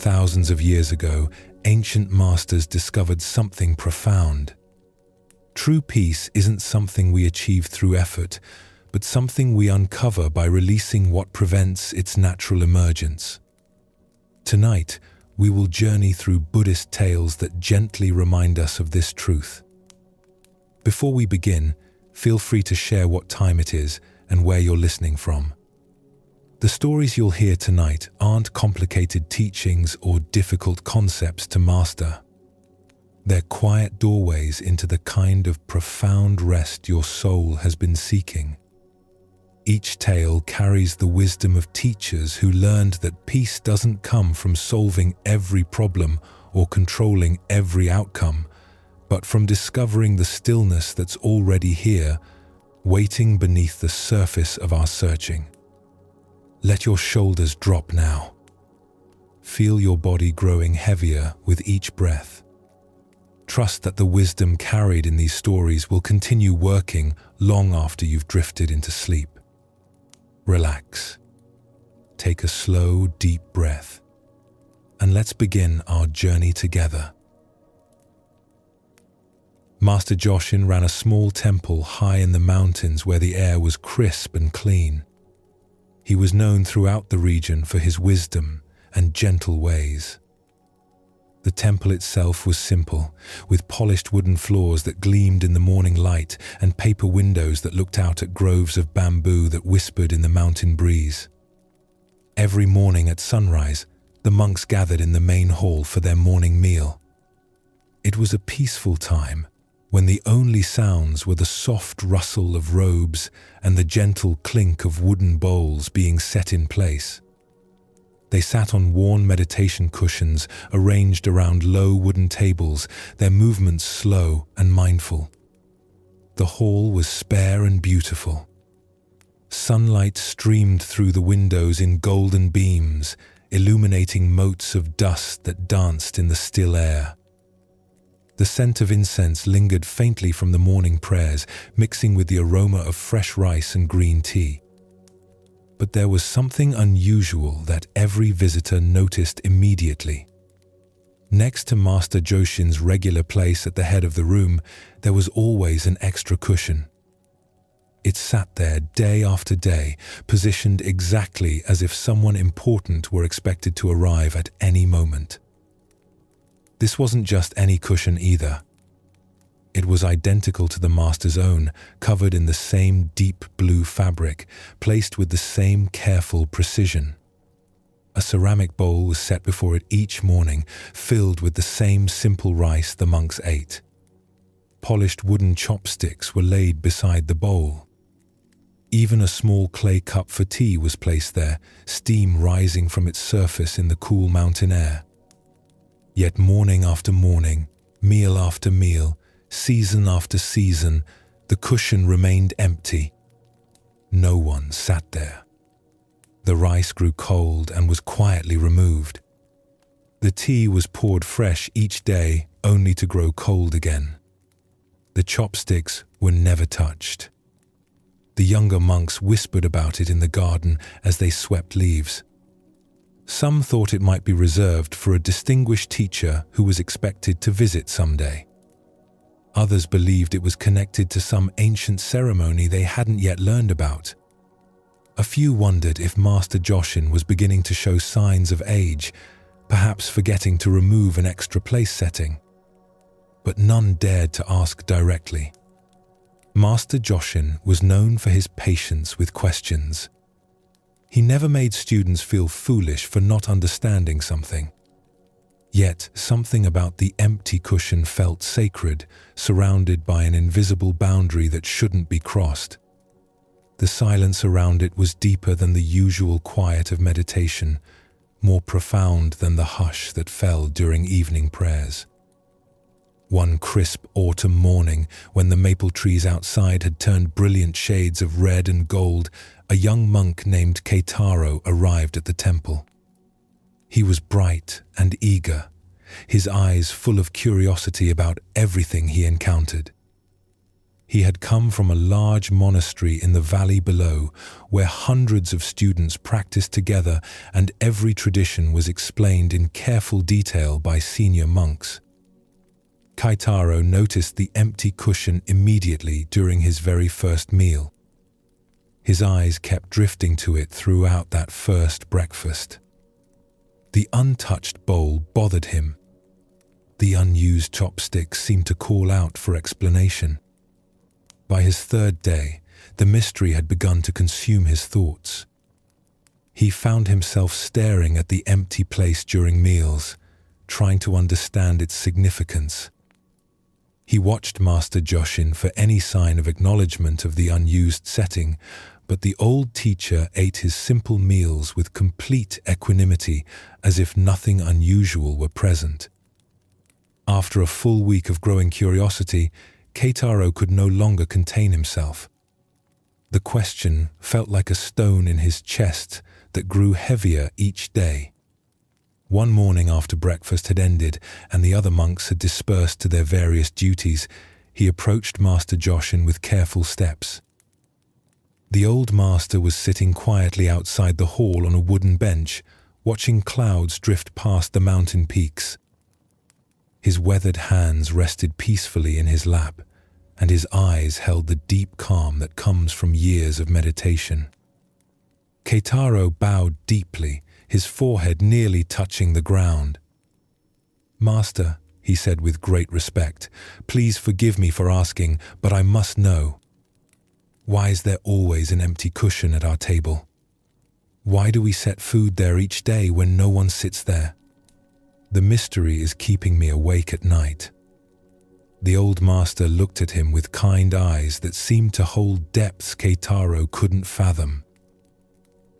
thousands of years ago, ancient masters discovered something profound. True peace isn't something we achieve through effort, but something we uncover by releasing what prevents its natural emergence. Tonight, we will journey through Buddhist tales that gently remind us of this truth. Before we begin, feel free to share what time it is and where you're listening from. The stories you'll hear tonight aren't complicated teachings or difficult concepts to master. They're quiet doorways into the kind of profound rest your soul has been seeking. Each tale carries the wisdom of teachers who learned that peace doesn't come from solving every problem or controlling every outcome, but from discovering the stillness that's already here, waiting beneath the surface of our searching. Let your shoulders drop now. Feel your body growing heavier with each breath. Trust that the wisdom carried in these stories will continue working long after you've drifted into sleep. Relax. Take a slow, deep breath, and let's begin our journey together. Master Joshin ran a small temple high in the mountains where the air was crisp and clean. He was known throughout the region for his wisdom and gentle ways. The temple itself was simple, with polished wooden floors that gleamed in the morning light and paper windows that looked out at groves of bamboo that whispered in the mountain breeze. Every morning at sunrise, the monks gathered in the main hall for their morning meal. It was a peaceful time, when the only sounds were the soft rustle of robes and the gentle clink of wooden bowls being set in place. They sat on worn meditation cushions arranged around low wooden tables, their movements slow and mindful. The hall was spare and beautiful. Sunlight streamed through the windows in golden beams, illuminating motes of dust that danced in the still air. The scent of incense lingered faintly from the morning prayers, mixing with the aroma of fresh rice and green tea. But there was something unusual that every visitor noticed immediately. Next to Master Joshin's regular place at the head of the room, there was always an extra cushion. It sat there day after day, positioned exactly as if someone important were expected to arrive at any moment. This wasn't just any cushion either. It was identical to the master's own, covered in the same deep blue fabric, placed with the same careful precision. A ceramic bowl was set before it each morning, filled with the same simple rice the monks ate. Polished wooden chopsticks were laid beside the bowl. Even a small clay cup for tea was placed there, steam rising from its surface in the cool mountain air. Yet morning after morning, meal after meal, season after season, the cushion remained empty. No one sat there. The rice grew cold and was quietly removed. The tea was poured fresh each day, only to grow cold again. The chopsticks were never touched. The younger monks whispered about it in the garden as they swept leaves. Some thought it might be reserved for a distinguished teacher who was expected to visit someday. Others believed it was connected to some ancient ceremony they hadn't yet learned about. A few wondered if Master Joshin was beginning to show signs of age, perhaps forgetting to remove an extra place setting. But none dared to ask directly. Master Joshin was known for his patience with questions. He never made students feel foolish for not understanding something. Yet something about the empty cushion felt sacred, surrounded by an invisible boundary that shouldn't be crossed. The silence around it was deeper than the usual quiet of meditation, more profound than the hush that fell during evening prayers. One crisp autumn morning, when the maple trees outside had turned brilliant shades of red and gold, a young monk named Kitaro arrived at the temple. He was bright and eager, his eyes full of curiosity about everything he encountered. He had come from a large monastery in the valley below, where hundreds of students practiced together and every tradition was explained in careful detail by senior monks. Kitaro noticed the empty cushion immediately during his very first meal. His eyes kept drifting to it throughout that first breakfast. The untouched bowl bothered him. The unused chopsticks seemed to call out for explanation. By his third day, the mystery had begun to consume his thoughts. He found himself staring at the empty place during meals, trying to understand its significance. He watched Master Joshin for any sign of acknowledgement of the unused setting, but the old teacher ate his simple meals with complete equanimity, as if nothing unusual were present. After a full week of growing curiosity, Kitaro could no longer contain himself. The question felt like a stone in his chest that grew heavier each day. One morning after breakfast had ended and the other monks had dispersed to their various duties, he approached Master Joshin with careful steps. The old master was sitting quietly outside the hall on a wooden bench, watching clouds drift past the mountain peaks. His weathered hands rested peacefully in his lap, and his eyes held the deep calm that comes from years of meditation. Kitaro bowed deeply, his forehead nearly touching the ground. "Master," he said with great respect, "please forgive me for asking, but I must know. Why is there always an empty cushion at our table? Why do we set food there each day when no one sits there? The mystery is keeping me awake at night." The old master looked at him with kind eyes that seemed to hold depths Kitaro couldn't fathom.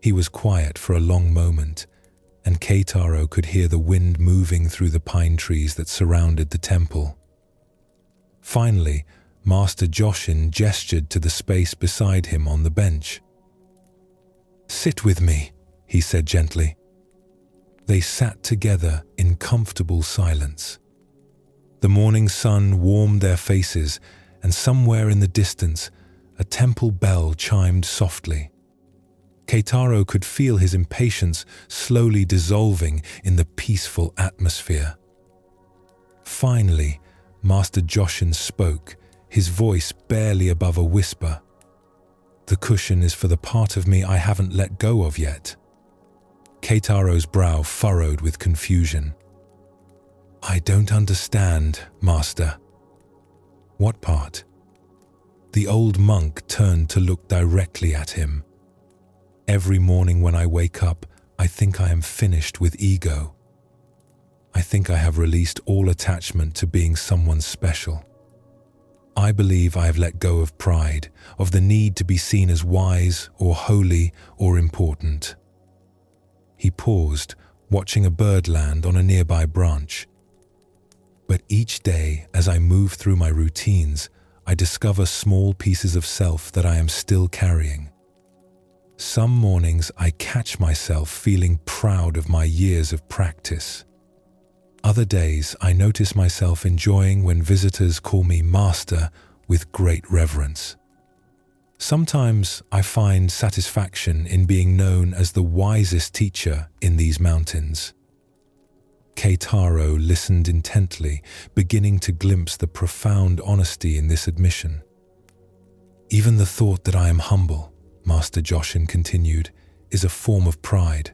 He was quiet for a long moment, and Kitaro could hear the wind moving through the pine trees that surrounded the temple. Finally, Master Joshin gestured to the space beside him on the bench. "Sit with me," he said gently. They sat together in comfortable silence. The morning sun warmed their faces, and somewhere in the distance, a temple bell chimed softly. Kitaro could feel his impatience slowly dissolving in the peaceful atmosphere. Finally, Master Joshin spoke, his voice barely above a whisper. "The cushion is for the part of me I haven't let go of yet." Kitaro's brow furrowed with confusion. "I don't understand, Master." "What part?" The old monk turned to look directly at him. "Every morning when I wake up, I think I am finished with ego. I think I have released all attachment to being someone special. I believe I have let go of pride, of the need to be seen as wise or holy or important." He paused, watching a bird land on a nearby branch. "But each day, as I move through my routines, I discover small pieces of self that I am still carrying. Some mornings I catch myself feeling proud of my years of practice. Other days I notice myself enjoying when visitors call me Master with great reverence. Sometimes I find satisfaction in being known as the wisest teacher in these mountains." Kitaro listened intently, beginning to glimpse the profound honesty in this admission. "Even the thought that I am humble," Master Joshin continued, "is a form of pride.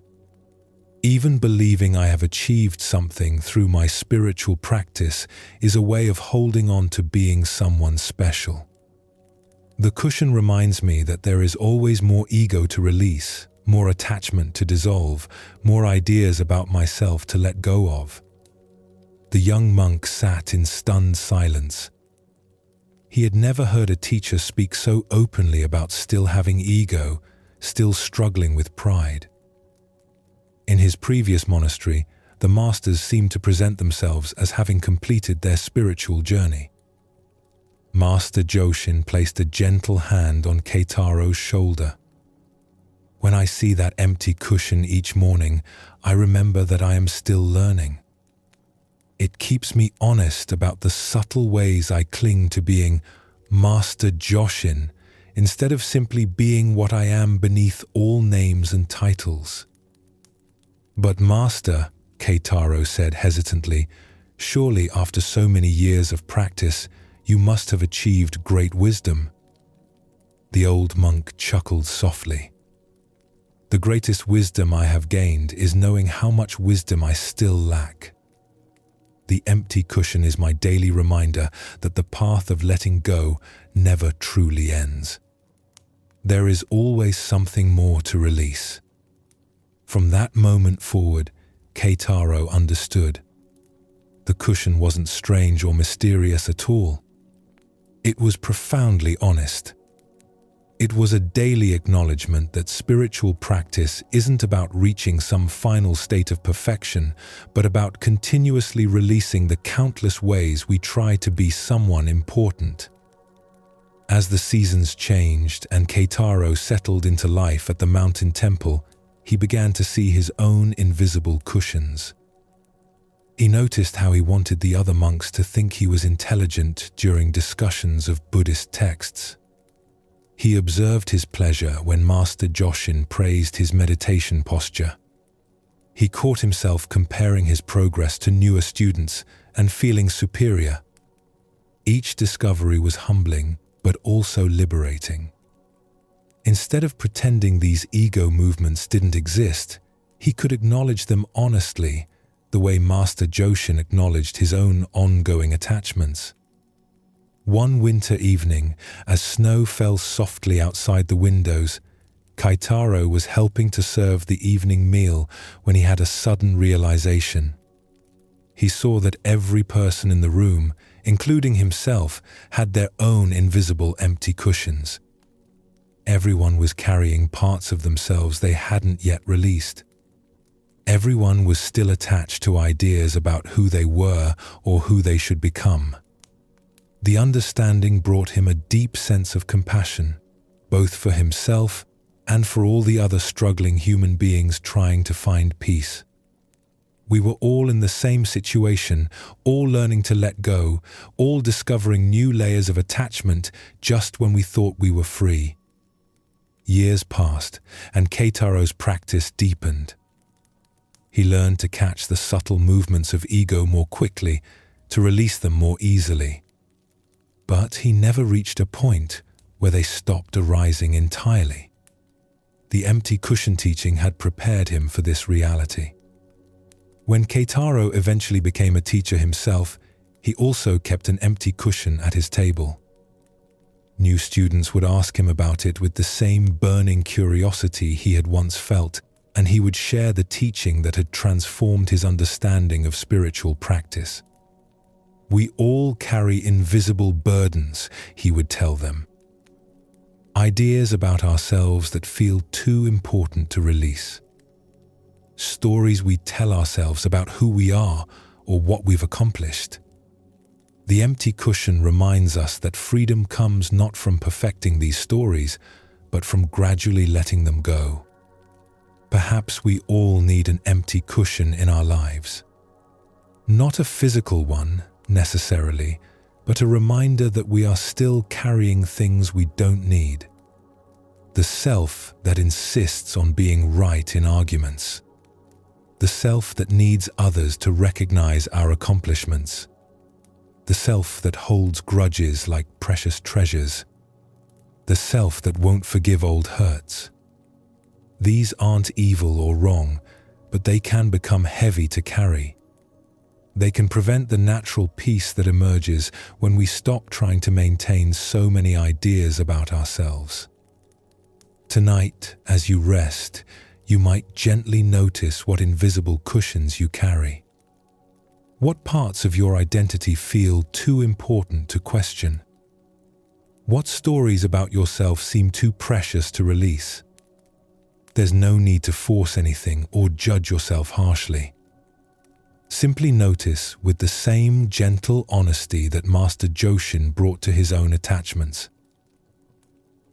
Even believing I have achieved something through my spiritual practice is a way of holding on to being someone special. The cushion reminds me that there is always more ego to release, more attachment to dissolve, more ideas about myself to let go of." The young monk sat in stunned silence. He had never heard a teacher speak so openly about still having ego, still struggling with pride. In his previous monastery, the masters seemed to present themselves as having completed their spiritual journey. Master Joshin placed a gentle hand on Kitaro's shoulder. "When I see that empty cushion each morning, I remember that I am still learning. It keeps me honest about the subtle ways I cling to being Master Joshin, instead of simply being what I am beneath all names and titles. But Master, Kitaro said hesitantly, surely after so many years of practice, you must have achieved great wisdom. The old monk chuckled softly. The greatest wisdom I have gained is knowing how much wisdom I still lack. The empty cushion is my daily reminder that the path of letting go never truly ends. There is always something more to release. From that moment forward, Kitaro understood. The cushion wasn't strange or mysterious at all. It was profoundly honest. It was a daily acknowledgement that spiritual practice isn't about reaching some final state of perfection, but about continuously releasing the countless ways we try to be someone important. As the seasons changed and Kitaro settled into life at the mountain temple, he began to see his own invisible cushions. He noticed how he wanted the other monks to think he was intelligent during discussions of Buddhist texts. He observed his pleasure when Master Joshin praised his meditation posture. He caught himself comparing his progress to newer students and feeling superior. Each discovery was humbling, but also liberating. Instead of pretending these ego movements didn't exist, he could acknowledge them honestly, the way Master Joshin acknowledged his own ongoing attachments. One winter evening, as snow fell softly outside the windows, Kitaro was helping to serve the evening meal when he had a sudden realization. He saw that every person in the room, including himself, had their own invisible empty cushions. Everyone was carrying parts of themselves they hadn't yet released. Everyone was still attached to ideas about who they were or who they should become. The understanding brought him a deep sense of compassion, both for himself and for all the other struggling human beings trying to find peace. We were all in the same situation, all learning to let go, all discovering new layers of attachment just when we thought we were free. Years passed, and Kitaro's practice deepened. He learned to catch the subtle movements of ego more quickly, to release them more easily. But he never reached a point where they stopped arising entirely. The empty cushion teaching had prepared him for this reality. When Kitaro eventually became a teacher himself, he also kept an empty cushion at his table. New students would ask him about it with the same burning curiosity he had once felt, and he would share the teaching that had transformed his understanding of spiritual practice. We all carry invisible burdens, he would tell them. Ideas about ourselves that feel too important to release. Stories we tell ourselves about who we are or what we've accomplished. The empty cushion reminds us that freedom comes not from perfecting these stories, but from gradually letting them go. Perhaps we all need an empty cushion in our lives. Not a physical one, necessarily, but a reminder that we are still carrying things we don't need. The self that insists on being right in arguments. The self that needs others to recognize our accomplishments. The self that holds grudges like precious treasures. The self that won't forgive old hurts. These aren't evil or wrong, but they can become heavy to carry. They can prevent the natural peace that emerges when we stop trying to maintain so many ideas about ourselves. Tonight, as you rest, you might gently notice what invisible cushions you carry. What parts of your identity feel too important to question? What stories about yourself seem too precious to release? There's no need to force anything or judge yourself harshly. Simply notice with the same gentle honesty that Master Joshin brought to his own attachments.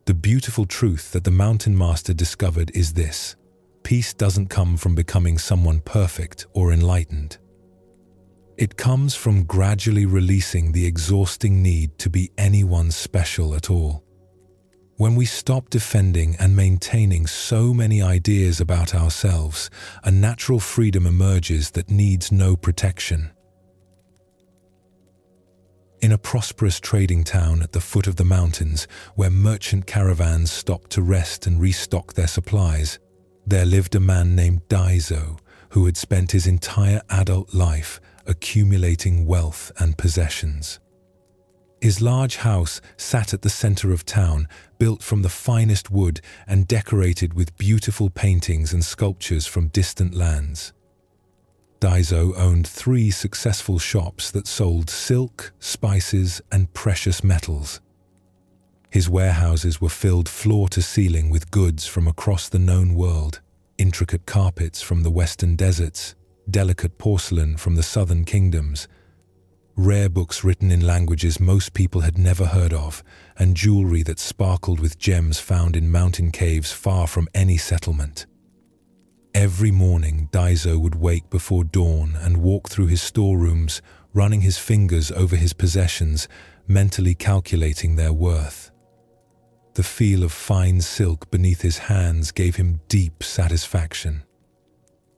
The beautiful truth that the Mountain Master discovered is this: peace doesn't come from becoming someone perfect or enlightened. It comes from gradually releasing the exhausting need to be anyone special at all. When we stop defending and maintaining so many ideas about ourselves, a natural freedom emerges that needs no protection. In a prosperous trading town at the foot of the mountains, where merchant caravans stopped to rest and restock their supplies, there lived a man named Daiso, who had spent his entire adult life accumulating wealth and possessions. His large house sat at the center of town, built from the finest wood and decorated with beautiful paintings and sculptures from distant lands. Daiso owned 3 successful shops that sold silk, spices, and precious metals. His warehouses were filled floor to ceiling with goods from across the known world, intricate carpets from the western deserts, delicate porcelain from the southern kingdoms, rare books written in languages most people had never heard of, and jewelry that sparkled with gems found in mountain caves far from any settlement. Every morning, Daiso would wake before dawn and walk through his storerooms, running his fingers over his possessions, mentally calculating their worth. The feel of fine silk beneath his hands gave him deep satisfaction.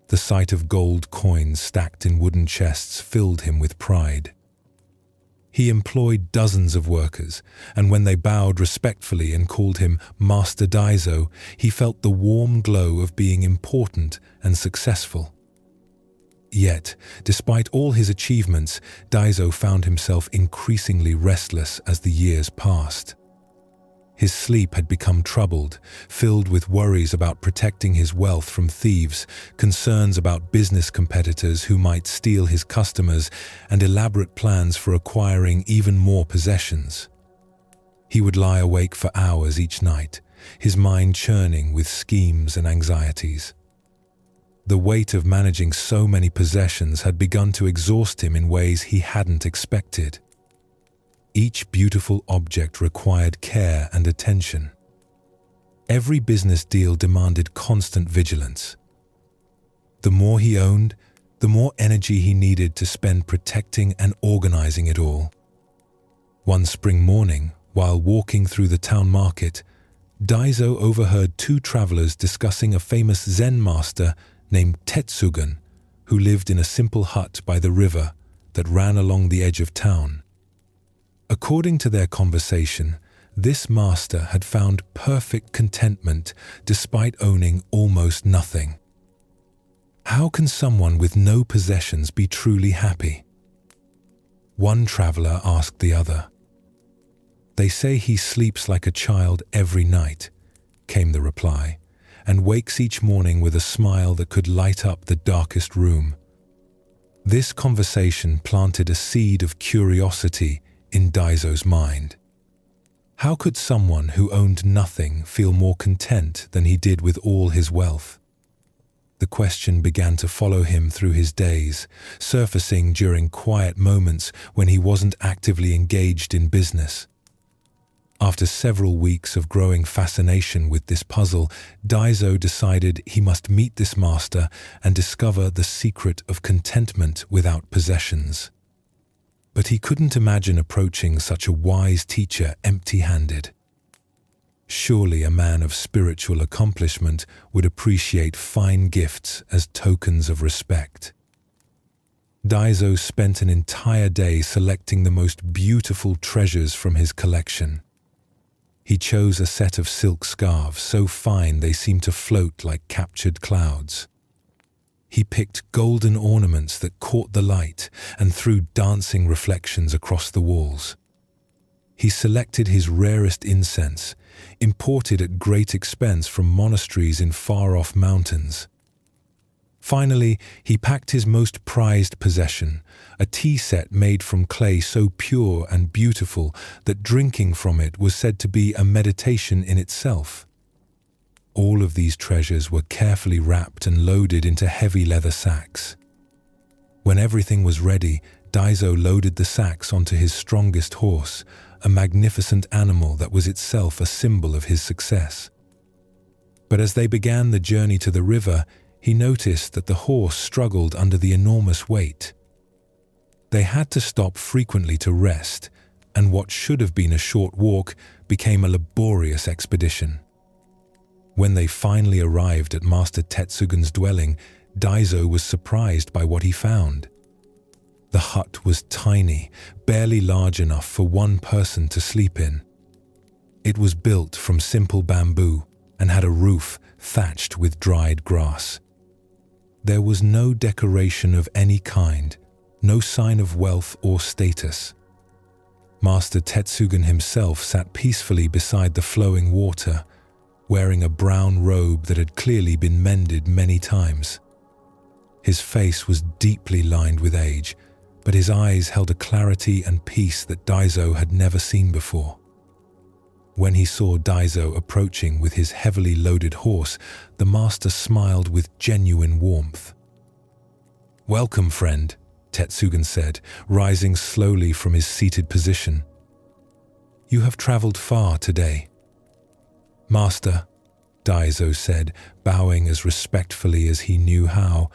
The sight of gold coins stacked in wooden chests filled him with pride. He employed dozens of workers, and when they bowed respectfully and called him Master Daiso, he felt the warm glow of being important and successful. Yet, despite all his achievements, Daiso found himself increasingly restless as the years passed. His sleep had become troubled, filled with worries about protecting his wealth from thieves, concerns about business competitors who might steal his customers, and elaborate plans for acquiring even more possessions. He would lie awake for hours each night, his mind churning with schemes and anxieties. The weight of managing so many possessions had begun to exhaust him in ways he hadn't expected. Each beautiful object required care and attention. Every business deal demanded constant vigilance. The more he owned, the more energy he needed to spend protecting and organizing it all. One spring morning, while walking through the town market, Daiso overheard 2 travelers discussing a famous Zen master named Tetsugen, who lived in a simple hut by the river that ran along the edge of town. According to their conversation, this master had found perfect contentment despite owning almost nothing. How can someone with no possessions be truly happy? One traveler asked the other. They say he sleeps like a child every night, came the reply, and wakes each morning with a smile that could light up the darkest room. This conversation planted a seed of curiosity in Daiso's mind. How could someone who owned nothing feel more content than he did with all his wealth? The question began to follow him through his days, surfacing during quiet moments when he wasn't actively engaged in business. After several weeks of growing fascination with this puzzle, Daiso decided he must meet this master and discover the secret of contentment without possessions. But he couldn't imagine approaching such a wise teacher empty-handed. Surely a man of spiritual accomplishment would appreciate fine gifts as tokens of respect. Daiso spent an entire day selecting the most beautiful treasures from his collection. He chose a set of silk scarves so fine they seemed to float like captured clouds. He picked golden ornaments that caught the light and threw dancing reflections across the walls. He selected his rarest incense, imported at great expense from monasteries in far-off mountains. Finally, he packed his most prized possession, a tea set made from clay so pure and beautiful that drinking from it was said to be a meditation in itself. All of these treasures were carefully wrapped and loaded into heavy leather sacks. When everything was ready, Daiso loaded the sacks onto his strongest horse, a magnificent animal that was itself a symbol of his success. But as they began the journey to the river, he noticed that the horse struggled under the enormous weight. They had to stop frequently to rest, and what should have been a short walk became a laborious expedition. When they finally arrived at Master Tetsugun's dwelling, Daizo was surprised by what he found. The hut was tiny, barely large enough for one person to sleep in. It was built from simple bamboo and had a roof thatched with dried grass. There was no decoration of any kind, no sign of wealth or status. Master Tetsugun himself sat peacefully beside the flowing water, wearing a brown robe that had clearly been mended many times. His face was deeply lined with age, but his eyes held a clarity and peace that Daizo had never seen before. When he saw Daizo approaching with his heavily loaded horse, the master smiled with genuine warmth. "Welcome, friend," Tetsugun said, rising slowly from his seated position. "You have traveled far today." "Master," Daizo said, bowing as respectfully as he knew how,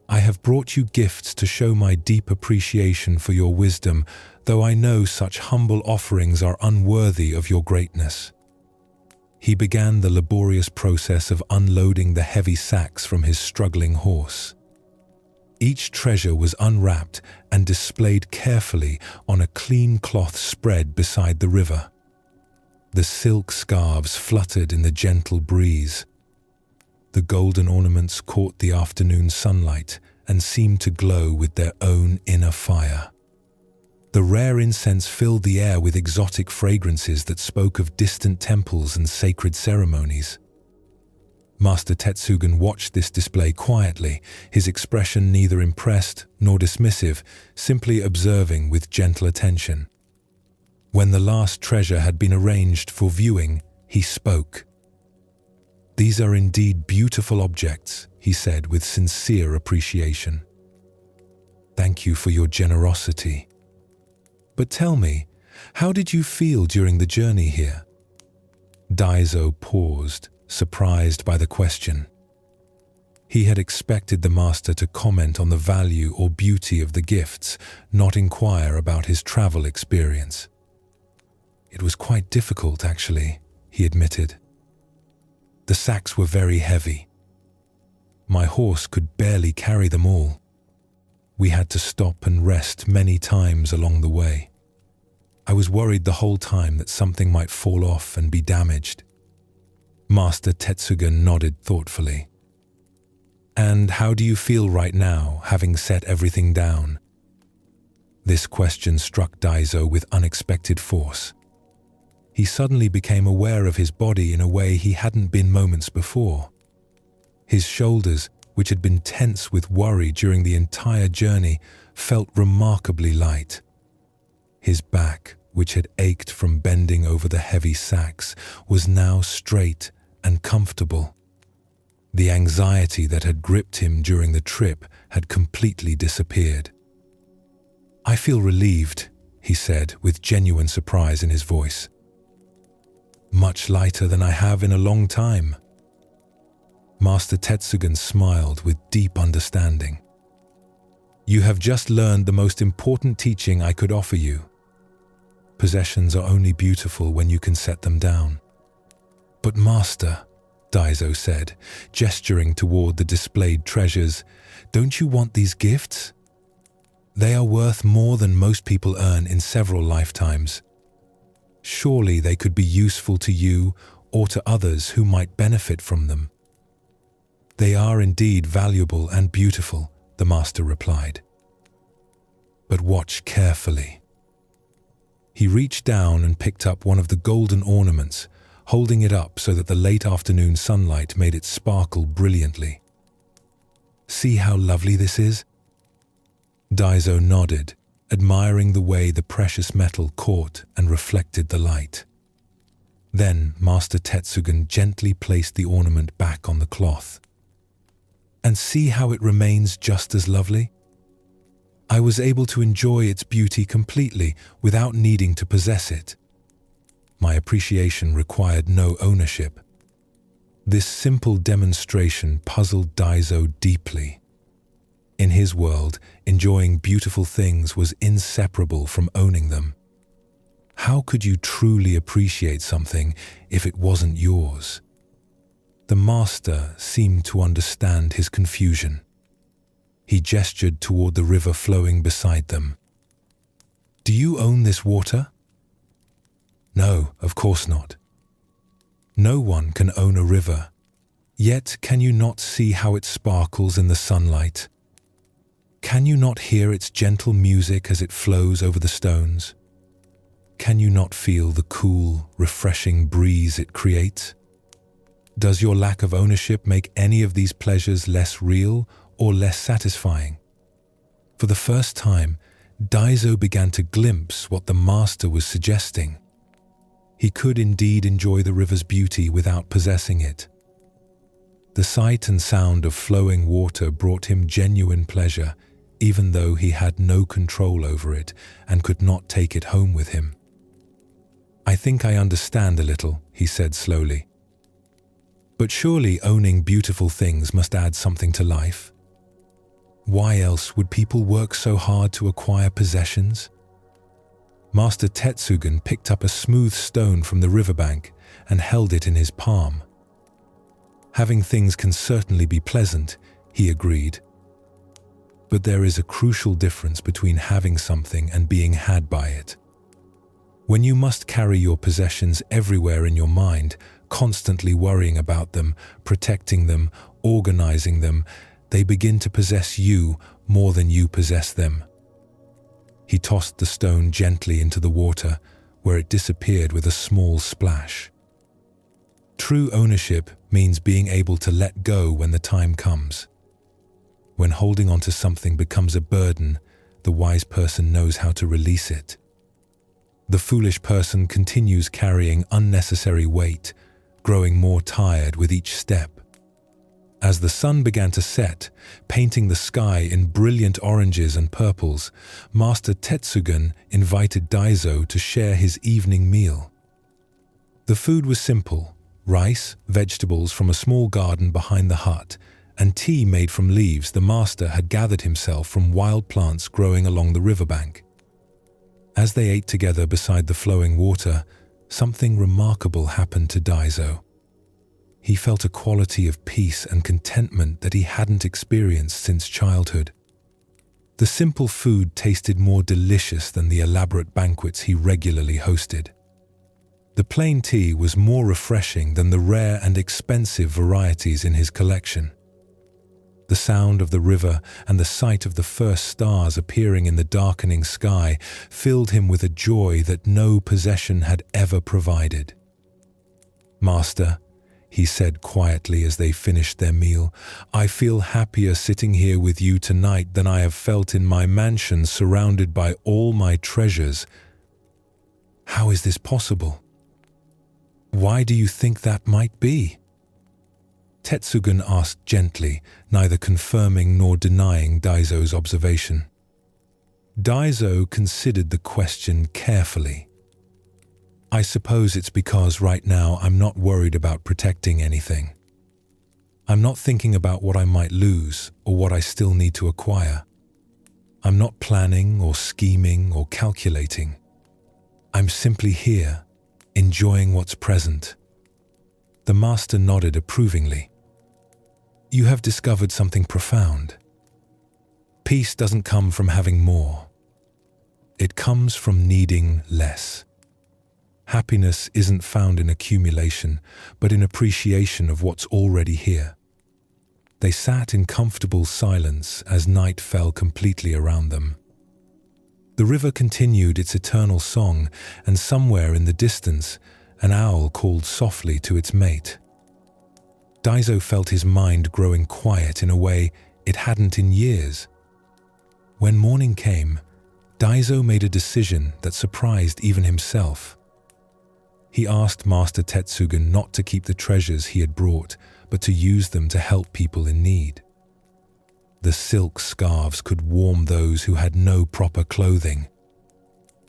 "I have brought you gifts to show my deep appreciation for your wisdom, though I know such humble offerings are unworthy of your greatness." He began the laborious process of unloading the heavy sacks from his struggling horse. Each treasure was unwrapped and displayed carefully on a clean cloth spread beside the river. The silk scarves fluttered in the gentle breeze. The golden ornaments caught the afternoon sunlight and seemed to glow with their own inner fire. The rare incense filled the air with exotic fragrances that spoke of distant temples and sacred ceremonies. Master Tetsugun watched this display quietly, his expression neither impressed nor dismissive, simply observing with gentle attention. When the last treasure had been arranged for viewing, he spoke. "These are indeed beautiful objects," he said with sincere appreciation. "Thank you for your generosity. But tell me, how did you feel during the journey here?" Daizo paused, surprised by the question. He had expected the master to comment on the value or beauty of the gifts, not inquire about his travel experience. "It was quite difficult, actually," he admitted. "The sacks were very heavy. My horse could barely carry them all. We had to stop and rest many times along the way. I was worried the whole time that something might fall off and be damaged." Master Tetsugun nodded thoughtfully. "And how do you feel right now, having set everything down?" This question struck Daizo with unexpected force. He suddenly became aware of his body in a way he hadn't been moments before. His shoulders, which had been tense with worry during the entire journey, felt remarkably light. His back, which had ached from bending over the heavy sacks, was now straight and comfortable. The anxiety that had gripped him during the trip had completely disappeared. "I feel relieved," he said with genuine surprise in his voice. "Much lighter than I have in a long time." Master Tetsugun smiled with deep understanding. "You have just learned the most important teaching I could offer you. Possessions are only beautiful when you can set them down." "But Master," Daizo said, gesturing toward the displayed treasures, "don't you want these gifts? They are worth more than most people earn in several lifetimes. Surely they could be useful to you or to others who might benefit from them." "They are indeed valuable and beautiful," the master replied. "But watch carefully." He reached down and picked up one of the golden ornaments, holding it up so that the late afternoon sunlight made it sparkle brilliantly. "See how lovely this is?" Daizo nodded, admiring the way the precious metal caught and reflected the light. Then Master Tetsugun gently placed the ornament back on the cloth. "And see how it remains just as lovely? I was able to enjoy its beauty completely without needing to possess it. My appreciation required no ownership." This simple demonstration puzzled Daizo deeply. In his world, enjoying beautiful things was inseparable from owning them. How could you truly appreciate something if it wasn't yours? The master seemed to understand his confusion. He gestured toward the river flowing beside them. "Do you own this water?" "No, of course not." "No one can own a river. Yet can you not see how it sparkles in the sunlight? Can you not hear its gentle music as it flows over the stones? Can you not feel the cool, refreshing breeze it creates? Does your lack of ownership make any of these pleasures less real or less satisfying?" For the first time, Daiso began to glimpse what the master was suggesting. He could indeed enjoy the river's beauty without possessing it. The sight and sound of flowing water brought him genuine pleasure, even though he had no control over it and could not take it home with him. "I think I understand a little," he said slowly. "But surely owning beautiful things must add something to life. Why else would people work so hard to acquire possessions?" Master Tetsugen picked up a smooth stone from the riverbank and held it in his palm. "Having things can certainly be pleasant," he agreed. "But there is a crucial difference between having something and being had by it. When you must carry your possessions everywhere in your mind, constantly worrying about them, protecting them, organizing them, they begin to possess you more than you possess them." He tossed the stone gently into the water, where it disappeared with a small splash. True ownership means being able to let go when the time comes. When holding onto something becomes a burden, the wise person knows how to release it. The foolish person continues carrying unnecessary weight, growing more tired with each step. As the sun began to set, painting the sky in brilliant oranges and purples, Master Tetsugen invited Daiso to share his evening meal. The food was simple: rice, vegetables from a small garden behind the hut, and tea made from leaves the master had gathered himself from wild plants growing along the riverbank. As they ate together beside the flowing water, something remarkable happened to Daiso. He felt a quality of peace and contentment that he hadn't experienced since childhood. The simple food tasted more delicious than the elaborate banquets he regularly hosted. The plain tea was more refreshing than the rare and expensive varieties in his collection. The sound of the river and the sight of the first stars appearing in the darkening sky filled him with a joy that no possession had ever provided. "Master," he said quietly as they finished their meal, "I feel happier sitting here with you tonight than I have felt in my mansion surrounded by all my treasures. How is this possible? Why do you think that might be?" Tetsugen asked gently, neither confirming nor denying Daiso's observation. Daiso considered the question carefully. "I suppose it's because right now I'm not worried about protecting anything. I'm not thinking about what I might lose or what I still need to acquire. I'm not planning or scheming or calculating. I'm simply here, enjoying what's present." The master nodded approvingly. "You have discovered something profound. Peace doesn't come from having more. It comes from needing less. Happiness isn't found in accumulation, but in appreciation of what's already here." They sat in comfortable silence as night fell completely around them. The river continued its eternal song, and somewhere in the distance, an owl called softly to its mate. Daiso felt his mind growing quiet in a way it hadn't in years. When morning came, Daiso made a decision that surprised even himself. He asked Master Tetsugen not to keep the treasures he had brought, but to use them to help people in need. The silk scarves could warm those who had no proper clothing.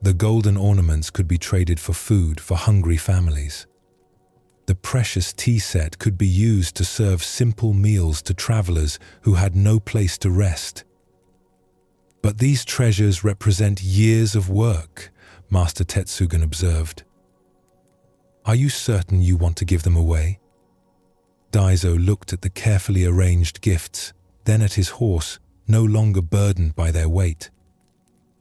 The golden ornaments could be traded for food for hungry families. The precious tea set could be used to serve simple meals to travelers who had no place to rest. But these treasures represent years of work, Master Tetsugen observed. Are you certain you want to give them away? Daiso looked at the carefully arranged gifts, then at his horse, no longer burdened by their weight.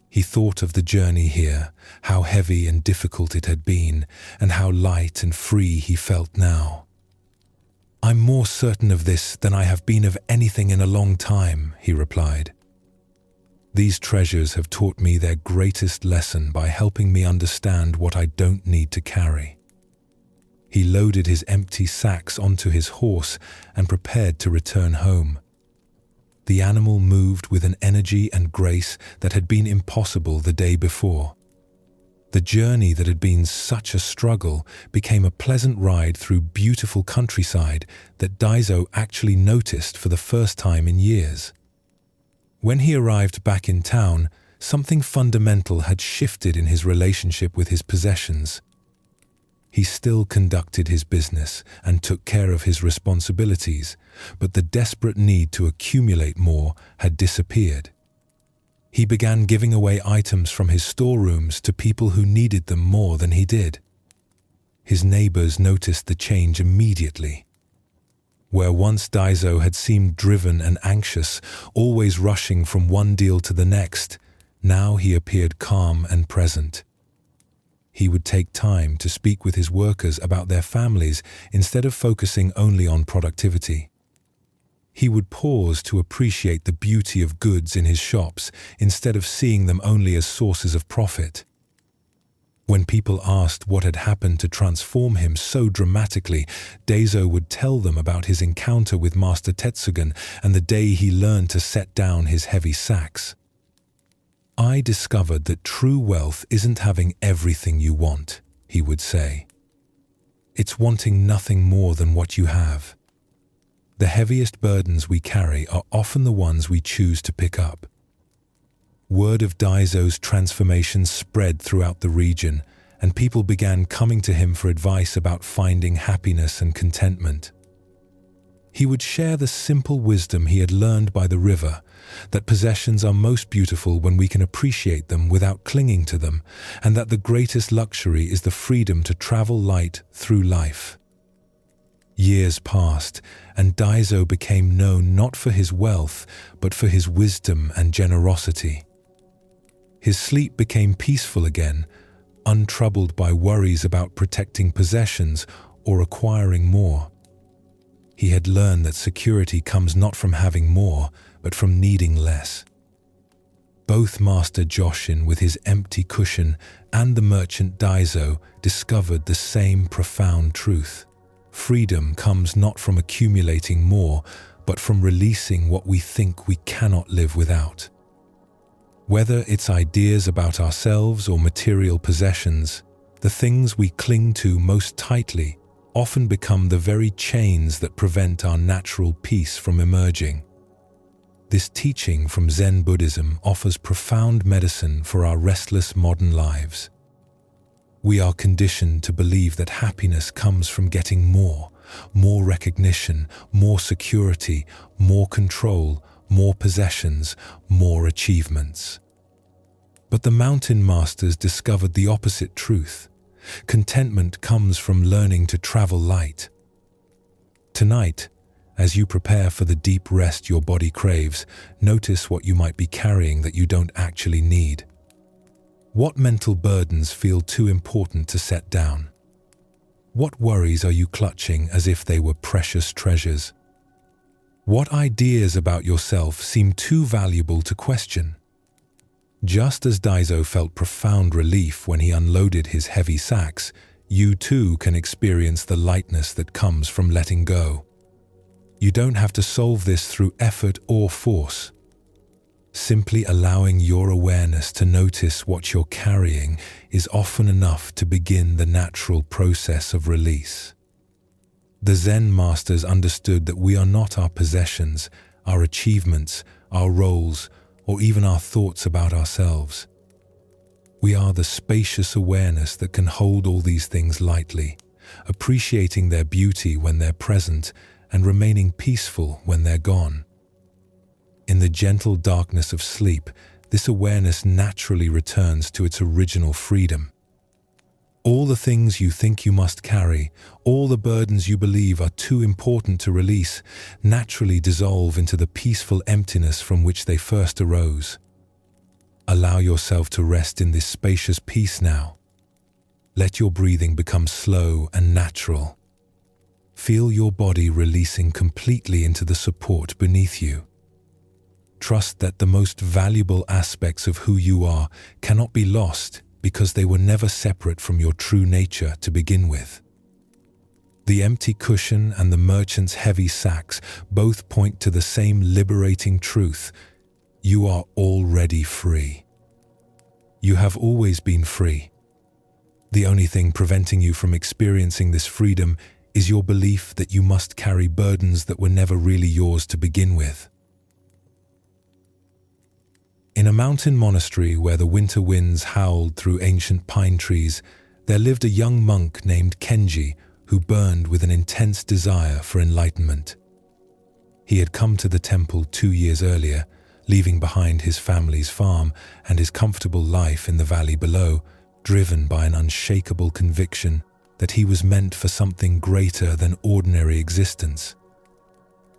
He thought of the journey here, how heavy and difficult it had been, and how light and free he felt now. I'm more certain of this than I have been of anything in a long time, he replied. These treasures have taught me their greatest lesson by helping me understand what I don't need to carry. He loaded his empty sacks onto his horse and prepared to return home. The animal moved with an energy and grace that had been impossible the day before. The journey that had been such a struggle became a pleasant ride through beautiful countryside that Daiso actually noticed for the first time in years. When he arrived back in town, something fundamental had shifted in his relationship with his possessions. He still conducted his business and took care of his responsibilities, but the desperate need to accumulate more had disappeared. He began giving away items from his storerooms to people who needed them more than he did. His neighbors noticed the change immediately. Where once Daiso had seemed driven and anxious, always rushing from one deal to the next, now he appeared calm and present. He would take time to speak with his workers about their families instead of focusing only on productivity. He would pause to appreciate the beauty of goods in his shops instead of seeing them only as sources of profit. When people asked what had happened to transform him so dramatically, Daiso would tell them about his encounter with Master Tetsugen and the day he learned to set down his heavy sacks. I discovered that true wealth isn't having everything you want, he would say. It's wanting nothing more than what you have. The heaviest burdens we carry are often the ones we choose to pick up. Word of Daiso's transformation spread throughout the region, and people began coming to him for advice about finding happiness and contentment. He would share the simple wisdom he had learned by the river, that possessions are most beautiful when we can appreciate them without clinging to them, and that the greatest luxury is the freedom to travel light through life. Years passed, and Daiso became known not for his wealth, but for his wisdom and generosity. His sleep became peaceful again, untroubled by worries about protecting possessions or acquiring more. He had learned that security comes not from having more, but from needing less. Both Master Joshin with his empty cushion and the merchant Daiso discovered the same profound truth. Freedom comes not from accumulating more, but from releasing what we think we cannot live without. Whether it's ideas about ourselves or material possessions, the things we cling to most tightly often become the very chains that prevent our natural peace from emerging. This teaching from Zen Buddhism offers profound medicine for our restless modern lives. We are conditioned to believe that happiness comes from getting more recognition, more security, more control, more possessions, more achievements. But the mountain masters discovered the opposite truth. Contentment comes from learning to travel light. Tonight, as you prepare for the deep rest your body craves, notice what you might be carrying that you don't actually need. What mental burdens feel too important to set down? What worries are you clutching as if they were precious treasures? What ideas about yourself seem too valuable to question? Just as Daiso felt profound relief when he unloaded his heavy sacks, you too can experience the lightness that comes from letting go. You don't have to solve this through effort or force. Simply allowing your awareness to notice what you're carrying is often enough to begin the natural process of release. The Zen masters understood that we are not our possessions, our achievements, our roles, or even our thoughts about ourselves. We are the spacious awareness that can hold all these things lightly, appreciating their beauty when they're present and remaining peaceful when they're gone. In the gentle darkness of sleep, this awareness naturally returns to its original freedom. All the things you think you must carry, all the burdens you believe are too important to release, naturally dissolve into the peaceful emptiness from which they first arose. Allow yourself to rest in this spacious peace now. Let your breathing become slow and natural. Feel your body releasing completely into the support beneath you. Trust that the most valuable aspects of who you are cannot be lost because they were never separate from your true nature to begin with. The empty cushion and the merchant's heavy sacks both point to the same liberating truth. You are already free. You have always been free. The only thing preventing you from experiencing this freedom is your belief that you must carry burdens that were never really yours to begin with. In a mountain monastery where the winter winds howled through ancient pine trees, there lived a young monk named Kenji who burned with an intense desire for enlightenment. He had come to the temple 2 years earlier, leaving behind his family's farm and his comfortable life in the valley below, driven by an unshakable conviction that he was meant for something greater than ordinary existence.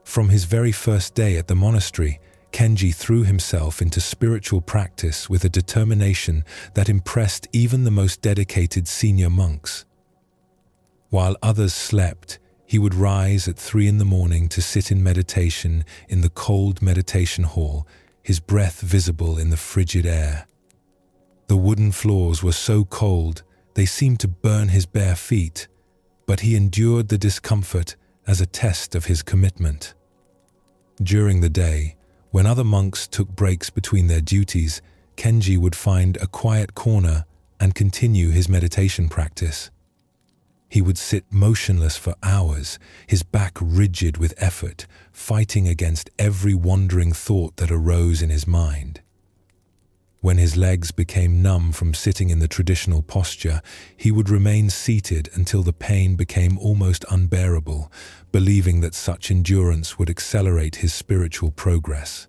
From his very first day at the monastery, Kenji threw himself into spiritual practice with a determination that impressed even the most dedicated senior monks. While others slept, he would rise at 3 a.m. to sit in meditation in the cold meditation hall, his breath visible in the frigid air. The wooden floors were so cold they seemed to burn his bare feet, but he endured the discomfort as a test of his commitment. During the day, when other monks took breaks between their duties, Kenji would find a quiet corner and continue his meditation practice. He would sit motionless for hours, his back rigid with effort, fighting against every wandering thought that arose in his mind. When his legs became numb from sitting in the traditional posture, he would remain seated until the pain became almost unbearable, believing that such endurance would accelerate his spiritual progress.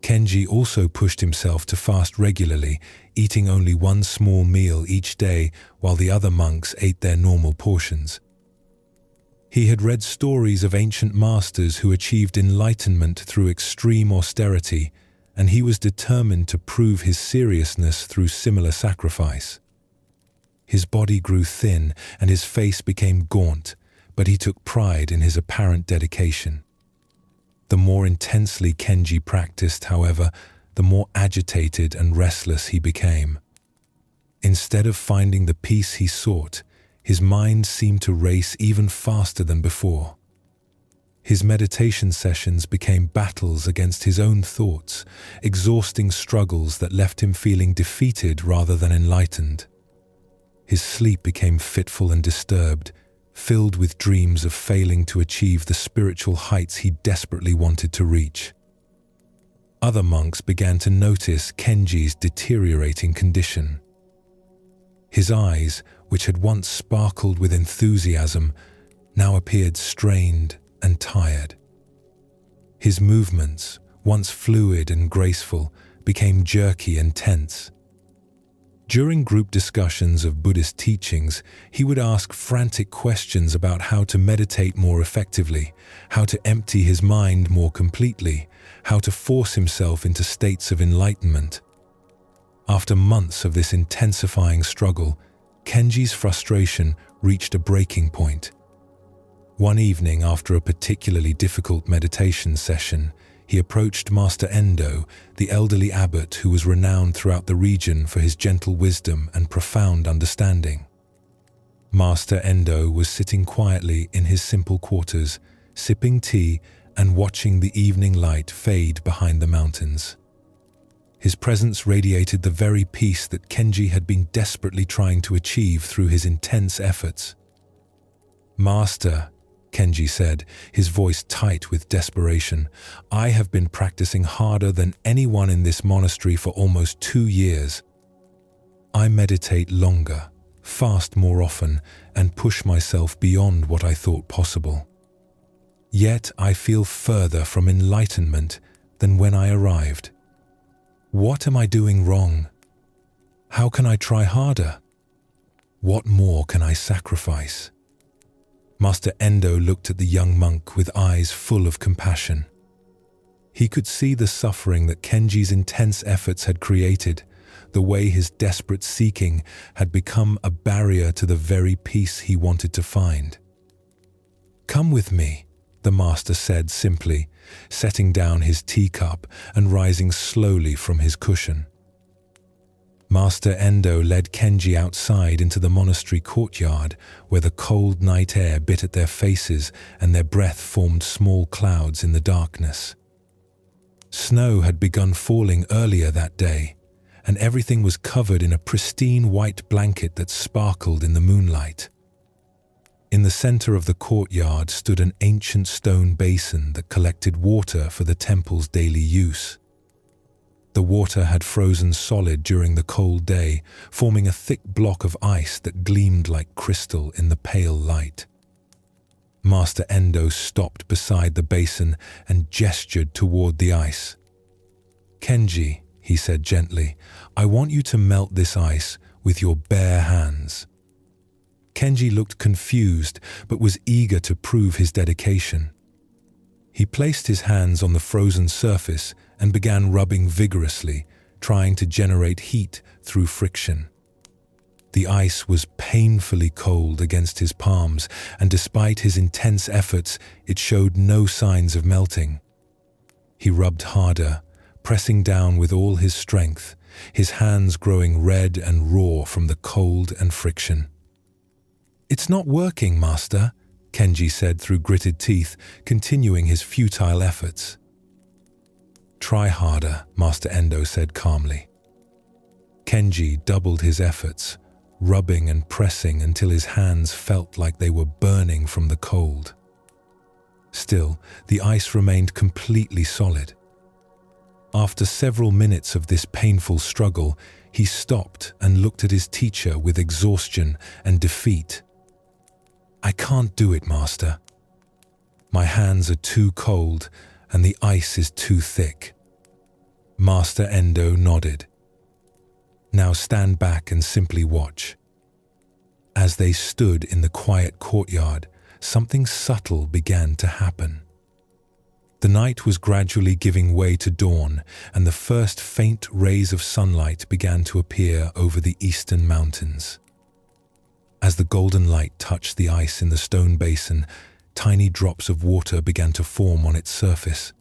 Kenji also pushed himself to fast regularly, eating only one small meal each day while the other monks ate their normal portions. He had read stories of ancient masters who achieved enlightenment through extreme austerity, and he was determined to prove his seriousness through similar sacrifice. His body grew thin and his face became gaunt, but he took pride in his apparent dedication. The more intensely Kenji practiced, however, the more agitated and restless he became. Instead of finding the peace he sought, his mind seemed to race even faster than before. His meditation sessions became battles against his own thoughts, exhausting struggles that left him feeling defeated rather than enlightened. His sleep became fitful and disturbed, filled with dreams of failing to achieve the spiritual heights he desperately wanted to reach. Other monks began to notice Kenji's deteriorating condition. His eyes, which had once sparkled with enthusiasm, now appeared strained and tired. His movements, once fluid and graceful, became jerky and tense. During group discussions of Buddhist teachings, he would ask frantic questions about how to meditate more effectively, how to empty his mind more completely, how to force himself into states of enlightenment. After months of this intensifying struggle, Kenji's frustration reached a breaking point. One evening, after a particularly difficult meditation session, he approached Master Endo, the elderly abbot who was renowned throughout the region for his gentle wisdom and profound understanding. Master Endo was sitting quietly in his simple quarters, sipping tea and watching the evening light fade behind the mountains. His presence radiated the very peace that Kenji had been desperately trying to achieve through his intense efforts. "Master," Kenji said, his voice tight with desperation, "I have been practicing harder than anyone in this monastery for almost 2 years. I meditate longer, fast more often, and push myself beyond what I thought possible. Yet I feel further from enlightenment than when I arrived. What am I doing wrong? How can I try harder? What more can I sacrifice? Master Endo looked at the young monk with eyes full of compassion. He could see the suffering that Kenji's intense efforts had created, the way his desperate seeking had become a barrier to the very peace he wanted to find. "Come with me," the master said simply, setting down his teacup and rising slowly from his cushion. Master Endo led Kenji outside into the monastery courtyard, where the cold night air bit at their faces and their breath formed small clouds in the darkness. Snow had begun falling earlier that day, and everything was covered in a pristine white blanket that sparkled in the moonlight. In the center of the courtyard stood an ancient stone basin that collected water for the temple's daily use. The water had frozen solid during the cold day, forming a thick block of ice that gleamed like crystal in the pale light. Master Endo stopped beside the basin and gestured toward the ice. "Kenji," he said gently, "I want you to melt this ice with your bare hands." Kenji looked confused, but was eager to prove his dedication. He placed his hands on the frozen surface and began rubbing vigorously, trying to generate heat through friction. The ice was painfully cold against his palms, and despite his intense efforts, it showed no signs of melting. He rubbed harder, pressing down with all his strength, his hands growing red and raw from the cold and friction. "It's not working, Master," Kenji said through gritted teeth, continuing his futile efforts. "Try harder," Master Endo said calmly. Kenji doubled his efforts, rubbing and pressing until his hands felt like they were burning from the cold. Still, the ice remained completely solid. After several minutes of this painful struggle, he stopped and looked at his teacher with exhaustion and defeat. "I can't do it, Master. My hands are too cold and the ice is too thick." Master Endo nodded. "Now stand back and simply watch." As they stood in the quiet courtyard, something subtle began to happen. The night was gradually giving way to dawn, and the first faint rays of sunlight began to appear over the eastern mountains. As the golden light touched the ice in the stone basin, tiny drops of water began to form on its surface.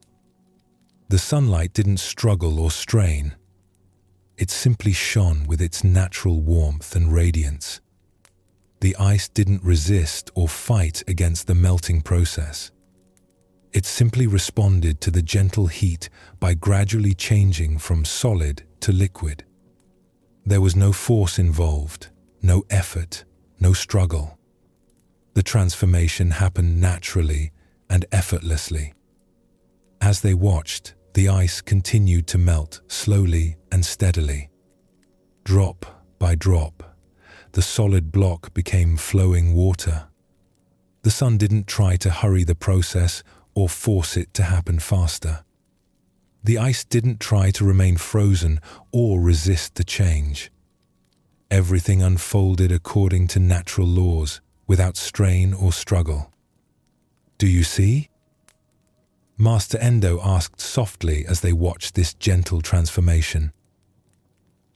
The sunlight didn't struggle or strain. It simply shone with its natural warmth and radiance. The ice didn't resist or fight against the melting process. It simply responded to the gentle heat by gradually changing from solid to liquid. There was no force involved, no effort, no struggle. The transformation happened naturally and effortlessly. As they watched, the ice continued to melt slowly and steadily. Drop by drop, the solid block became flowing water. The sun didn't try to hurry the process or force it to happen faster. The ice didn't try to remain frozen or resist the change. Everything unfolded according to natural laws, without strain or struggle. "Do you see?" Master Endo asked softly as they watched this gentle transformation.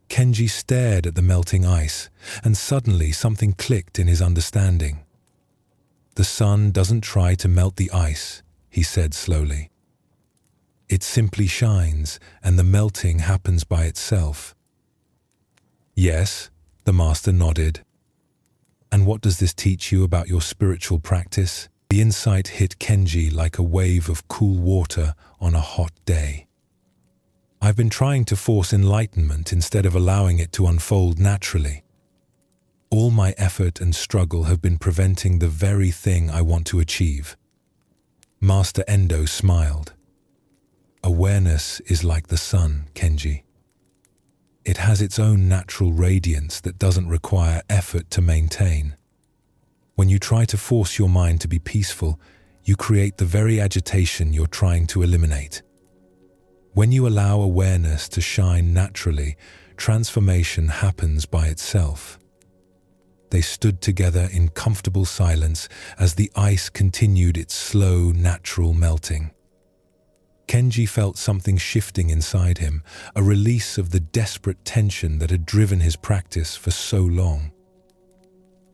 Kenji stared at the melting ice, and suddenly something clicked in his understanding. "The sun doesn't try to melt the ice," he said slowly. "It simply shines, and the melting happens by itself." "Yes," the master nodded. "And what does this teach you about your spiritual practice?" The insight hit Kenji like a wave of cool water on a hot day. "I've been trying to force enlightenment instead of allowing it to unfold naturally. All my effort and struggle have been preventing the very thing I want to achieve." Master Endo smiled. "Awareness is like the sun, Kenji. It has its own natural radiance that doesn't require effort to maintain. When you try to force your mind to be peaceful, you create the very agitation you're trying to eliminate. When you allow awareness to shine naturally, transformation happens by itself. They stood together in comfortable silence as the ice continued its slow, natural melting. Kenji felt something shifting inside him, a release of the desperate tension that had driven his practice for so long.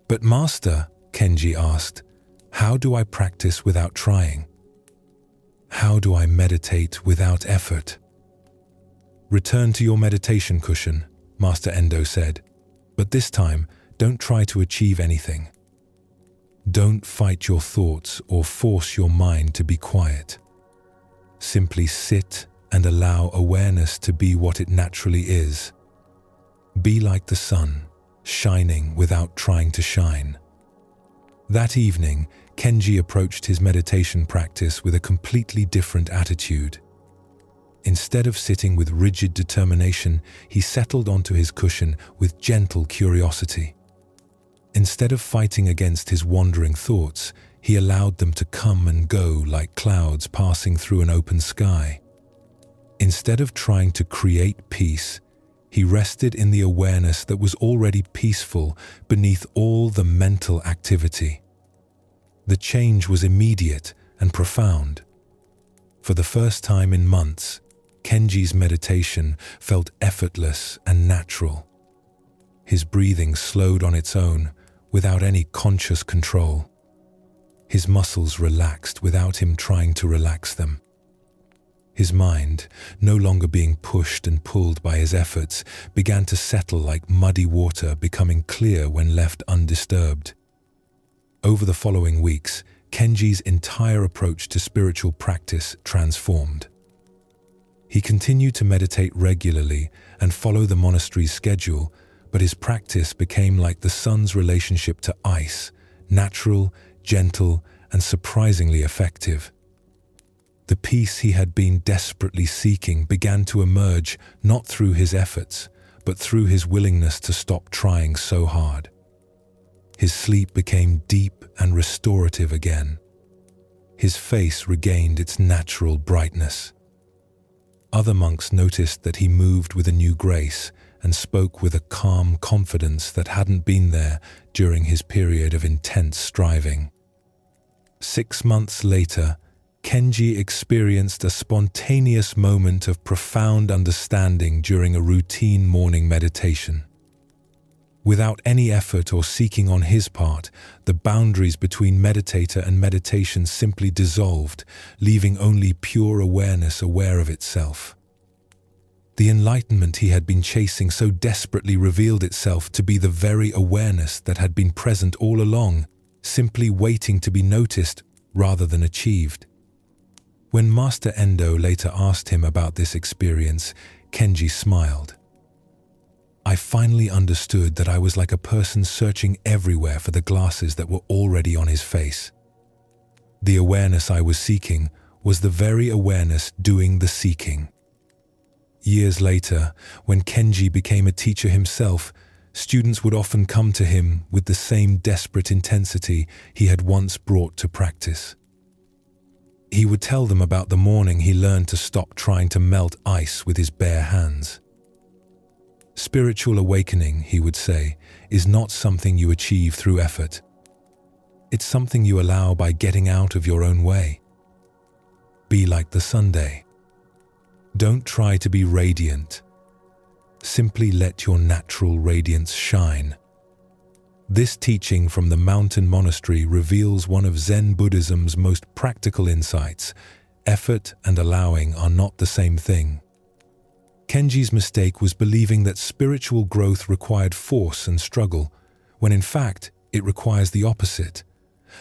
"But Master," Kenji asked, "how do I practice without trying? How do I meditate without effort?" "Return to your meditation cushion," Master Endo said, "but this time, don't try to achieve anything. Don't fight your thoughts or force your mind to be quiet. Simply sit and allow awareness to be what it naturally is. Be like the sun, shining without trying to shine." That evening, Kenji approached his meditation practice with a completely different attitude. Instead of sitting with rigid determination, he settled onto his cushion with gentle curiosity. Instead of fighting against his wandering thoughts, he allowed them to come and go like clouds passing through an open sky. Instead of trying to create peace, he rested in the awareness that was already peaceful beneath all the mental activity. The change was immediate and profound. For the first time in months, Kenji's meditation felt effortless and natural. His breathing slowed on its own, without any conscious control. His muscles relaxed without him trying to relax them. His mind, no longer being pushed and pulled by his efforts, began to settle like muddy water, becoming clear when left undisturbed. Over the following weeks, Kenji's entire approach to spiritual practice transformed. He continued to meditate regularly and follow the monastery's schedule, but his practice became like the sun's relationship to ice, natural, gentle, and surprisingly effective. The peace he had been desperately seeking began to emerge not through his efforts, but through his willingness to stop trying so hard. His sleep became deep and restorative again. His face regained its natural brightness. Other monks noticed that he moved with a new grace and spoke with a calm confidence that hadn't been there during his period of intense striving. 6 months later, Kenji experienced a spontaneous moment of profound understanding during a routine morning meditation. Without any effort or seeking on his part, the boundaries between meditator and meditation simply dissolved, leaving only pure awareness aware of itself. The enlightenment he had been chasing so desperately revealed itself to be the very awareness that had been present all along, simply waiting to be noticed rather than achieved. When Master Endo later asked him about this experience, Kenji smiled. "I finally understood that I was like a person searching everywhere for the glasses that were already on his face. The awareness I was seeking was the very awareness doing the seeking." Years later, when Kenji became a teacher himself, students would often come to him with the same desperate intensity he had once brought to practice. He would tell them about the morning he learned to stop trying to melt ice with his bare hands. "Spiritual awakening," he would say, "is not something you achieve through effort. It's something you allow by getting out of your own way. Be like the Sunday. Don't try to be radiant. Simply let your natural radiance shine." This teaching from the mountain monastery reveals one of Zen Buddhism's most practical insights. Effort and allowing are not the same thing. Kenji's mistake was believing that spiritual growth required force and struggle, when in fact it requires the opposite,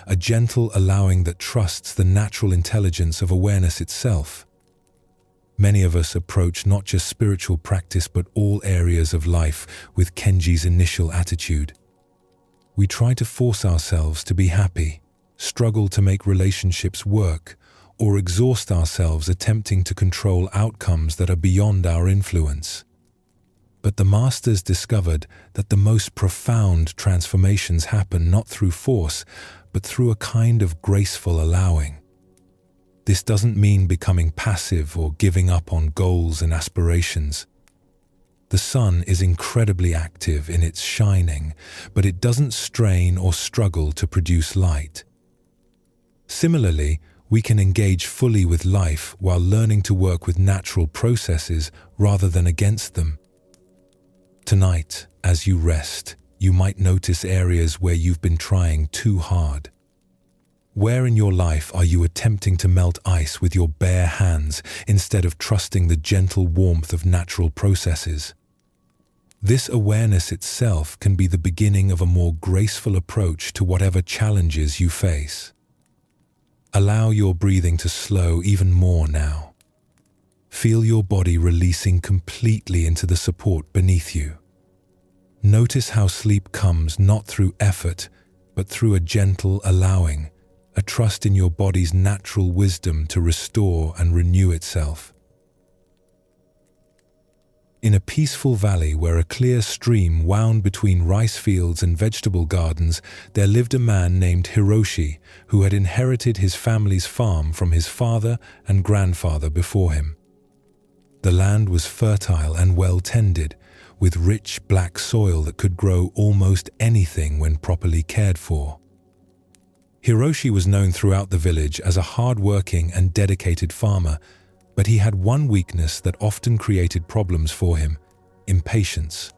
a gentle allowing that trusts the natural intelligence of awareness itself. Many of us approach not just spiritual practice but all areas of life with Kenji's initial attitude. We try to force ourselves to be happy, struggle to make relationships work, or exhaust ourselves attempting to control outcomes that are beyond our influence. But the masters discovered that the most profound transformations happen not through force, but through a kind of graceful allowing. This doesn't mean becoming passive or giving up on goals and aspirations. The sun is incredibly active in its shining, but it doesn't strain or struggle to produce light. Similarly, we can engage fully with life while learning to work with natural processes rather than against them. Tonight, as you rest, you might notice areas where you've been trying too hard. Where in your life are you attempting to melt ice with your bare hands instead of trusting the gentle warmth of natural processes? This awareness itself can be the beginning of a more graceful approach to whatever challenges you face. Allow your breathing to slow even more now. Feel your body releasing completely into the support beneath you. Notice how sleep comes not through effort, but through a gentle allowing, a trust in your body's natural wisdom to restore and renew itself. In a peaceful valley where a clear stream wound between rice fields and vegetable gardens, there lived a man named Hiroshi who had inherited his family's farm from his father and grandfather before him. The land was fertile and well tended, with rich black soil that could grow almost anything when properly cared for. Hiroshi was known throughout the village as a hard-working and dedicated farmer, but he had one weakness that often created problems for him: impatience.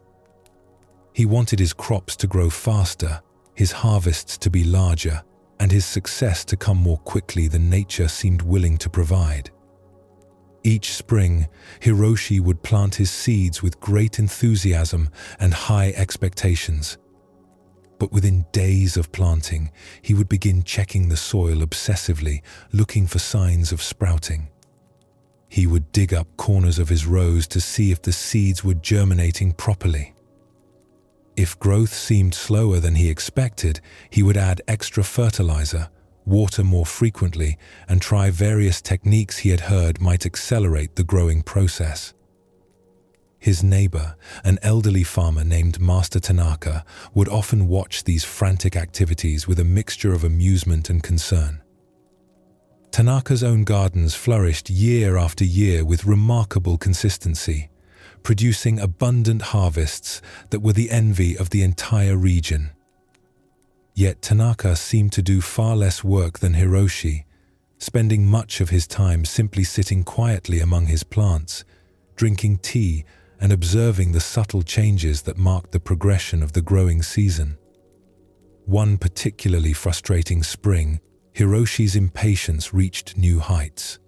He wanted his crops to grow faster, his harvests to be larger, and his success to come more quickly than nature seemed willing to provide. Each spring, Hiroshi would plant his seeds with great enthusiasm and high expectations. But within days of planting, he would begin checking the soil obsessively, looking for signs of sprouting. He would dig up corners of his rows to see if the seeds were germinating properly. If growth seemed slower than he expected, he would add extra fertilizer, water more frequently, and try various techniques he had heard might accelerate the growing process. His neighbor, an elderly farmer named Master Tanaka, would often watch these frantic activities with a mixture of amusement and concern. Tanaka's own gardens flourished year after year with remarkable consistency, producing abundant harvests that were the envy of the entire region. Yet Tanaka seemed to do far less work than Hiroshi, spending much of his time simply sitting quietly among his plants, drinking tea and observing the subtle changes that marked the progression of the growing season. One particularly frustrating spring, Hiroshi's impatience reached new heights.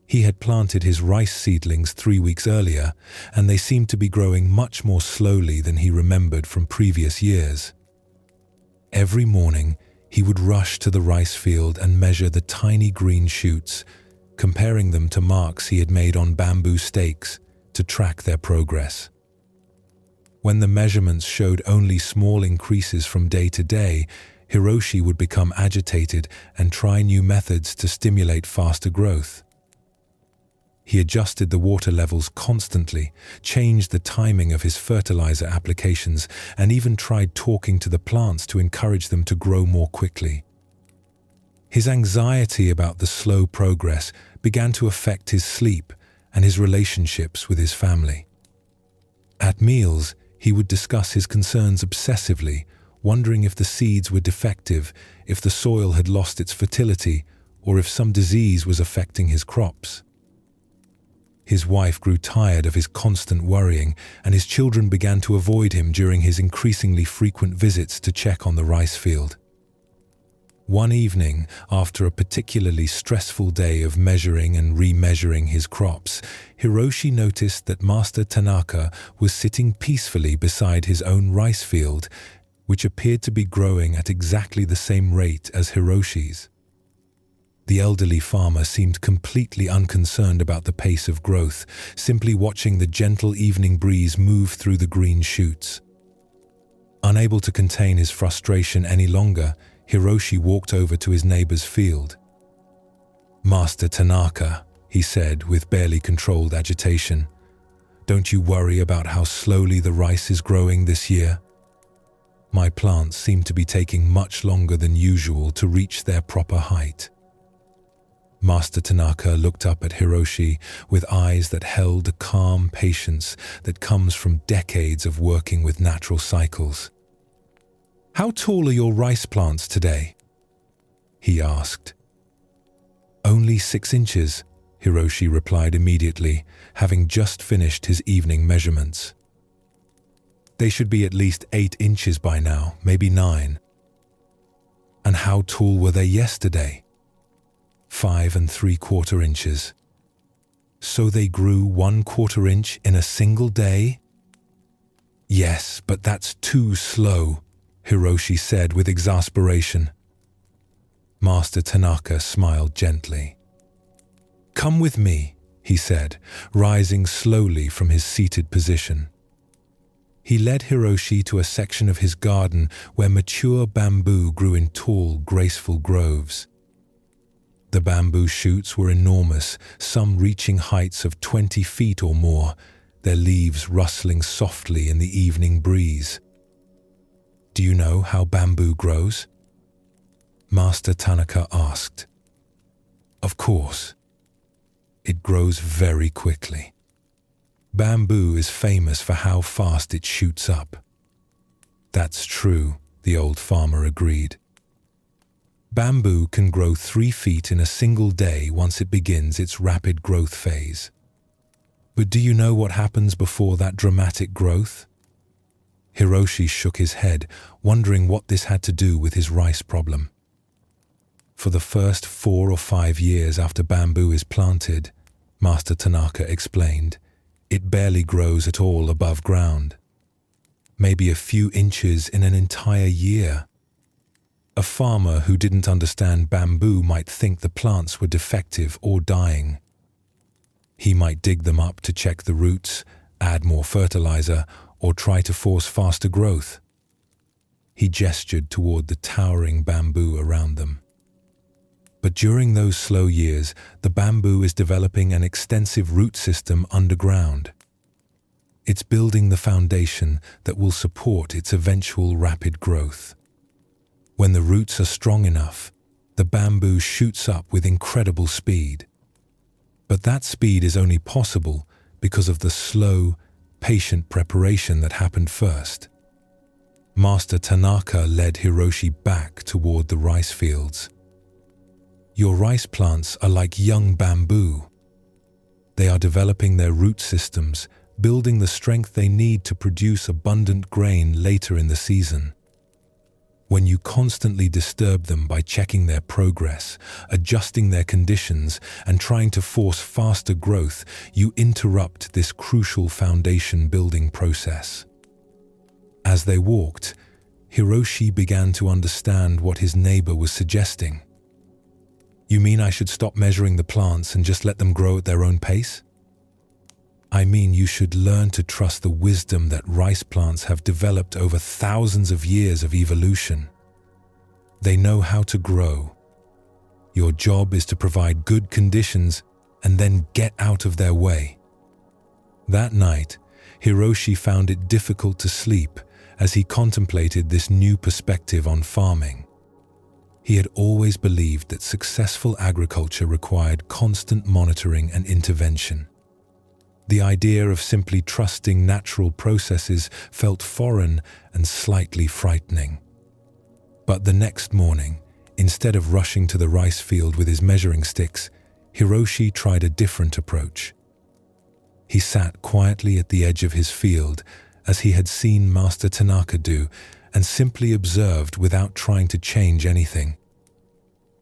He had planted his rice seedlings 3 weeks earlier, and they seemed to be growing much more slowly than he remembered from previous years. Every morning, he would rush to the rice field and measure the tiny green shoots, comparing them to marks he had made on bamboo stakes to track their progress. When the measurements showed only small increases from day to day, Hiroshi would become agitated and try new methods to stimulate faster growth. He adjusted the water levels constantly, changed the timing of his fertilizer applications, and even tried talking to the plants to encourage them to grow more quickly. His anxiety about the slow progress began to affect his sleep and his relationships with his family. At meals, he would discuss his concerns obsessively, wondering if the seeds were defective, if the soil had lost its fertility, or if some disease was affecting his crops. His wife grew tired of his constant worrying, and his children began to avoid him during his increasingly frequent visits to check on the rice field. One evening, after a particularly stressful day of measuring and remeasuring his crops, Hiroshi noticed that Master Tanaka was sitting peacefully beside his own rice field, which appeared to be growing at exactly the same rate as Hiroshi's. The elderly farmer seemed completely unconcerned about the pace of growth, simply watching the gentle evening breeze move through the green shoots. Unable to contain his frustration any longer, Hiroshi walked over to his neighbor's field. "Master Tanaka," he said with barely controlled agitation, "don't you worry about how slowly the rice is growing this year? My plants seem to be taking much longer than usual to reach their proper height." Master Tanaka looked up at Hiroshi with eyes that held a calm patience that comes from decades of working with natural cycles. "How tall are your rice plants today?" he asked. "Only 6 inches," Hiroshi replied immediately, having just finished his evening measurements. "They should be at least 8 inches by now, maybe 9. "And how tall were they yesterday?" 5 3/4 inches. "So they grew 1/4 inch in a single day?" "Yes, but that's too slow," Hiroshi said with exasperation. Master Tanaka smiled gently. "Come with me," he said, rising slowly from his seated position. He led Hiroshi to a section of his garden where mature bamboo grew in tall, graceful groves. The bamboo shoots were enormous, some reaching heights of 20 feet or more, their leaves rustling softly in the evening breeze. "Do you know how bamboo grows?" Master Tanaka asked. "Of course. It grows very quickly. Bamboo is famous for how fast it shoots up." "That's true," the old farmer agreed. "Bamboo can grow 3 feet in a single day once it begins its rapid growth phase. But do you know what happens before that dramatic growth?" Hiroshi shook his head, wondering what this had to do with his rice problem. "For the first 4 or 5 years after bamboo is planted," Master Tanaka explained, "it barely grows at all above ground. Maybe a few inches in an entire year. A farmer who didn't understand bamboo might think the plants were defective or dying. He might dig them up to check the roots, add more fertilizer, or try to force faster growth." He gestured toward the towering bamboo around them. "But during those slow years, the bamboo is developing an extensive root system underground. It's building the foundation that will support its eventual rapid growth. When the roots are strong enough, the bamboo shoots up with incredible speed. But that speed is only possible because of the slow, patient preparation that happened first." Master Tanaka led Hiroshi back toward the rice fields. "Your rice plants are like young bamboo. They are developing their root systems, building the strength they need to produce abundant grain later in the season. When you constantly disturb them by checking their progress, adjusting their conditions, and trying to force faster growth, you interrupt this crucial foundation-building process." As they walked, Hiroshi began to understand what his neighbor was suggesting. "You mean I should stop measuring the plants and just let them grow at their own pace?" "I mean you should learn to trust the wisdom that rice plants have developed over thousands of years of evolution. They know how to grow. Your job is to provide good conditions and then get out of their way." That night, Hiroshi found it difficult to sleep as he contemplated this new perspective on farming. He had always believed that successful agriculture required constant monitoring and intervention. The idea of simply trusting natural processes felt foreign and slightly frightening. But the next morning, instead of rushing to the rice field with his measuring sticks, Hiroshi tried a different approach. He sat quietly at the edge of his field, as he had seen Master Tanaka do, and simply observed without trying to change anything.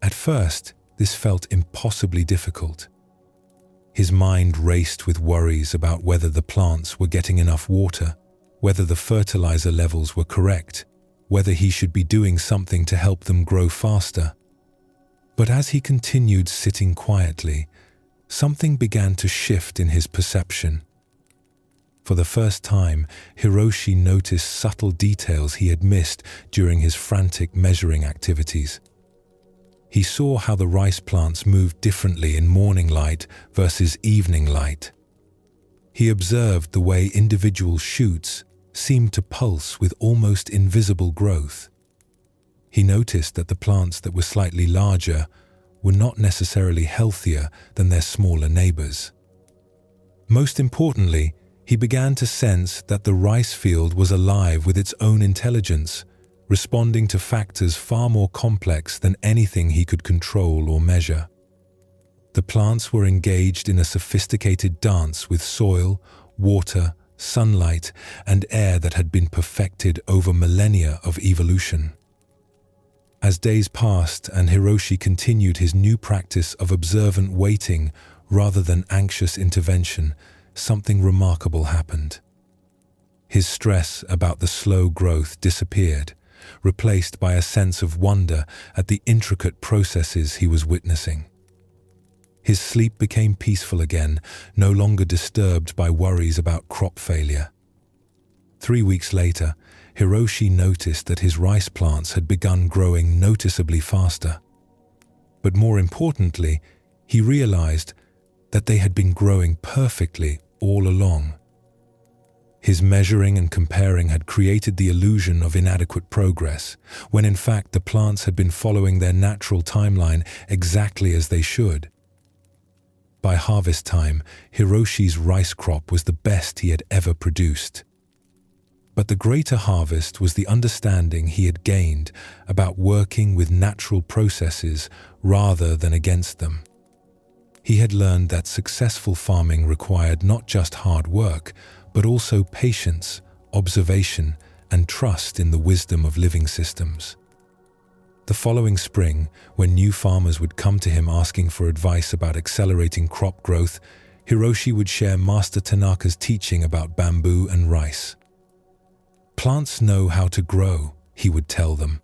At first, this felt impossibly difficult. His mind raced with worries about whether the plants were getting enough water, whether the fertilizer levels were correct, whether he should be doing something to help them grow faster. But as he continued sitting quietly, something began to shift in his perception. For the first time, Hiroshi noticed subtle details he had missed during his frantic measuring activities. He saw how the rice plants moved differently in morning light versus evening light. He observed the way individual shoots seemed to pulse with almost invisible growth. He noticed that the plants that were slightly larger were not necessarily healthier than their smaller neighbors. Most importantly, he began to sense that the rice field was alive with its own intelligence, responding to factors far more complex than anything he could control or measure. The plants were engaged in a sophisticated dance with soil, water, sunlight, and air that had been perfected over millennia of evolution. As days passed and Hiroshi continued his new practice of observant waiting rather than anxious intervention, something remarkable happened. His stress about the slow growth disappeared, replaced by a sense of wonder at the intricate processes he was witnessing. His sleep became peaceful again, no longer disturbed by worries about crop failure. 3 weeks later, Hiroshi noticed that his rice plants had begun growing noticeably faster. But more importantly, he realized that they had been growing perfectly all along. His measuring and comparing had created the illusion of inadequate progress, when in fact the plants had been following their natural timeline exactly as they should. By harvest time, Hiroshi's rice crop was the best he had ever produced. But the greater harvest was the understanding he had gained about working with natural processes rather than against them. He had learned that successful farming required not just hard work, but also patience, observation, and trust in the wisdom of living systems. The following spring, when new farmers would come to him asking for advice about accelerating crop growth, Hiroshi would share Master Tanaka's teaching about bamboo and rice. "Plants know how to grow," he would tell them.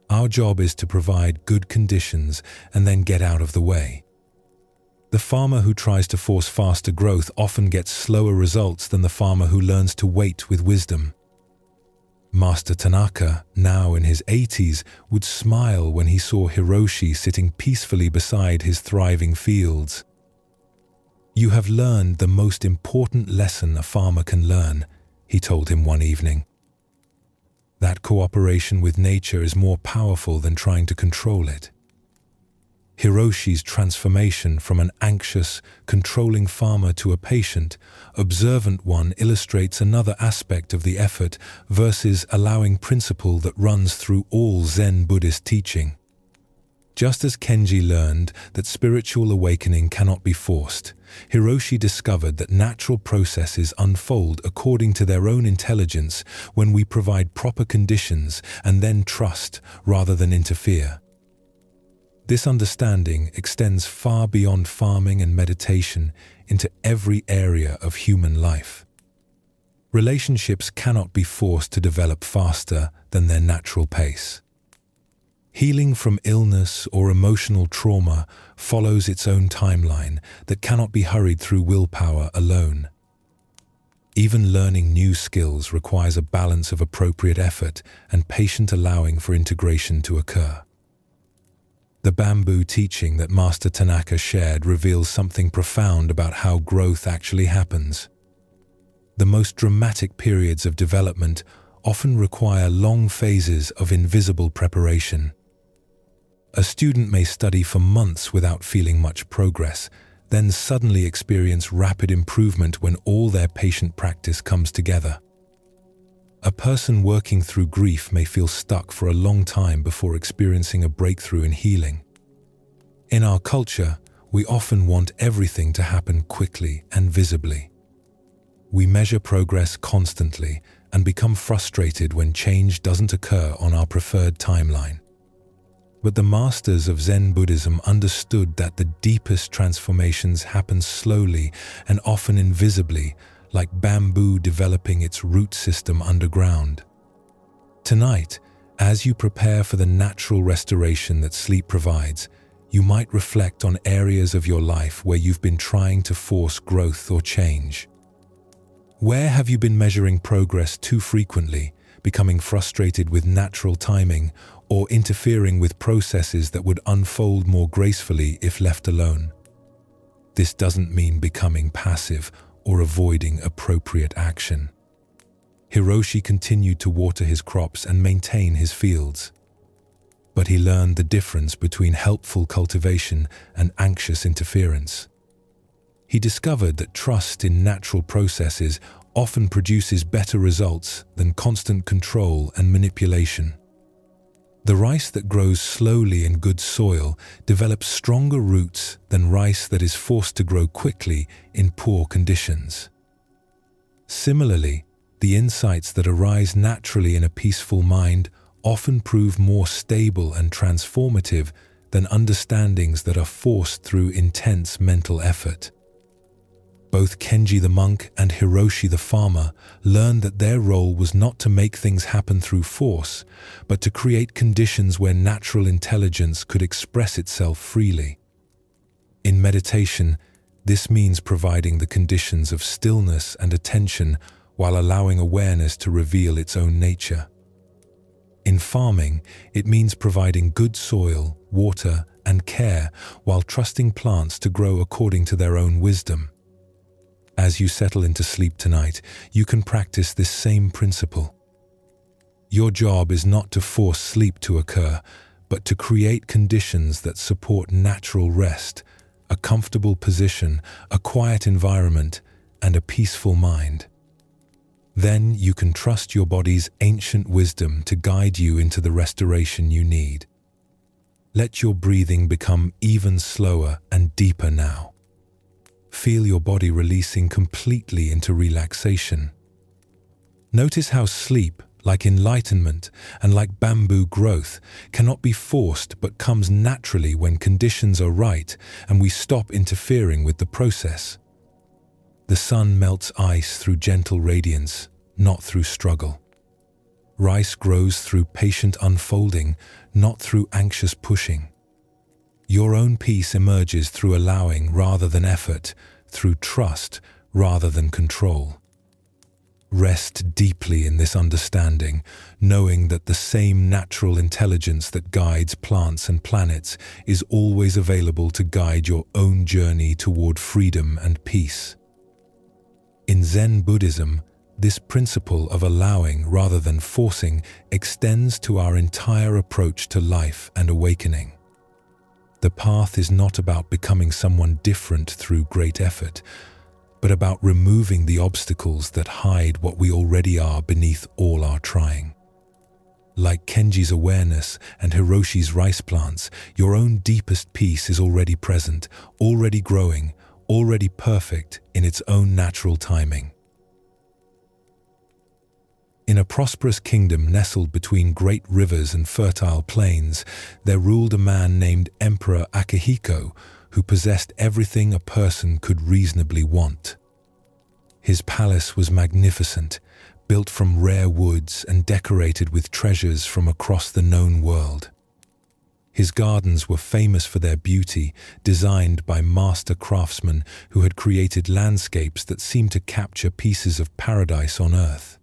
"Our job is to provide good conditions and then get out of the way. The farmer who tries to force faster growth often gets slower results than the farmer who learns to wait with wisdom." Master Tanaka, now in his 80s, would smile when he saw Hiroshi sitting peacefully beside his thriving fields. "You have learned the most important lesson a farmer can learn," he told him one evening. "That cooperation with nature is more powerful than trying to control it." Hiroshi's transformation from an anxious, controlling farmer to a patient, observant one illustrates another aspect of the effort versus allowing principle that runs through all Zen Buddhist teaching. Just as Kenji learned that spiritual awakening cannot be forced, Hiroshi discovered that natural processes unfold according to their own intelligence when we provide proper conditions and then trust rather than interfere. This understanding extends far beyond farming and meditation into every area of human life. Relationships cannot be forced to develop faster than their natural pace. Healing from illness or emotional trauma follows its own timeline that cannot be hurried through willpower alone. Even learning new skills requires a balance of appropriate effort and patient allowing for integration to occur. The bamboo teaching that Master Tanaka shared reveals something profound about how growth actually happens. The most dramatic periods of development often require long phases of invisible preparation. A student may study for months without feeling much progress, then suddenly experience rapid improvement when all their patient practice comes together. A person working through grief may feel stuck for a long time before experiencing a breakthrough in healing. In our culture, we often want everything to happen quickly and visibly. We measure progress constantly and become frustrated when change doesn't occur on our preferred timeline. But the masters of Zen Buddhism understood that the deepest transformations happen slowly and often invisibly, like bamboo developing its root system underground. Tonight, as you prepare for the natural restoration that sleep provides, you might reflect on areas of your life where you've been trying to force growth or change. Where have you been measuring progress too frequently, becoming frustrated with natural timing, or interfering with processes that would unfold more gracefully if left alone? This doesn't mean becoming passive or avoiding appropriate action. Hiroshi continued to water his crops and maintain his fields. but he learned the difference between helpful cultivation and anxious interference. He discovered that trust in natural processes often produces better results than constant control and manipulation. The rice that grows slowly in good soil develops stronger roots than rice that is forced to grow quickly in poor conditions. Similarly, the insights that arise naturally in a peaceful mind often prove more stable and transformative than understandings that are forced through intense mental effort. Both Kenji the monk and Hiroshi the farmer learned that their role was not to make things happen through force, but to create conditions where natural intelligence could express itself freely. In meditation, this means providing the conditions of stillness and attention while allowing awareness to reveal its own nature. In farming, it means providing good soil, water, and care while trusting plants to grow according to their own wisdom. As you settle into sleep tonight, you can practice this same principle. Your job is not to force sleep to occur, but to create conditions that support natural rest, a comfortable position, a quiet environment, and a peaceful mind. Then you can trust your body's ancient wisdom to guide you into the restoration you need. Let your breathing become even slower and deeper now. Feel your body releasing completely into relaxation. Notice how sleep, like enlightenment and like bamboo growth, cannot be forced but comes naturally when conditions are right and we stop interfering with the process. The sun melts ice through gentle radiance, not through struggle. Rice grows through patient unfolding, not through anxious pushing. Your own peace emerges through allowing rather than effort, through trust rather than control. Rest deeply in this understanding, knowing that the same natural intelligence that guides plants and planets is always available to guide your own journey toward freedom and peace. In Zen Buddhism, this principle of allowing rather than forcing extends to our entire approach to life and awakening. The path is not about becoming someone different through great effort, but about removing the obstacles that hide what we already are beneath all our trying. Like Kenji's awareness and Hiroshi's rice plants, your own deepest peace is already present, already growing, already perfect in its own natural timing. In a prosperous kingdom nestled between great rivers and fertile plains, there ruled a man named Emperor Akihiko, who possessed everything a person could reasonably want. His palace was magnificent, built from rare woods and decorated with treasures from across the known world. His gardens were famous for their beauty, designed by master craftsmen who had created landscapes that seemed to capture pieces of paradise on earth.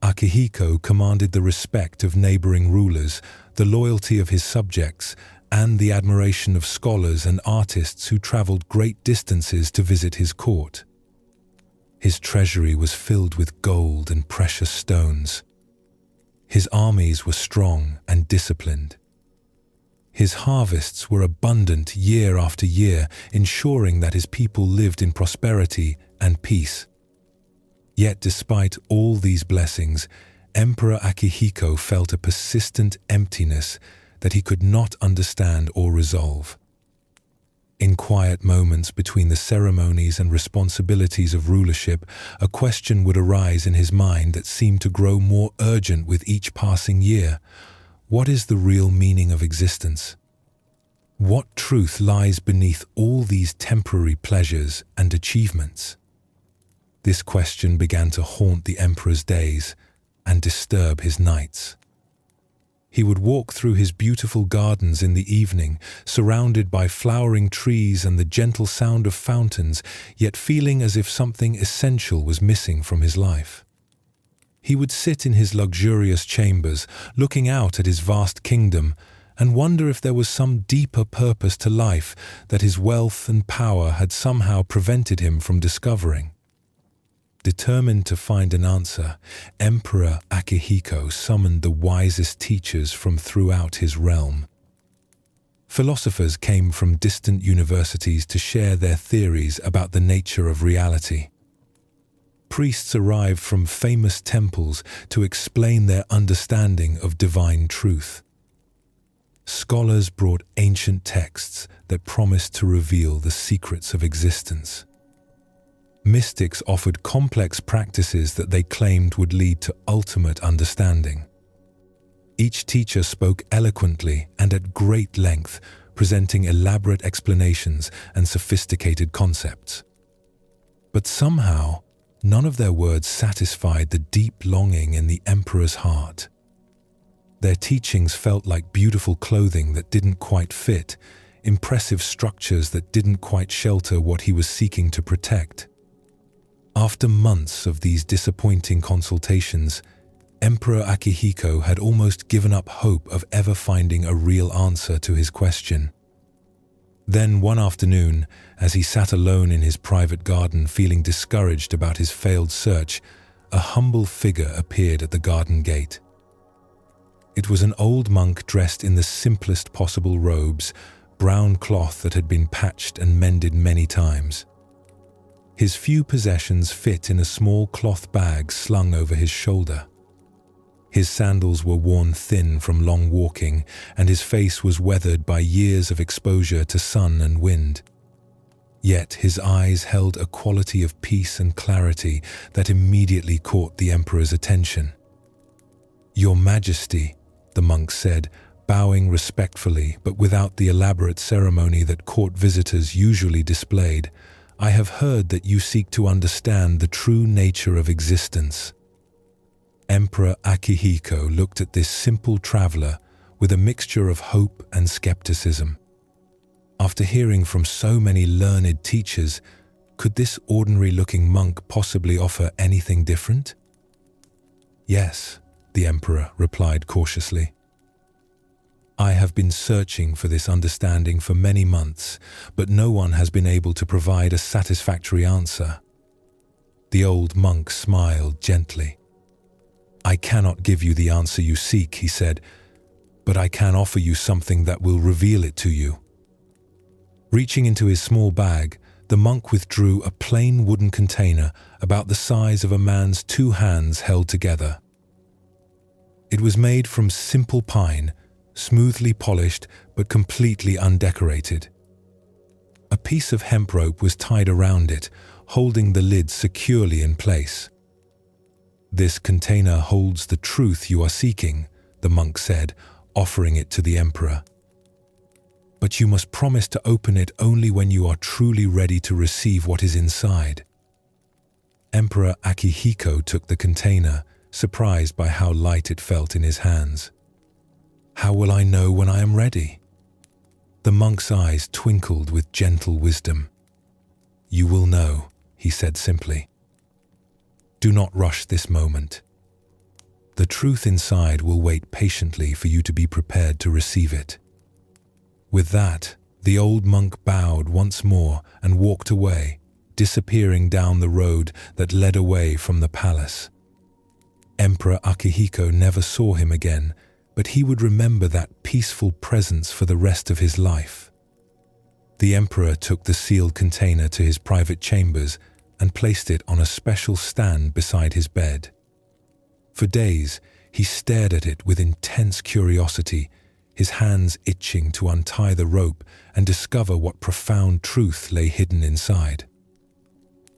Akihiko commanded the respect of neighboring rulers, the loyalty of his subjects, and the admiration of scholars and artists who traveled great distances to visit his court. His treasury was filled with gold and precious stones. His armies were strong and disciplined. His harvests were abundant year after year, ensuring that his people lived in prosperity and peace. Yet despite all these blessings, Emperor Akihiko felt a persistent emptiness that he could not understand or resolve. In quiet moments between the ceremonies and responsibilities of rulership, a question would arise in his mind that seemed to grow more urgent with each passing year. What is the real meaning of existence? What truth lies beneath all these temporary pleasures and achievements? This question began to haunt the emperor's days and disturb his nights. He would walk through his beautiful gardens in the evening, surrounded by flowering trees and the gentle sound of fountains, yet feeling as if something essential was missing from his life. He would sit in his luxurious chambers, looking out at his vast kingdom, and wonder if there was some deeper purpose to life that his wealth and power had somehow prevented him from discovering. Determined to find an answer, Emperor Akihiko summoned the wisest teachers from throughout his realm. Philosophers came from distant universities to share their theories about the nature of reality. Priests arrived from famous temples to explain their understanding of divine truth. Scholars brought ancient texts that promised to reveal the secrets of existence. Mystics offered complex practices that they claimed would lead to ultimate understanding. Each teacher spoke eloquently and at great length, presenting elaborate explanations and sophisticated concepts. But somehow, none of their words satisfied the deep longing in the emperor's heart. Their teachings felt like beautiful clothing that didn't quite fit, impressive structures that didn't quite shelter what he was seeking to protect. After months of these disappointing consultations, Emperor Akihiko had almost given up hope of ever finding a real answer to his question. Then one afternoon, as he sat alone in his private garden feeling discouraged about his failed search, a humble figure appeared at the garden gate. It was an old monk dressed in the simplest possible robes, brown cloth that had been patched and mended many times. His few possessions fit in a small cloth bag slung over his shoulder. His sandals were worn thin from long walking, and his face was weathered by years of exposure to sun and wind. Yet his eyes held a quality of peace and clarity that immediately caught the emperor's attention. "Your Majesty," the monk said, bowing respectfully but without the elaborate ceremony that court visitors usually displayed, "I have heard that you seek to understand the true nature of existence." Emperor Akihiko looked at this simple traveler with a mixture of hope and skepticism. After hearing from so many learned teachers, could this ordinary-looking monk possibly offer anything different? "Yes," the emperor replied cautiously. "I have been searching for this understanding for many months, but no one has been able to provide a satisfactory answer." The old monk smiled gently. "I cannot give you the answer you seek," he said, "but I can offer you something that will reveal it to you." Reaching into his small bag, the monk withdrew a plain wooden container about the size of a man's two hands held together. It was made from simple pine, smoothly polished but completely undecorated. A piece of hemp rope was tied around it, holding the lid securely in place. "This container holds the truth you are seeking," the monk said, offering it to the emperor. "But you must promise to open it only when you are truly ready to receive what is inside." Emperor Akihiko took the container, surprised by how light it felt in his hands. "How will I know when I am ready?" The monk's eyes twinkled with gentle wisdom. "You will know," he said simply. "Do not rush this moment. The truth inside will wait patiently for you to be prepared to receive it." With that, the old monk bowed once more and walked away, disappearing down the road that led away from the palace. Emperor Akihiko never saw him again, but he would remember that peaceful presence for the rest of his life. The emperor took the sealed container to his private chambers and placed it on a special stand beside his bed. For days, he stared at it with intense curiosity, his hands itching to untie the rope and discover what profound truth lay hidden inside.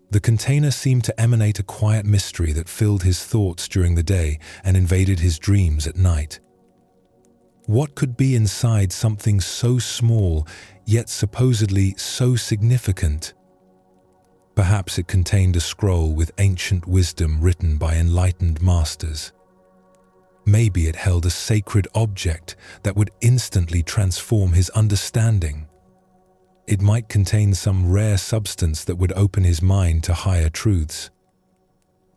The container seemed to emanate a quiet mystery that filled his thoughts during the day and invaded his dreams at night. What could be inside something so small, yet supposedly so significant? Perhaps it contained a scroll with ancient wisdom written by enlightened masters. Maybe it held a sacred object that would instantly transform his understanding. It might contain some rare substance that would open his mind to higher truths.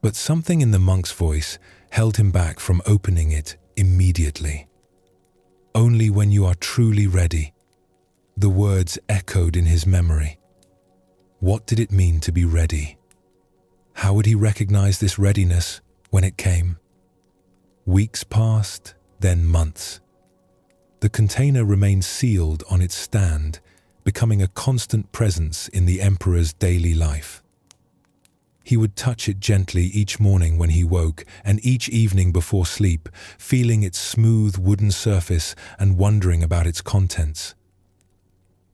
But something in the monk's voice held him back from opening it immediately. "Only when you are truly ready." The words echoed in his memory. What did it mean to be ready? How would he recognize this readiness when it came? Weeks passed, then months. The container remained sealed on its stand, becoming a constant presence in the emperor's daily life. He would touch it gently each morning when he woke and each evening before sleep, feeling its smooth wooden surface and wondering about its contents.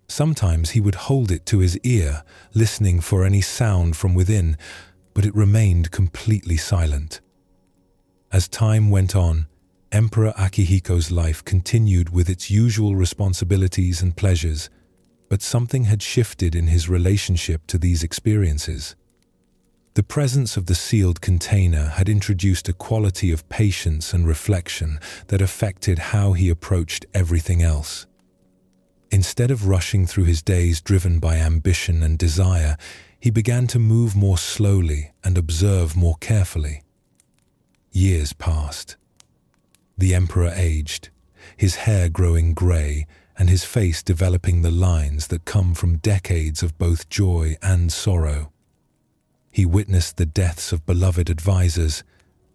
Sometimes he would hold it to his ear, listening for any sound from within, but it remained completely silent. As time went on, Emperor Akihiko's life continued with its usual responsibilities and pleasures, but something had shifted in his relationship to these experiences. The presence of the sealed container had introduced a quality of patience and reflection that affected how he approached everything else. Instead of rushing through his days driven by ambition and desire, he began to move more slowly and observe more carefully. Years passed. The emperor aged, his hair growing grey and his face developing the lines that come from decades of both joy and sorrow. He witnessed the deaths of beloved advisors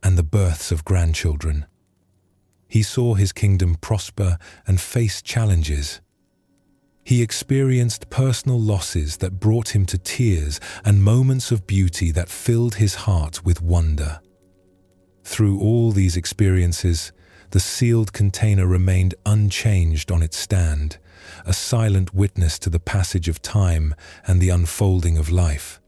and the births of grandchildren. He saw his kingdom prosper and face challenges. He experienced personal losses that brought him to tears and moments of beauty that filled his heart with wonder. Through all these experiences, the sealed container remained unchanged on its stand, a silent witness to the passage of time and the unfolding of life.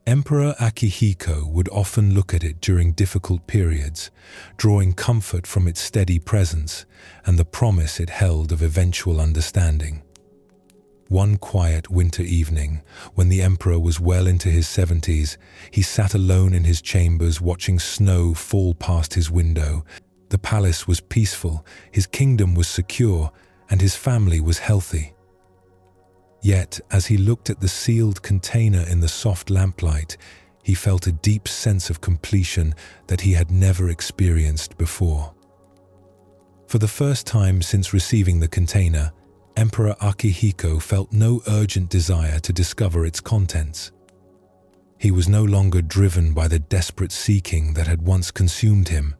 Emperor Akihiko would often look at it during difficult periods, drawing comfort from its steady presence and the promise it held of eventual understanding. One quiet winter evening, when the emperor was well into his 70s, he sat alone in his chambers watching snow fall past his window. The palace was peaceful, his kingdom was secure, and his family was healthy. Yet, as he looked at the sealed container in the soft lamplight, he felt a deep sense of completion that he had never experienced before. For the first time since receiving the container, Emperor Akihiko felt no urgent desire to discover its contents. He was no longer driven by the desperate seeking that had once consumed him.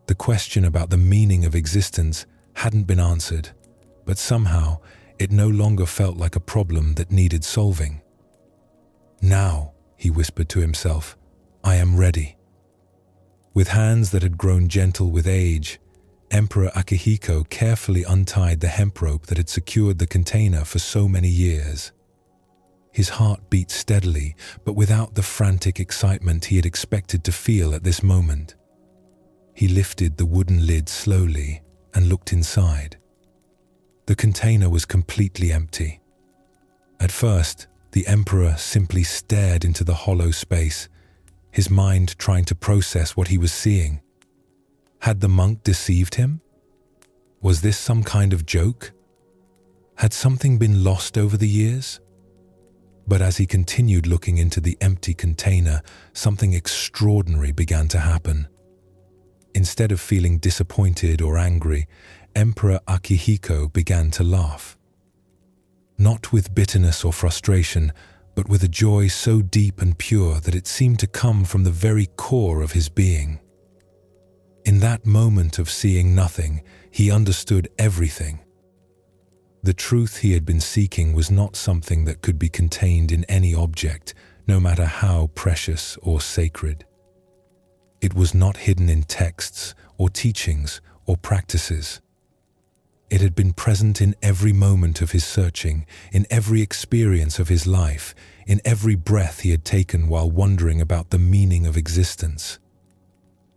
The question about the meaning of existence hadn't been answered, but somehow it no longer felt like a problem that needed solving. Now, he whispered to himself, I am ready. With hands that had grown gentle with age, Emperor Akihiko carefully untied the hemp rope that had secured the container for so many years. His heart beat steadily, but without the frantic excitement he had expected to feel at this moment. He lifted the wooden lid slowly and looked inside. The container was completely empty. At first, the emperor simply stared into the hollow space, his mind trying to process what he was seeing. Had the monk deceived him? Was this some kind of joke? Had something been lost over the years? But as he continued looking into the empty container, something extraordinary began to happen. Instead of feeling disappointed or angry, Emperor Akihiko began to laugh. Not with bitterness or frustration, but with a joy so deep and pure that it seemed to come from the very core of his being. In that moment of seeing nothing, he understood everything. The truth he had been seeking was not something that could be contained in any object, no matter how precious or sacred. It was not hidden in texts or teachings or practices. It had been present in every moment of his searching, in every experience of his life, in every breath he had taken while wondering about the meaning of existence.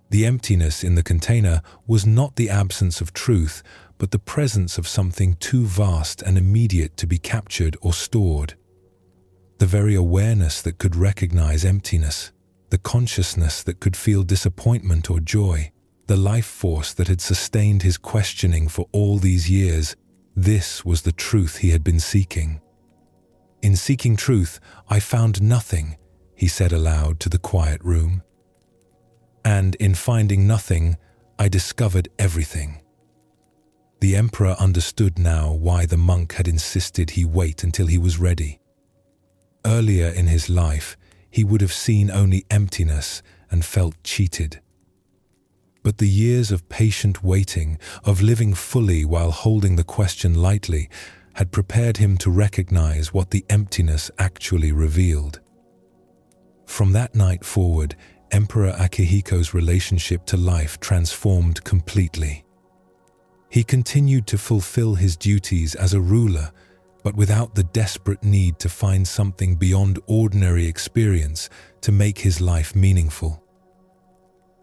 The emptiness in the container was not the absence of truth, but the presence of something too vast and immediate to be captured or stored. The very awareness that could recognize emptiness, the consciousness that could feel disappointment or joy, the life force that had sustained his questioning for all these years, this was the truth he had been seeking. In seeking truth, I found nothing, he said aloud to the quiet room. And in finding nothing, I discovered everything. The emperor understood now why the monk had insisted he wait until he was ready. Earlier in his life, he would have seen only emptiness and felt cheated. But the years of patient waiting, of living fully while holding the question lightly, had prepared him to recognize what the emptiness actually revealed. From that night forward, Emperor Akihiko's relationship to life transformed completely. He continued to fulfill his duties as a ruler, but without the desperate need to find something beyond ordinary experience to make his life meaningful.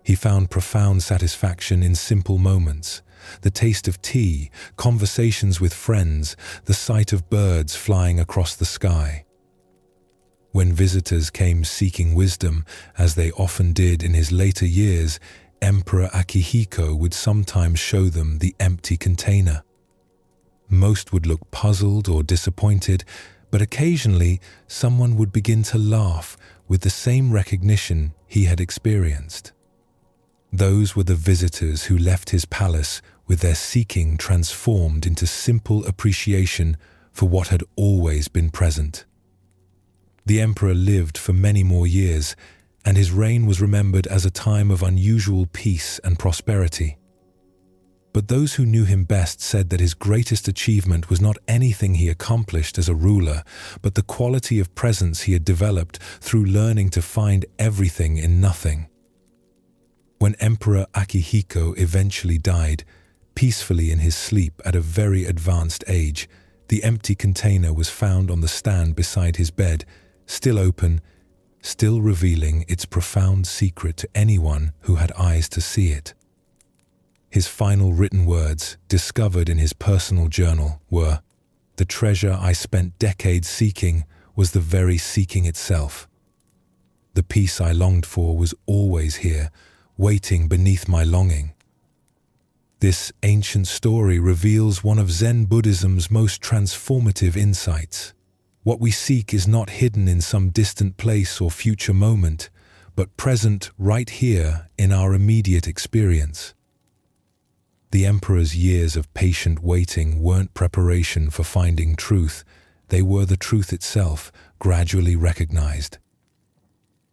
He found profound satisfaction in simple moments: the taste of tea, conversations with friends, the sight of birds flying across the sky. When visitors came seeking wisdom, as they often did in his later years, Emperor Akihiko would sometimes show them the empty container. Most would look puzzled or disappointed, but occasionally someone would begin to laugh with the same recognition he had experienced. Those were the visitors who left his palace with their seeking transformed into simple appreciation for what had always been present. The emperor lived for many more years, and his reign was remembered as a time of unusual peace and prosperity. But those who knew him best said that his greatest achievement was not anything he accomplished as a ruler, but the quality of presence he had developed through learning to find everything in nothing. When Emperor Akihiko eventually died, peacefully in his sleep at a very advanced age, the empty container was found on the stand beside his bed, still open, still revealing its profound secret to anyone who had eyes to see it. His final written words, discovered in his personal journal, were, "The treasure I spent decades seeking was the very seeking itself. The peace I longed for was always here, waiting beneath my longing." This ancient story reveals one of Zen Buddhism's most transformative insights. What we seek is not hidden in some distant place or future moment, but present right here in our immediate experience. The emperor's years of patient waiting weren't preparation for finding truth, they were the truth itself, gradually recognized.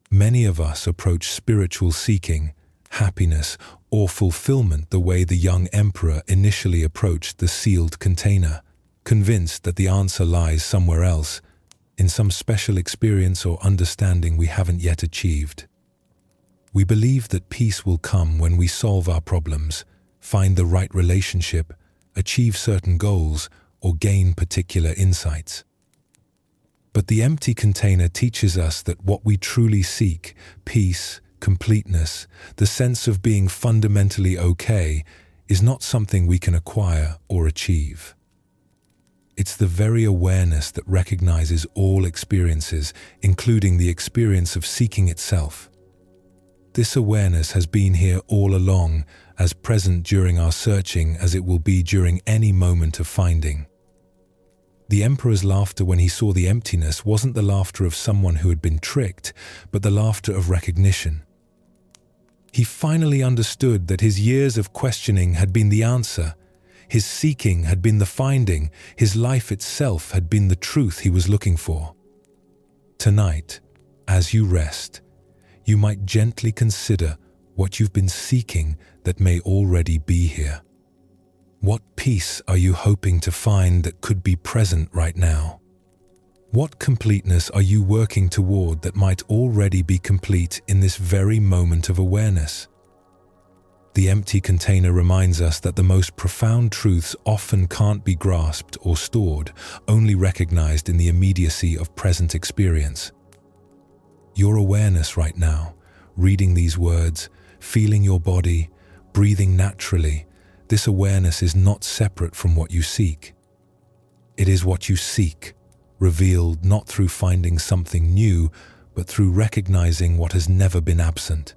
Many of us approach spiritual seeking, happiness, or fulfillment the way the young emperor initially approached the sealed container, convinced that the answer lies somewhere else, in some special experience or understanding we haven't yet achieved. We believe that peace will come when we solve our problems, find the right relationship, achieve certain goals, or gain particular insights. But the empty container teaches us that what we truly seek, peace, completeness, the sense of being fundamentally okay, is not something we can acquire or achieve. It's the very awareness that recognizes all experiences, including the experience of seeking itself. This awareness has been here all along, as present during our searching as it will be during any moment of finding. The emperor's laughter when he saw the emptiness wasn't the laughter of someone who had been tricked, but the laughter of recognition. He finally understood that his years of questioning had been the answer, his seeking had been the finding, his life itself had been the truth he was looking for. Tonight, as you rest, you might gently consider what you've been seeking that may already be here. What peace are you hoping to find that could be present right now? What completeness are you working toward that might already be complete in this very moment of awareness? The empty container reminds us that the most profound truths often can't be grasped or stored, only recognized in the immediacy of present experience. Your awareness right now, reading these words, feeling your body, breathing naturally, this awareness is not separate from what you seek. It is what you seek, revealed not through finding something new, but through recognizing what has never been absent.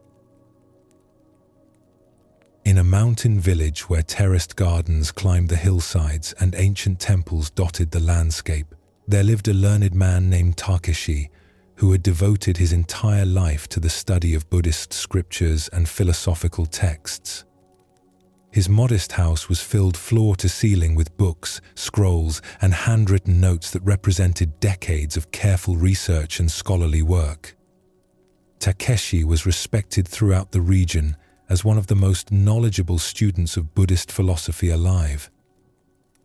In a mountain village where terraced gardens climbed the hillsides and ancient temples dotted the landscape, there lived a learned man named Tarkashi, who had devoted his entire life to the study of Buddhist scriptures and philosophical texts. His modest house was filled floor to ceiling with books, scrolls, and handwritten notes that represented decades of careful research and scholarly work. Takeshi was respected throughout the region as one of the most knowledgeable students of Buddhist philosophy alive.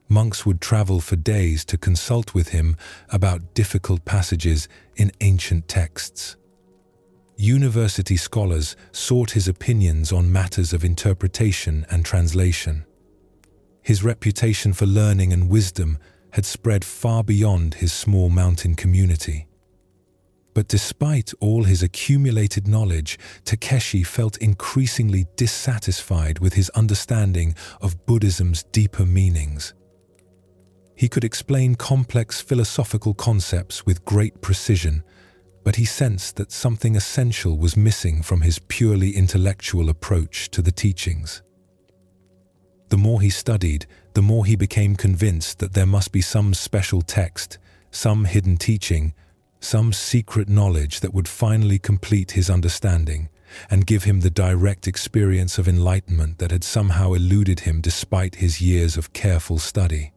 Monks would travel for days to consult with him about difficult passages in ancient texts. University scholars sought his opinions on matters of interpretation and translation. His reputation for learning and wisdom had spread far beyond his small mountain community. But despite all his accumulated knowledge, Takeshi felt increasingly dissatisfied with his understanding of Buddhism's deeper meanings. He could explain complex philosophical concepts with great precision, but he sensed that something essential was missing from his purely intellectual approach to the teachings. The more he studied, the more he became convinced that there must be some special text, some hidden teaching, some secret knowledge that would finally complete his understanding and give him the direct experience of enlightenment that had somehow eluded him despite his years of careful study.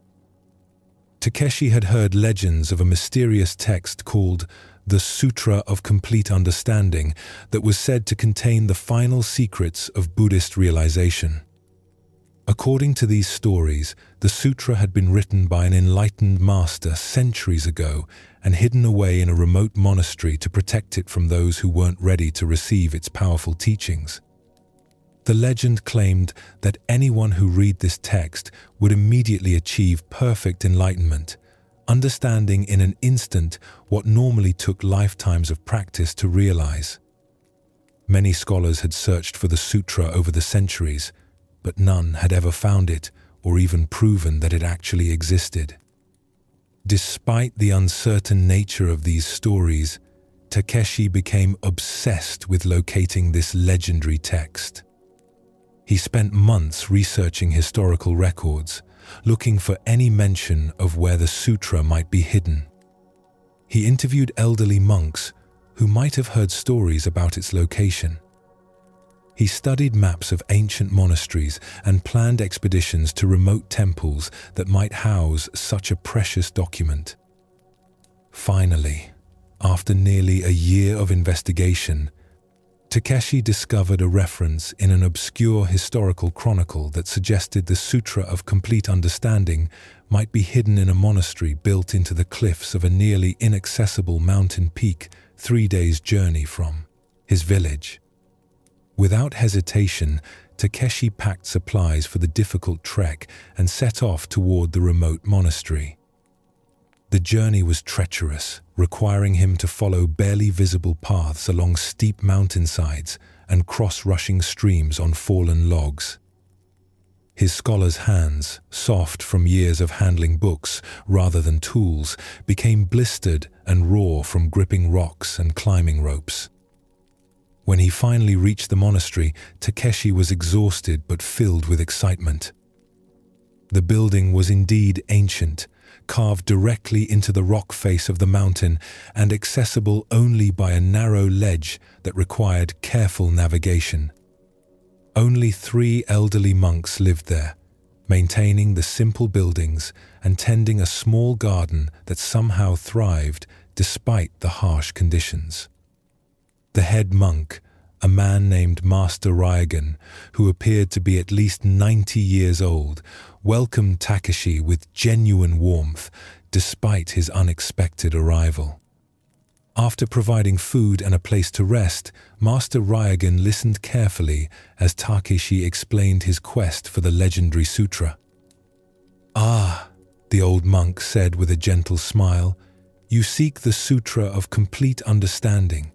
Takeshi had heard legends of a mysterious text called the Sutra of Complete Understanding that was said to contain the final secrets of Buddhist realization. According to these stories, the sutra had been written by an enlightened master centuries ago and hidden away in a remote monastery to protect it from those who weren't ready to receive its powerful teachings. The legend claimed that anyone who read this text would immediately achieve perfect enlightenment, understanding in an instant what normally took lifetimes of practice to realize. Many scholars had searched for the sutra over the centuries, but none had ever found it or even proven that it actually existed. Despite the uncertain nature of these stories, Takeshi became obsessed with locating this legendary text. He spent months researching historical records, looking for any mention of where the sutra might be hidden. He interviewed elderly monks who might have heard stories about its location. He studied maps of ancient monasteries and planned expeditions to remote temples that might house such a precious document. Finally, after nearly a year of investigation, Takeshi discovered a reference in an obscure historical chronicle that suggested the Sutra of Complete Understanding might be hidden in a monastery built into the cliffs of a nearly inaccessible mountain peak 3 days' journey from his village. Without hesitation, Takeshi packed supplies for the difficult trek and set off toward the remote monastery. The journey was treacherous, requiring him to follow barely visible paths along steep mountainsides and cross rushing streams on fallen logs. His scholar's hands, soft from years of handling books rather than tools, became blistered and raw from gripping rocks and climbing ropes. When he finally reached the monastery, Takeshi was exhausted but filled with excitement. The building was indeed ancient, carved directly into the rock face of the mountain and accessible only by a narrow ledge that required careful navigation. Only 3 elderly monks lived there, maintaining the simple buildings and tending a small garden that somehow thrived despite the harsh conditions. The head monk, a man named Master Rioan, who appeared to be at least 90 years old, welcomed Takeshi with genuine warmth despite his unexpected arrival. After providing food and a place to rest, Master Rioan listened carefully as Takeshi explained his quest for the legendary sutra. "Ah," the old monk said with a gentle smile, "you seek the Sutra of Complete Understanding."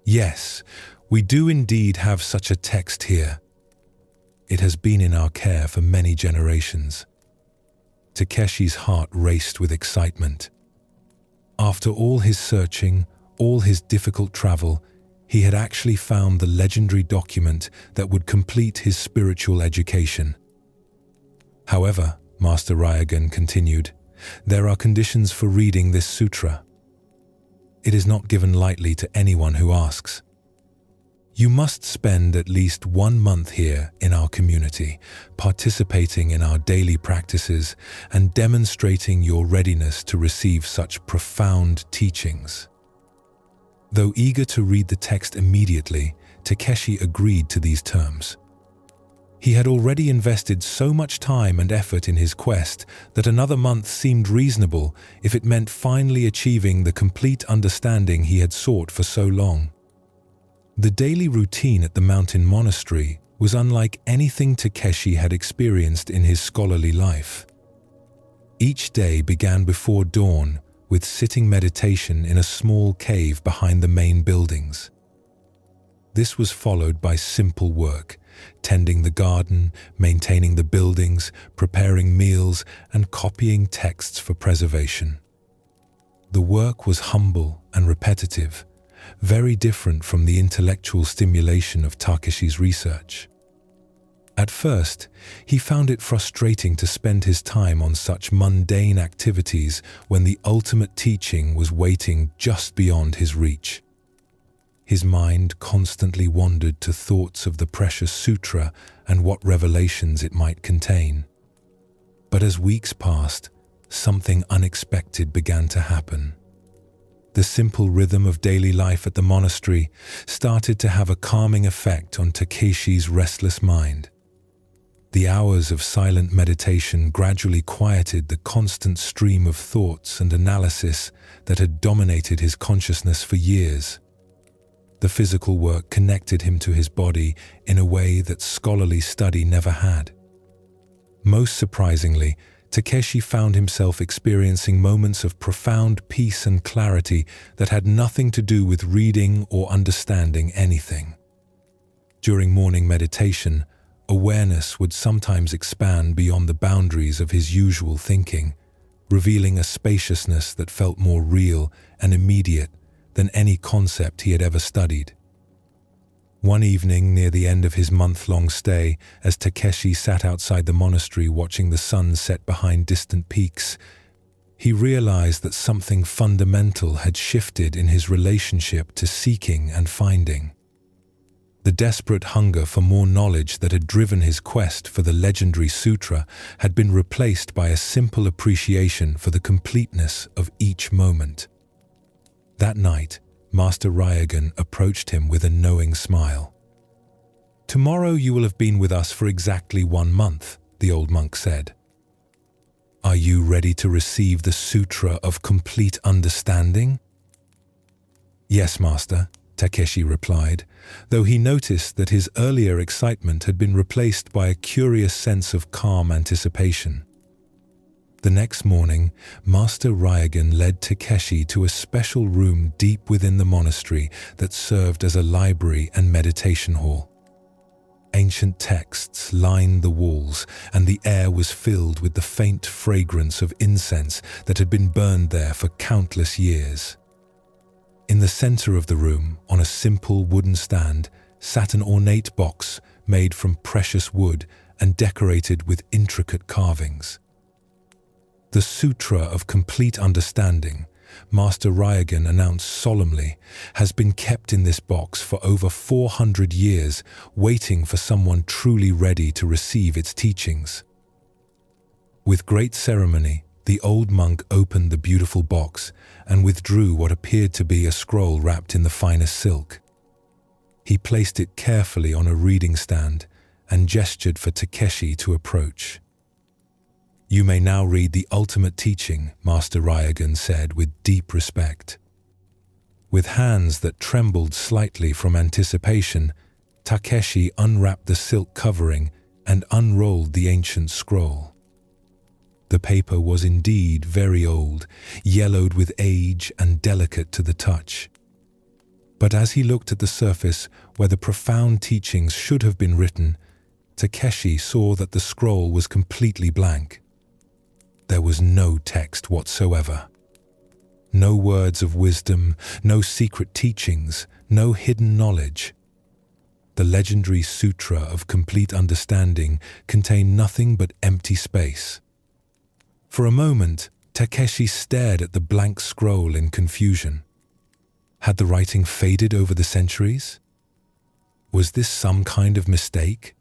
"Yes, we do indeed have such a text here. It has been in our care for many generations." Takeshi's heart raced with excitement. After all his searching, all his difficult travel, he had actually found the legendary document that would complete his spiritual education. However, Master Rioan continued, there are conditions for reading this sutra. It is not given lightly to anyone who asks. You must spend at least 1 month here in our community, participating in our daily practices and demonstrating your readiness to receive such profound teachings. Though eager to read the text immediately, Takeshi agreed to these terms. He had already invested so much time and effort in his quest that another month seemed reasonable if it meant finally achieving the complete understanding he had sought for so long. The daily routine at the mountain monastery was unlike anything Takeshi had experienced in his scholarly life. Each day began before dawn with sitting meditation in a small cave behind the main buildings. This was followed by simple work, tending the garden, maintaining the buildings, preparing meals, and copying texts for preservation. The work was humble and repetitive, very different from the intellectual stimulation of Takashi's research. At first, he found it frustrating to spend his time on such mundane activities when the ultimate teaching was waiting just beyond his reach. His mind constantly wandered to thoughts of the precious sutra and what revelations it might contain. But as weeks passed, something unexpected began to happen. The simple rhythm of daily life at the monastery started to have a calming effect on Takeshi's restless mind. The hours of silent meditation gradually quieted the constant stream of thoughts and analysis that had dominated his consciousness for years. The physical work connected him to his body in a way that scholarly study never had. Most surprisingly, Takeshi found himself experiencing moments of profound peace and clarity that had nothing to do with reading or understanding anything. During morning meditation, awareness would sometimes expand beyond the boundaries of his usual thinking, revealing a spaciousness that felt more real and immediate than any concept he had ever studied. One evening near the end of his month-long stay, as Takeshi sat outside the monastery watching the sun set behind distant peaks, he realized that something fundamental had shifted in his relationship to seeking and finding. The desperate hunger for more knowledge that had driven his quest for the legendary sutra had been replaced by a simple appreciation for the completeness of each moment. That night, Master Ryoan approached him with a knowing smile. "Tomorrow you will have been with us for exactly 1 month," the old monk said. "Are you ready to receive the Sutra of Complete Understanding?" "Yes, Master," Takeshi replied, though he noticed that his earlier excitement had been replaced by a curious sense of calm anticipation. The next morning, Master Ryoan led Takeshi to a special room deep within the monastery that served as a library and meditation hall. Ancient texts lined the walls, and the air was filled with the faint fragrance of incense that had been burned there for countless years. In the center of the room, on a simple wooden stand, sat an ornate box made from precious wood and decorated with intricate carvings. The Sutra of Complete Understanding, Master Ryoan announced solemnly, has been kept in this box for over 400 years, waiting for someone truly ready to receive its teachings. With great ceremony, the old monk opened the beautiful box and withdrew what appeared to be a scroll wrapped in the finest silk. He placed it carefully on a reading stand and gestured for Takeshi to approach. "You may now read the ultimate teaching," Master Ryoan said with deep respect. With hands that trembled slightly from anticipation, Takeshi unwrapped the silk covering and unrolled the ancient scroll. The paper was indeed very old, yellowed with age and delicate to the touch. But as he looked at the surface where the profound teachings should have been written, Takeshi saw that the scroll was completely blank. There was no text whatsoever. No words of wisdom, no secret teachings, no hidden knowledge. The legendary Sutra of Complete Understanding contained nothing but empty space. For a moment, Takeshi stared at the blank scroll in confusion. Had the writing faded over the centuries? Was this some kind of mistake?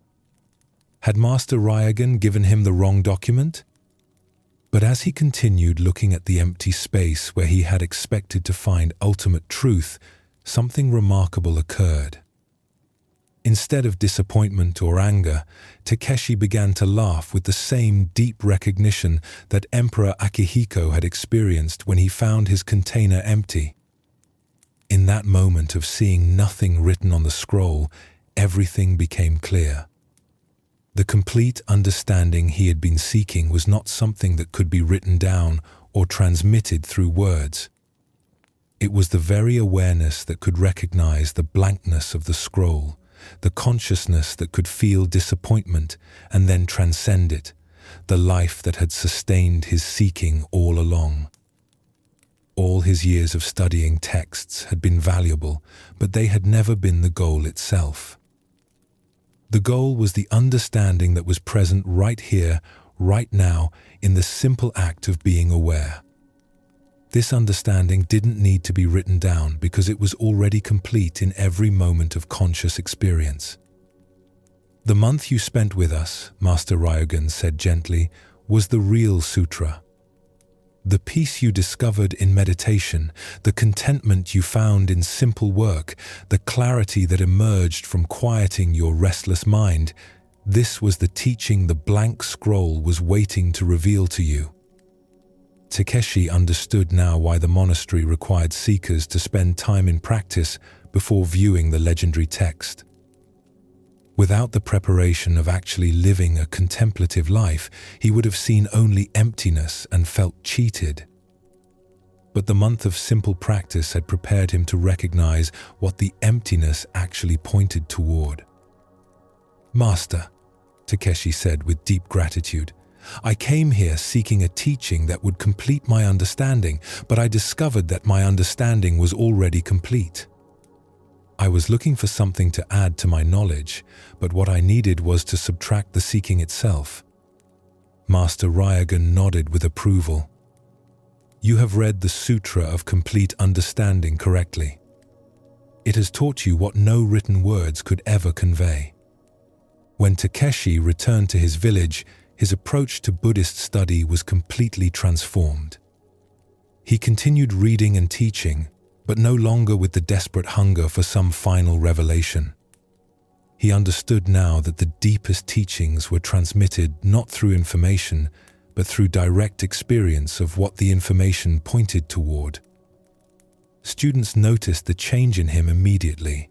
Had Master Ryoan given him the wrong document? But as he continued looking at the empty space where he had expected to find ultimate truth, something remarkable occurred. Instead of disappointment or anger, Takeshi began to laugh with the same deep recognition that Emperor Akihiko had experienced when he found his container empty. In that moment of seeing nothing written on the scroll, everything became clear. The complete understanding he had been seeking was not something that could be written down or transmitted through words. It was the very awareness that could recognize the blankness of the scroll, the consciousness that could feel disappointment and then transcend it, the life that had sustained his seeking all along. All his years of studying texts had been valuable, but they had never been the goal itself. The goal was the understanding that was present right here, right now, in the simple act of being aware. This understanding didn't need to be written down because it was already complete in every moment of conscious experience. The month you spent with us, Master Ryoan said gently, was the real sutra. The peace you discovered in meditation, the contentment you found in simple work, the clarity that emerged from quieting your restless mind, this was the teaching the blank scroll was waiting to reveal to you. Takeshi understood now why the monastery required seekers to spend time in practice before viewing the legendary text. Without the preparation of actually living a contemplative life, he would have seen only emptiness and felt cheated. But the month of simple practice had prepared him to recognize what the emptiness actually pointed toward. "Master," Takeshi said with deep gratitude, "I came here seeking a teaching that would complete my understanding, but I discovered that my understanding was already complete. I was looking for something to add to my knowledge, but what I needed was to subtract the seeking itself." Master Ryoan nodded with approval. "You have read the Sutra of Complete Understanding correctly. It has taught you what no written words could ever convey." When Takeshi returned to his village, his approach to Buddhist study was completely transformed. He continued reading and teaching, but no longer with the desperate hunger for some final revelation. He understood now that the deepest teachings were transmitted not through information, but through direct experience of what the information pointed toward. Students noticed the change in him immediately.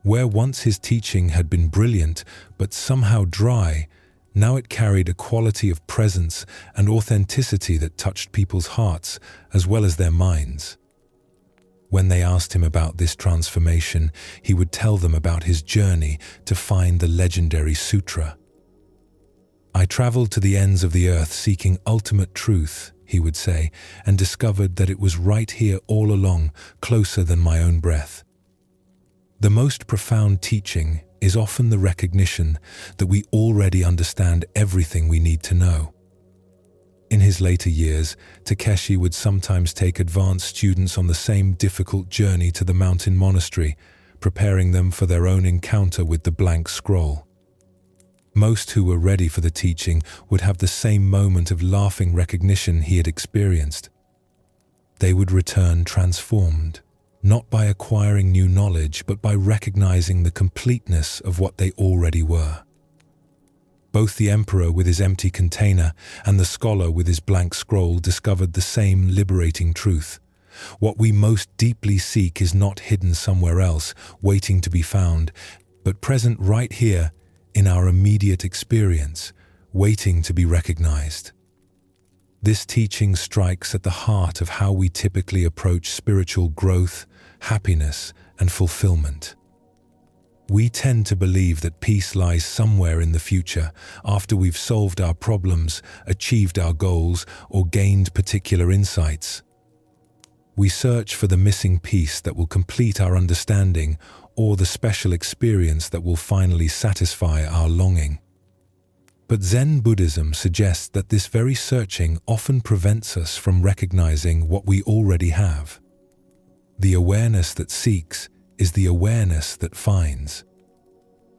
Where once his teaching had been brilliant but somehow dry, now it carried a quality of presence and authenticity that touched people's hearts as well as their minds. When they asked him about this transformation, he would tell them about his journey to find the legendary sutra. "I traveled to the ends of the earth seeking ultimate truth," he would say, "and discovered that it was right here all along, closer than my own breath." The most profound teaching is often the recognition that we already understand everything we need to know. In his later years, Takeshi would sometimes take advanced students on the same difficult journey to the mountain monastery, preparing them for their own encounter with the blank scroll. Most who were ready for the teaching would have the same moment of laughing recognition he had experienced. They would return transformed, not by acquiring new knowledge, but by recognizing the completeness of what they already were. Both the emperor with his empty container and the scholar with his blank scroll discovered the same liberating truth. What we most deeply seek is not hidden somewhere else, waiting to be found, but present right here in our immediate experience, waiting to be recognized. This teaching strikes at the heart of how we typically approach spiritual growth, happiness, and fulfillment. We tend to believe that peace lies somewhere in the future, after we've solved our problems, achieved our goals, or gained particular insights. We search for the missing piece that will complete our understanding, or the special experience that will finally satisfy our longing. But Zen Buddhism suggests that this very searching often prevents us from recognizing what we already have. The awareness that seeks is the awareness that finds.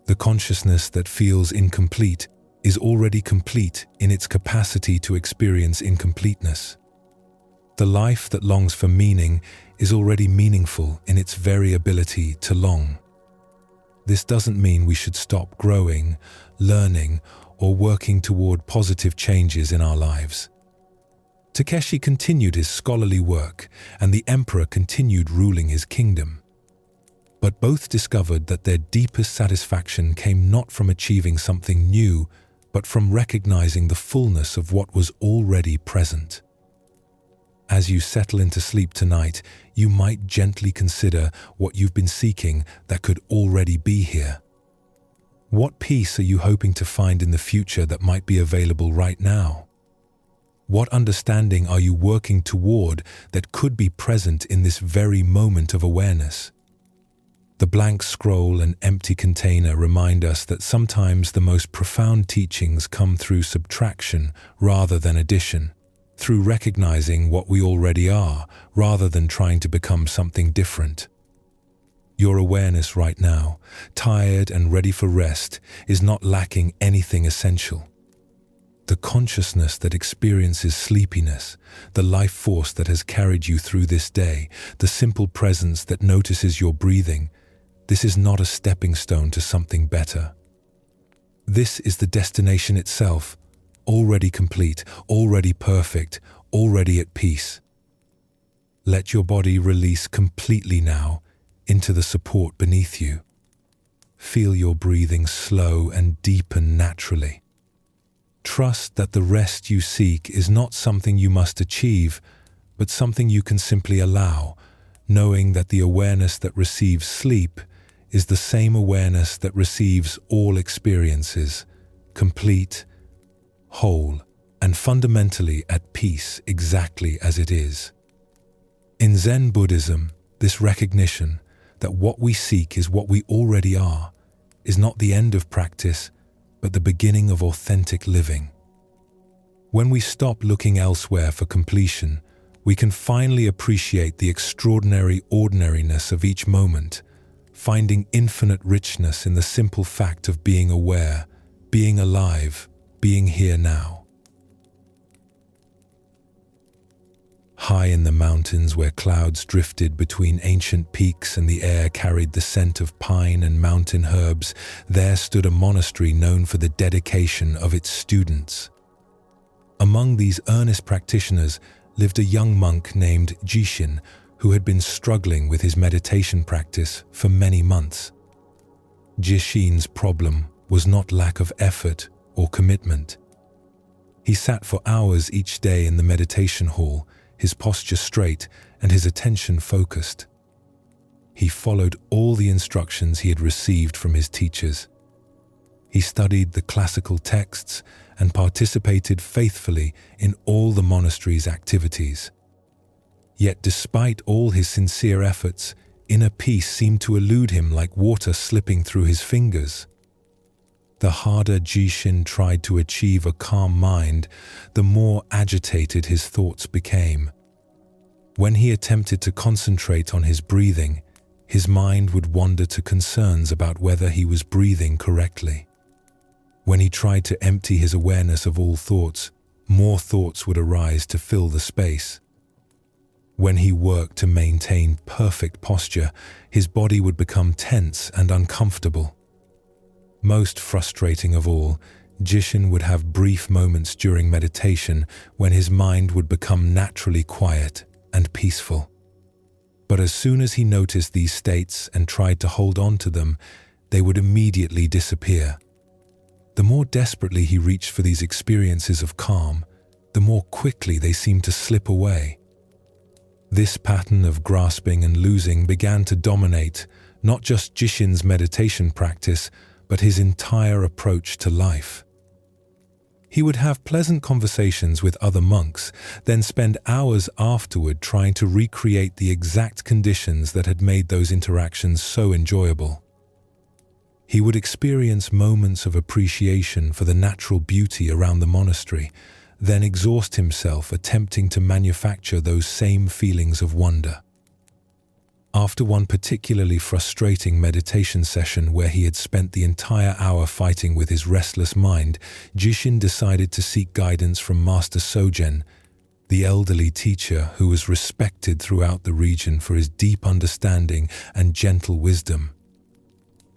The consciousness that feels incomplete is already complete in its capacity to experience incompleteness. The life that longs for meaning is already meaningful in its very ability to long. This doesn't mean we should stop growing, learning, or working toward positive changes in our lives. Takeshi continued his scholarly work, and the emperor continued ruling his kingdom. But both discovered that their deepest satisfaction came not from achieving something new, but from recognizing the fullness of what was already present. As you settle into sleep tonight, you might gently consider what you've been seeking that could already be here. What peace are you hoping to find in the future that might be available right now? What understanding are you working toward that could be present in this very moment of awareness? The blank scroll and empty container remind us that sometimes the most profound teachings come through subtraction rather than addition, through recognizing what we already are rather than trying to become something different. Your awareness right now, tired and ready for rest, is not lacking anything essential. The consciousness that experiences sleepiness, the life force that has carried you through this day, the simple presence that notices your breathing, this is not a stepping stone to something better. This is the destination itself, already complete, already perfect, already at peace. Let your body release completely now into the support beneath you. Feel your breathing slow and deepen naturally. Trust that the rest you seek is not something you must achieve, but something you can simply allow, knowing that the awareness that receives sleep is the same awareness that receives all experiences, complete, whole, and fundamentally at peace exactly as it is. In Zen Buddhism, this recognition that what we seek is what we already are is not the end of practice, but the beginning of authentic living. When we stop looking elsewhere for completion, we can finally appreciate the extraordinary ordinariness of each moment, finding infinite richness in the simple fact of being aware, being alive, being here now. High in the mountains where clouds drifted between ancient peaks and the air carried the scent of pine and mountain herbs, there stood a monastery known for the dedication of its students. Among these earnest practitioners lived a young monk named Joshin, who had been struggling with his meditation practice for many months. Joshin's problem was not lack of effort or commitment. He sat for hours each day in the meditation hall, his posture straight and his attention focused. He followed all the instructions he had received from his teachers. He studied the classical texts and participated faithfully in all the monastery's activities. Yet despite all his sincere efforts, inner peace seemed to elude him like water slipping through his fingers. The harder Joshin tried to achieve a calm mind, the more agitated his thoughts became. When he attempted to concentrate on his breathing, his mind would wander to concerns about whether he was breathing correctly. When he tried to empty his awareness of all thoughts, more thoughts would arise to fill the space. When he worked to maintain perfect posture, his body would become tense and uncomfortable. Most frustrating of all, Joshin would have brief moments during meditation when his mind would become naturally quiet and peaceful. But as soon as he noticed these states and tried to hold on to them, they would immediately disappear. The more desperately he reached for these experiences of calm, the more quickly they seemed to slip away. This pattern of grasping and losing began to dominate not just Joshin's meditation practice, but his entire approach to life. He would have pleasant conversations with other monks, then spend hours afterward trying to recreate the exact conditions that had made those interactions so enjoyable. He would experience moments of appreciation for the natural beauty around the monastery, then exhaust himself attempting to manufacture those same feelings of wonder. After one particularly frustrating meditation session where he had spent the entire hour fighting with his restless mind, Joshin decided to seek guidance from Master Sogen, the elderly teacher who was respected throughout the region for his deep understanding and gentle wisdom.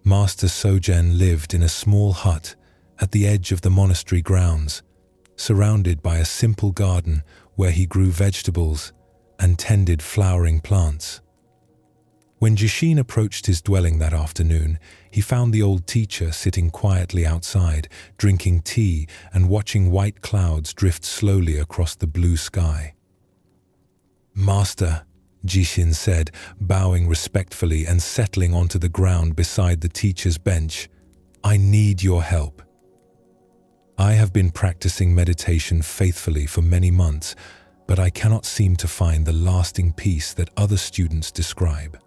Master Sogen lived in a small hut at the edge of the monastery grounds, surrounded by a simple garden where he grew vegetables and tended flowering plants. When Joshin approached his dwelling that afternoon, he found the old teacher sitting quietly outside, drinking tea and watching white clouds drift slowly across the blue sky. "Master," Joshin said, bowing respectfully and settling onto the ground beside the teacher's bench, "I need your help. I have been practicing meditation faithfully for many months, but I cannot seem to find the lasting peace that other students describe.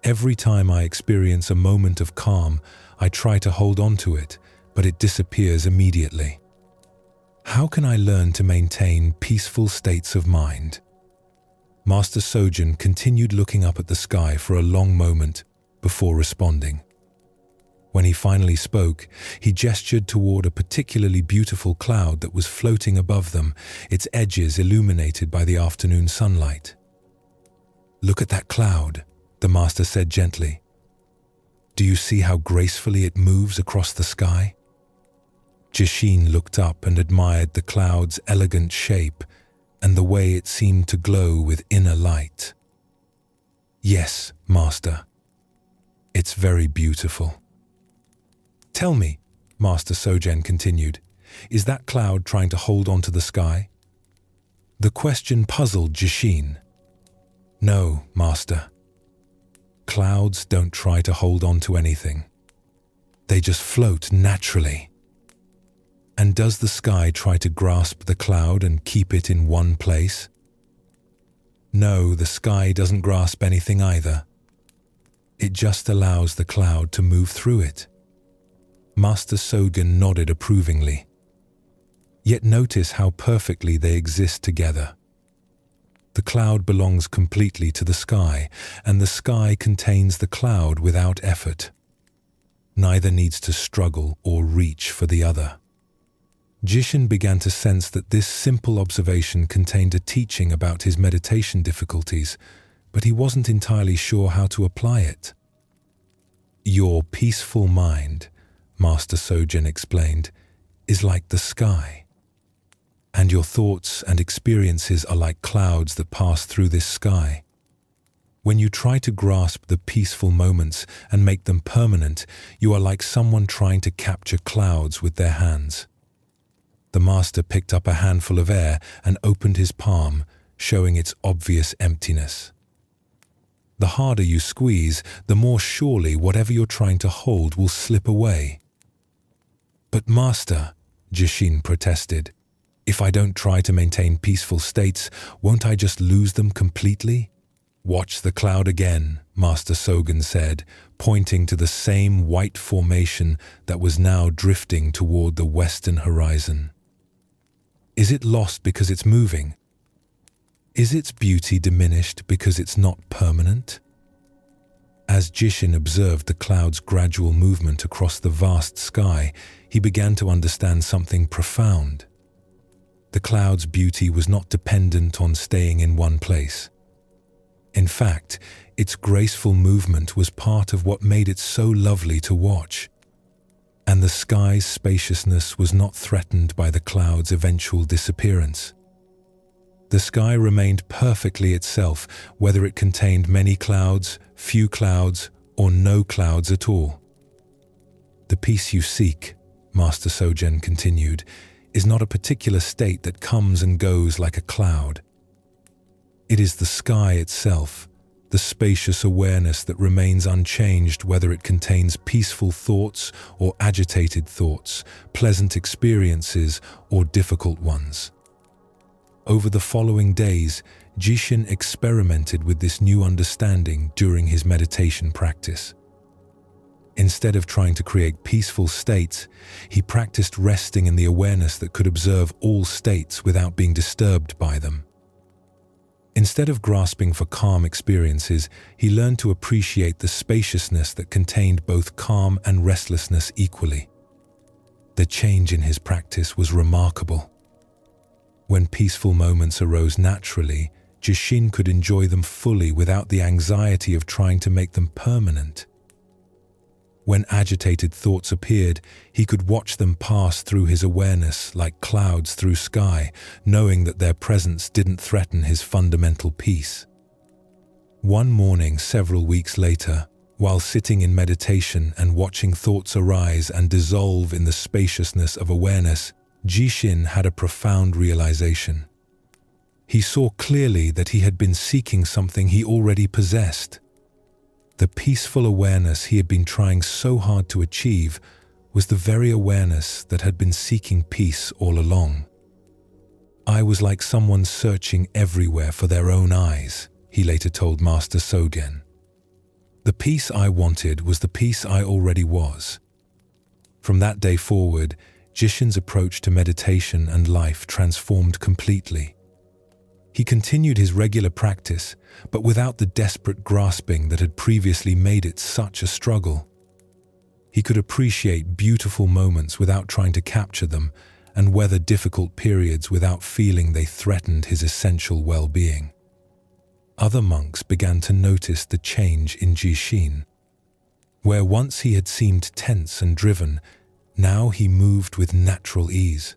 Every time I experience a moment of calm, I try to hold on to it, but it disappears immediately. How can I learn to maintain peaceful states of mind?" Master Sogen continued looking up at the sky for a long moment before responding. When he finally spoke, he gestured toward a particularly beautiful cloud that was floating above them, its edges illuminated by the afternoon sunlight. "Look at that cloud," the master said gently. "Do you see how gracefully it moves across the sky?" Joshin looked up and admired the cloud's elegant shape and the way it seemed to glow with inner light. "Yes, master. It's very beautiful." "Tell me," Master Sogen continued, "is that cloud trying to hold on to the sky?" The question puzzled Joshin. "No, master. Clouds don't try to hold on to anything. They just float naturally." "And does the sky try to grasp the cloud and keep it in one place?" "No, the sky doesn't grasp anything either. It just allows the cloud to move through it." Master Sogen nodded approvingly. "Yet notice how perfectly they exist together. The cloud belongs completely to the sky, and the sky contains the cloud without effort. Neither needs to struggle or reach for the other." Joshin began to sense that this simple observation contained a teaching about his meditation difficulties, but he wasn't entirely sure how to apply it. "Your peaceful mind," Master Sogen explained, "is like the sky. And your thoughts and experiences are like clouds that pass through this sky. When you try to grasp the peaceful moments and make them permanent, you are like someone trying to capture clouds with their hands." The master picked up a handful of air and opened his palm, showing its obvious emptiness. "The harder you squeeze, the more surely whatever you're trying to hold will slip away." "But master," Joshin protested, "if I don't try to maintain peaceful states, won't I just lose them completely?" "Watch the cloud again," Master Sogen said, pointing to the same white formation that was now drifting toward the western horizon. "Is it lost because it's moving? Is its beauty diminished because it's not permanent?" As Joshin observed the cloud's gradual movement across the vast sky, he began to understand something profound. The cloud's beauty was not dependent on staying in one place. In fact, its graceful movement was part of what made it so lovely to watch. And the sky's spaciousness was not threatened by the cloud's eventual disappearance. The sky remained perfectly itself, whether it contained many clouds, few clouds, or no clouds at all. "The peace you seek," Master Sogen continued, "is not a particular state that comes and goes like a cloud. It is the sky itself, the spacious awareness that remains unchanged whether it contains peaceful thoughts or agitated thoughts, pleasant experiences or difficult ones." Over the following days, Joshin experimented with this new understanding during his meditation practice. Instead of trying to create peaceful states, he practiced resting in the awareness that could observe all states without being disturbed by them. Instead of grasping for calm experiences, he learned to appreciate the spaciousness that contained both calm and restlessness equally. The change in his practice was remarkable. When peaceful moments arose naturally, Joshin could enjoy them fully without the anxiety of trying to make them permanent. When agitated thoughts appeared, he could watch them pass through his awareness like clouds through sky, knowing that their presence didn't threaten his fundamental peace. One morning several weeks later, while sitting in meditation and watching thoughts arise and dissolve in the spaciousness of awareness, Joshin had a profound realization. He saw clearly that he had been seeking something he already possessed. The peaceful awareness he had been trying so hard to achieve was the very awareness that had been seeking peace all along. "I was like someone searching everywhere for their own eyes," he later told Master Sogen. "The peace I wanted was the peace I already was." From that day forward, Jishin's approach to meditation and life transformed completely. He continued his regular practice, but without the desperate grasping that had previously made it such a struggle. He could appreciate beautiful moments without trying to capture them, and weather difficult periods without feeling they threatened his essential well-being. Other monks began to notice the change in Joshin. Where once he had seemed tense and driven, now he moved with natural ease.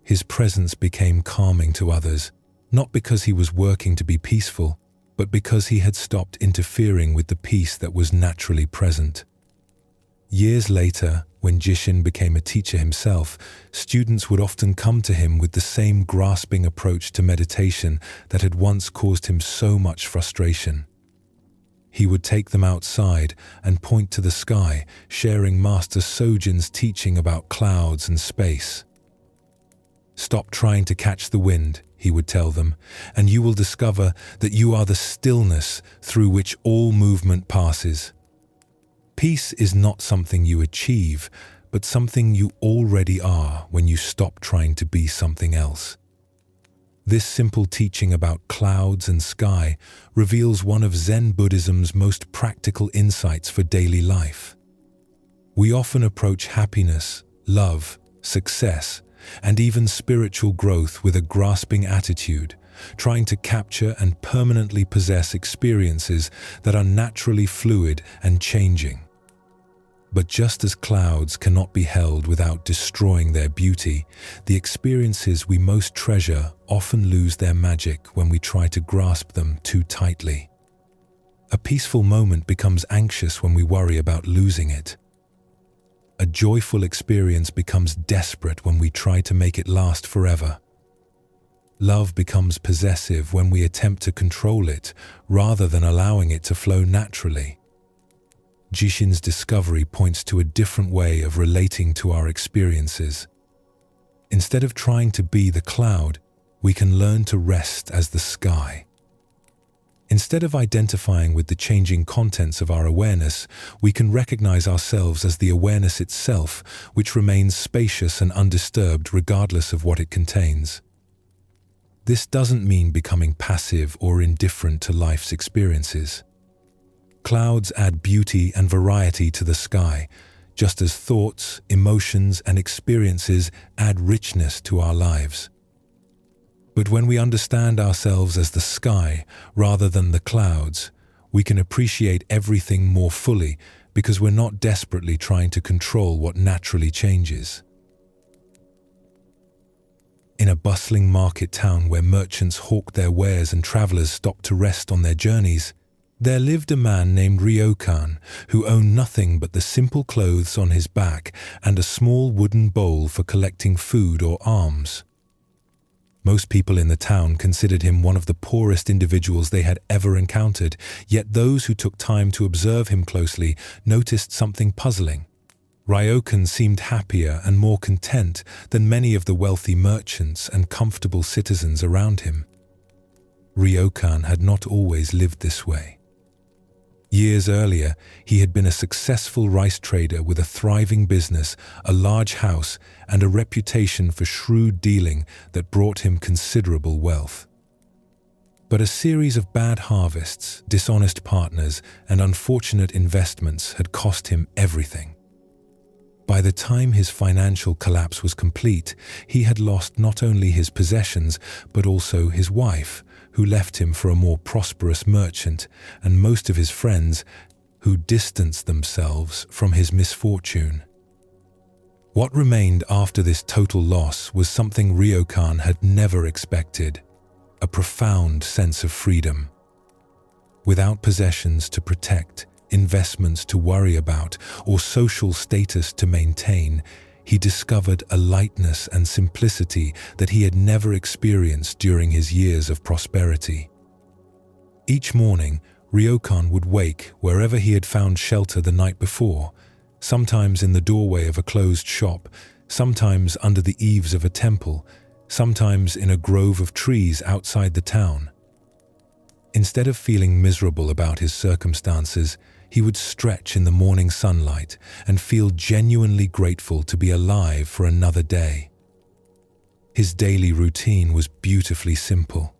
His presence became calming to others, not because he was working to be peaceful, but because he had stopped interfering with the peace that was naturally present. Years later, when Joshin became a teacher himself, students would often come to him with the same grasping approach to meditation that had once caused him so much frustration. He would take them outside and point to the sky, sharing Master Sogen's teaching about clouds and space. "Stop trying to catch the wind," he would tell them, "and you will discover that you are the stillness through which all movement passes. Peace is not something you achieve, but something you already are when you stop trying to be something else." This simple teaching about clouds and sky reveals one of Zen Buddhism's most practical insights for daily life. We often approach happiness, love, success, and even spiritual growth with a grasping attitude, trying to capture and permanently possess experiences that are naturally fluid and changing. But just as clouds cannot be held without destroying their beauty, the experiences we most treasure often lose their magic when we try to grasp them too tightly. A peaceful moment becomes anxious when we worry about losing it. A joyful experience becomes desperate when we try to make it last forever. Love becomes possessive when we attempt to control it rather than allowing it to flow naturally. Jishin's discovery points to a different way of relating to our experiences. Instead of trying to be the cloud, we can learn to rest as the sky. Instead of identifying with the changing contents of our awareness, we can recognize ourselves as the awareness itself, which remains spacious and undisturbed regardless of what it contains. This doesn't mean becoming passive or indifferent to life's experiences. Clouds add beauty and variety to the sky, just as thoughts, emotions, and experiences add richness to our lives. But when we understand ourselves as the sky rather than the clouds, we can appreciate everything more fully because we're not desperately trying to control what naturally changes. In a bustling market town where merchants hawked their wares and travelers stopped to rest on their journeys, there lived a man named Rioan who owned nothing but the simple clothes on his back and a small wooden bowl for collecting food or alms. Most people in the town considered him one of the poorest individuals they had ever encountered, yet those who took time to observe him closely noticed something puzzling. Ryokan seemed happier and more content than many of the wealthy merchants and comfortable citizens around him. Ryokan had not always lived this way. Years earlier, he had been a successful rice trader with a thriving business, a large house, and a reputation for shrewd dealing that brought him considerable wealth. But a series of bad harvests, dishonest partners, and unfortunate investments had cost him everything. By the time his financial collapse was complete, he had lost not only his possessions, but also his wife, who left him for a more prosperous merchant, and most of his friends, who distanced themselves from his misfortune. What remained after this total loss was something Ryokan had never expected: a profound sense of freedom. Without possessions to protect, investments to worry about, or social status to maintain, he discovered a lightness and simplicity that he had never experienced during his years of prosperity. Each morning, Ryokan would wake wherever he had found shelter the night before, sometimes in the doorway of a closed shop, sometimes under the eaves of a temple, sometimes in a grove of trees outside the town. Instead of feeling miserable about his circumstances, he would stretch in the morning sunlight and feel genuinely grateful to be alive for another day. His daily routine was beautifully simple.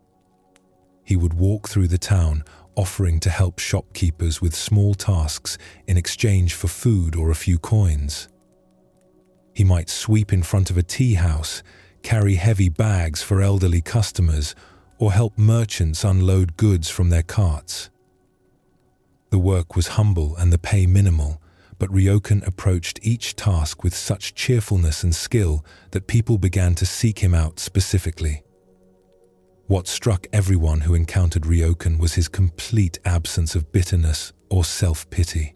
He would walk through the town, offering to help shopkeepers with small tasks in exchange for food or a few coins. He might sweep in front of a tea house, carry heavy bags for elderly customers, or help merchants unload goods from their carts. The work was humble and the pay minimal, but Ryokan approached each task with such cheerfulness and skill that people began to seek him out specifically. What struck everyone who encountered Ryokan was his complete absence of bitterness or self-pity.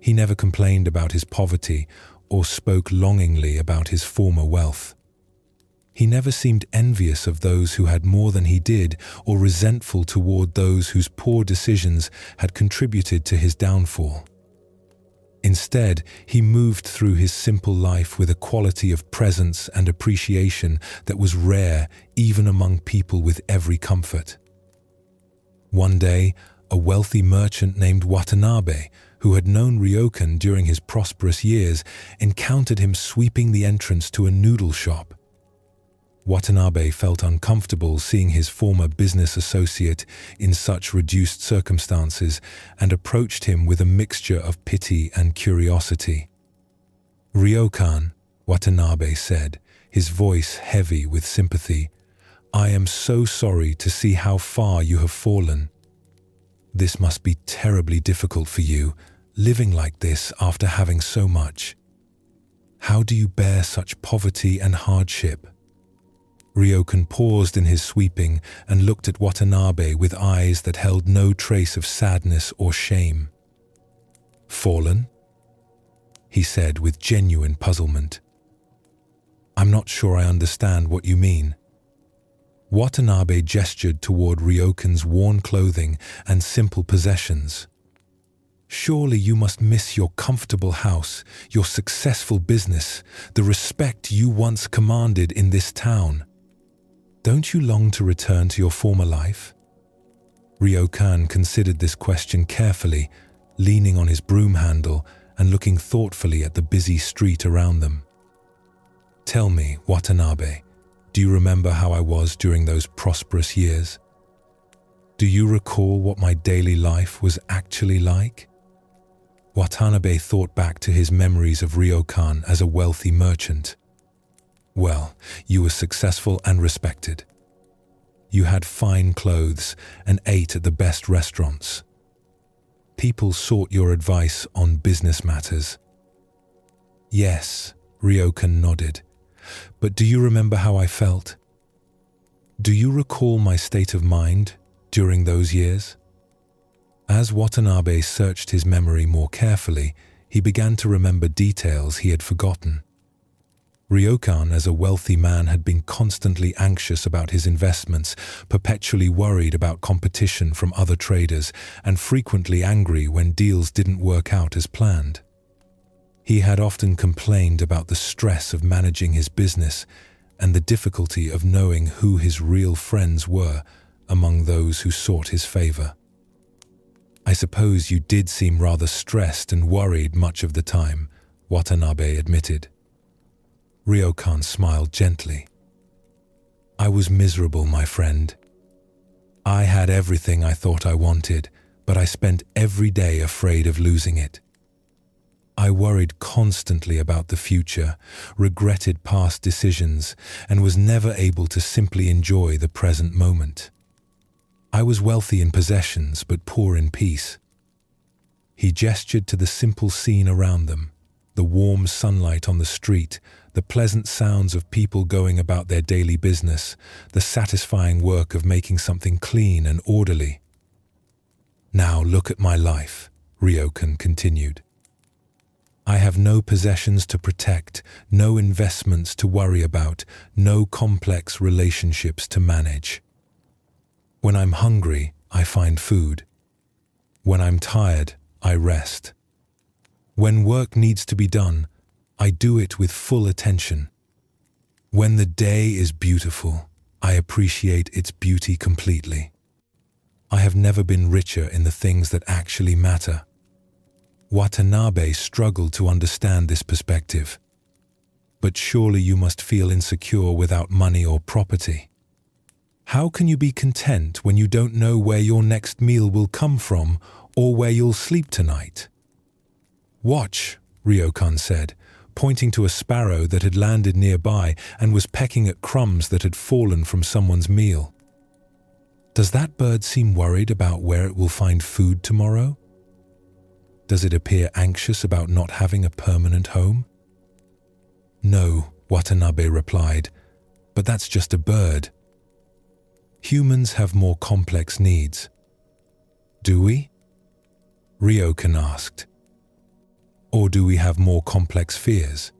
He never complained about his poverty or spoke longingly about his former wealth. He never seemed envious of those who had more than he did or resentful toward those whose poor decisions had contributed to his downfall. Instead, he moved through his simple life with a quality of presence and appreciation that was rare even among people with every comfort. One day, a wealthy merchant named Watanabe, who had known Ryokan during his prosperous years, encountered him sweeping the entrance to a noodle shop. Watanabe felt uncomfortable seeing his former business associate in such reduced circumstances and approached him with a mixture of pity and curiosity. "Ryokan," Watanabe said, his voice heavy with sympathy, "I am so sorry to see how far you have fallen. This must be terribly difficult for you, living like this after having so much. How do you bear such poverty and hardship?" Ryokan paused in his sweeping and looked at Watanabe with eyes that held no trace of sadness or shame. "Fallen?" he said with genuine puzzlement. "I'm not sure I understand what you mean." Watanabe gestured toward Ryokan's worn clothing and simple possessions. "Surely you must miss your comfortable house, your successful business, the respect you once commanded in this town. Don't you long to return to your former life?" Ryokan considered this question carefully, leaning on his broom handle and looking thoughtfully at the busy street around them. "Tell me, Watanabe, do you remember how I was during those prosperous years? Do you recall what my daily life was actually like?" Watanabe thought back to his memories of Ryokan as a wealthy merchant. "Well, you were successful and respected. You had fine clothes and ate at the best restaurants. People sought your advice on business matters." "Yes," Ryokan nodded. "But do you remember how I felt? Do you recall my state of mind during those years?" As Watanabe searched his memory more carefully, he began to remember details he had forgotten. Ryokan, as a wealthy man, had been constantly anxious about his investments, perpetually worried about competition from other traders, and frequently angry when deals didn't work out as planned. He had often complained about the stress of managing his business and the difficulty of knowing who his real friends were among those who sought his favor. "I suppose you did seem rather stressed and worried much of the time," Watanabe admitted. Ryokan smiled gently. "I was miserable, my friend. I had everything I thought I wanted, but I spent every day afraid of losing it. I worried constantly about the future, regretted past decisions, and was never able to simply enjoy the present moment. I was wealthy in possessions but poor in peace. He gestured to the simple scene around them, the warm sunlight on the street, the pleasant sounds of people going about their daily business, the satisfying work of making something clean and orderly. "Now look at my life," Ryokan continued. "I have no possessions to protect, no investments to worry about, no complex relationships to manage. When I'm hungry, I find food. When I'm tired, I rest. When work needs to be done, I do it with full attention. When the day is beautiful, I appreciate its beauty completely. I have never been richer in the things that actually matter." Watanabe struggled to understand this perspective. "But surely you must feel insecure without money or property. How can you be content when you don't know where your next meal will come from or where you'll sleep tonight?" "Watch," Ryokan said, pointing to a sparrow that had landed nearby and was pecking at crumbs that had fallen from someone's meal. "Does that bird seem worried about where it will find food tomorrow? Does it appear anxious about not having a permanent home?" "No," Watanabe replied, "but that's just a bird. Humans have more complex needs." "Do we?" Ryokan asked. "Or do we have more complex fears?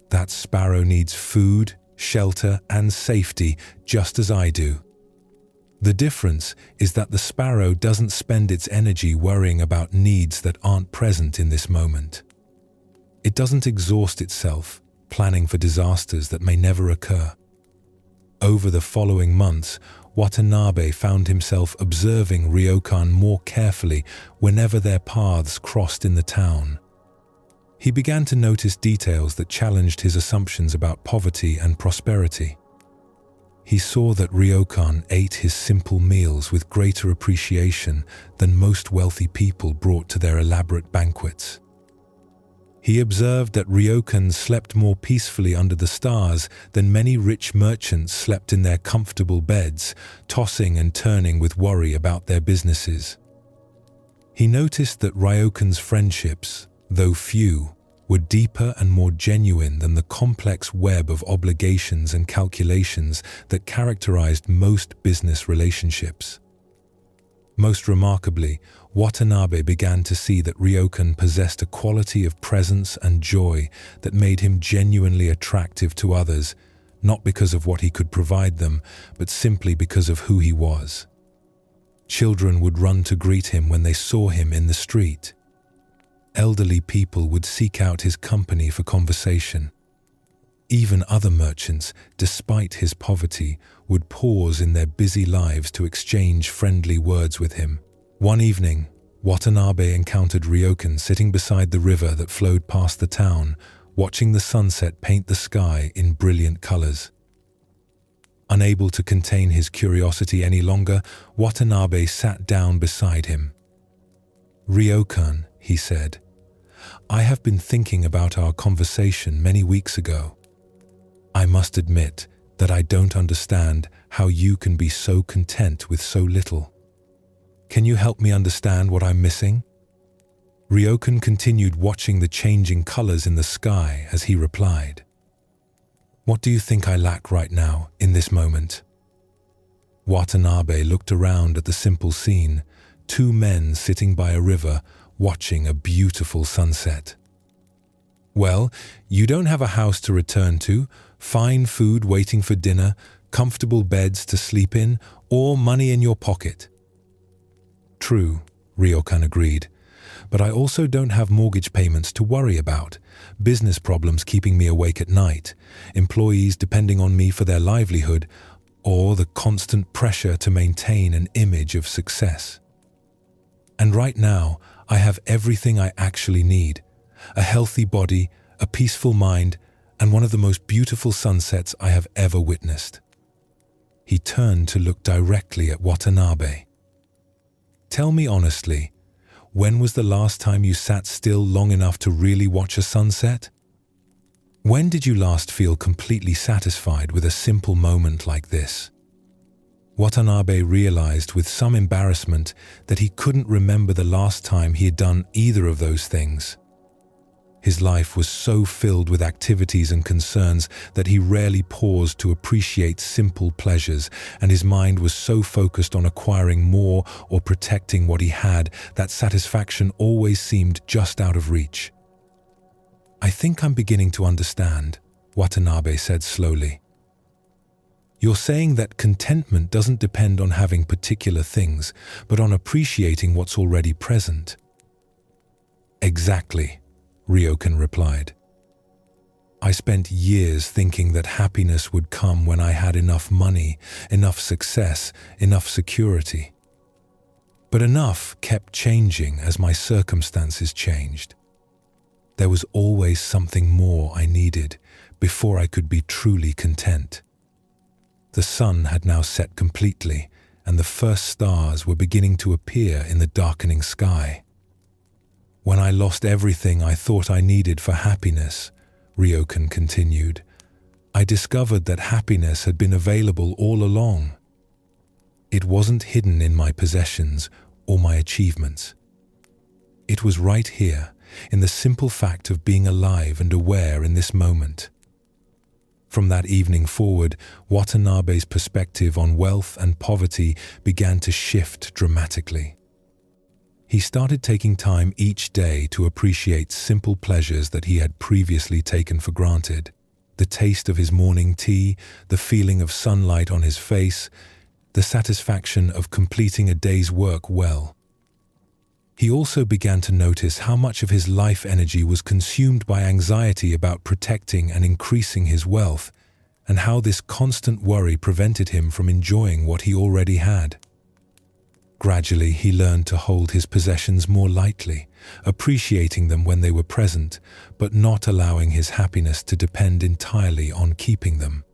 That sparrow needs food, shelter, and safety just as I do. The difference is that the sparrow doesn't spend its energy worrying about needs that aren't present in this moment. It doesn't exhaust itself planning for disasters that may never occur." Over the following months, Watanabe found himself observing Ryokan more carefully whenever their paths crossed in the town. He began to notice details that challenged his assumptions about poverty and prosperity. He saw that Ryokan ate his simple meals with greater appreciation than most wealthy people brought to their elaborate banquets. He observed that Ryokan slept more peacefully under the stars than many rich merchants slept in their comfortable beds, tossing and turning with worry about their businesses. He noticed that Ryokan's friendships, though few, were deeper and more genuine than the complex web of obligations and calculations that characterized most business relationships. Most remarkably, Watanabe began to see that Ryokan possessed a quality of presence and joy that made him genuinely attractive to others, not because of what he could provide them, but simply because of who he was. Children would run to greet him when they saw him in the street. Elderly people would seek out his company for conversation. Even other merchants, despite his poverty, would pause in their busy lives to exchange friendly words with him. One evening, Watanabe encountered Ryokan sitting beside the river that flowed past the town, watching the sunset paint the sky in brilliant colors. Unable to contain his curiosity any longer, Watanabe sat down beside him. "Ryokan," he said, "I have been thinking about our conversation many weeks ago. I must admit that I don't understand how you can be so content with so little. Can you help me understand what I'm missing?" Ryokan continued watching the changing colors in the sky as he replied, "What do you think I lack right now, in this moment?" Watanabe looked around at the simple scene, two men sitting by a river, watching a beautiful sunset. "Well, you don't have a house to return to, fine food waiting for dinner, comfortable beds to sleep in, or money in your pocket." "True," Ryokan agreed, "but I also don't have mortgage payments to worry about, business problems keeping me awake at night, employees depending on me for their livelihood, or the constant pressure to maintain an image of success. And right now, I have everything I actually need: a healthy body, a peaceful mind, and one of the most beautiful sunsets I have ever witnessed." He turned to look directly at Watanabe. "Tell me honestly, When was the last time you sat still long enough to really watch a sunset? When did you last feel completely satisfied with a simple moment like this? Watanabe realized with some embarrassment that he couldn't remember the last time he had done either of those things. His life was so filled with activities and concerns that he rarely paused to appreciate simple pleasures, and his mind was so focused on acquiring more or protecting what he had that satisfaction always seemed just out of reach. "I think I'm beginning to understand," Watanabe said slowly. "You're saying that contentment doesn't depend on having particular things, but on appreciating what's already present." "Exactly," Rioan replied. "I spent years thinking that happiness would come when I had enough money, enough success, enough security. But enough kept changing as my circumstances changed. There was always something more I needed before I could be truly content." The sun had now set completely, and the first stars were beginning to appear in the darkening sky. "When I lost everything I thought I needed for happiness," Rioan continued, "I discovered that happiness had been available all along. It wasn't hidden in my possessions or my achievements. It was right here, in the simple fact of being alive and aware in this moment." From that evening forward, Watanabe's perspective on wealth and poverty began to shift dramatically. He started taking time each day to appreciate simple pleasures that he had previously taken for granted. The taste of his morning tea, the feeling of sunlight on his face, the satisfaction of completing a day's work well. He also began to notice how much of his life energy was consumed by anxiety about protecting and increasing his wealth, and how this constant worry prevented him from enjoying what he already had. Gradually, he learned to hold his possessions more lightly, appreciating them when they were present, but not allowing his happiness to depend entirely on keeping them.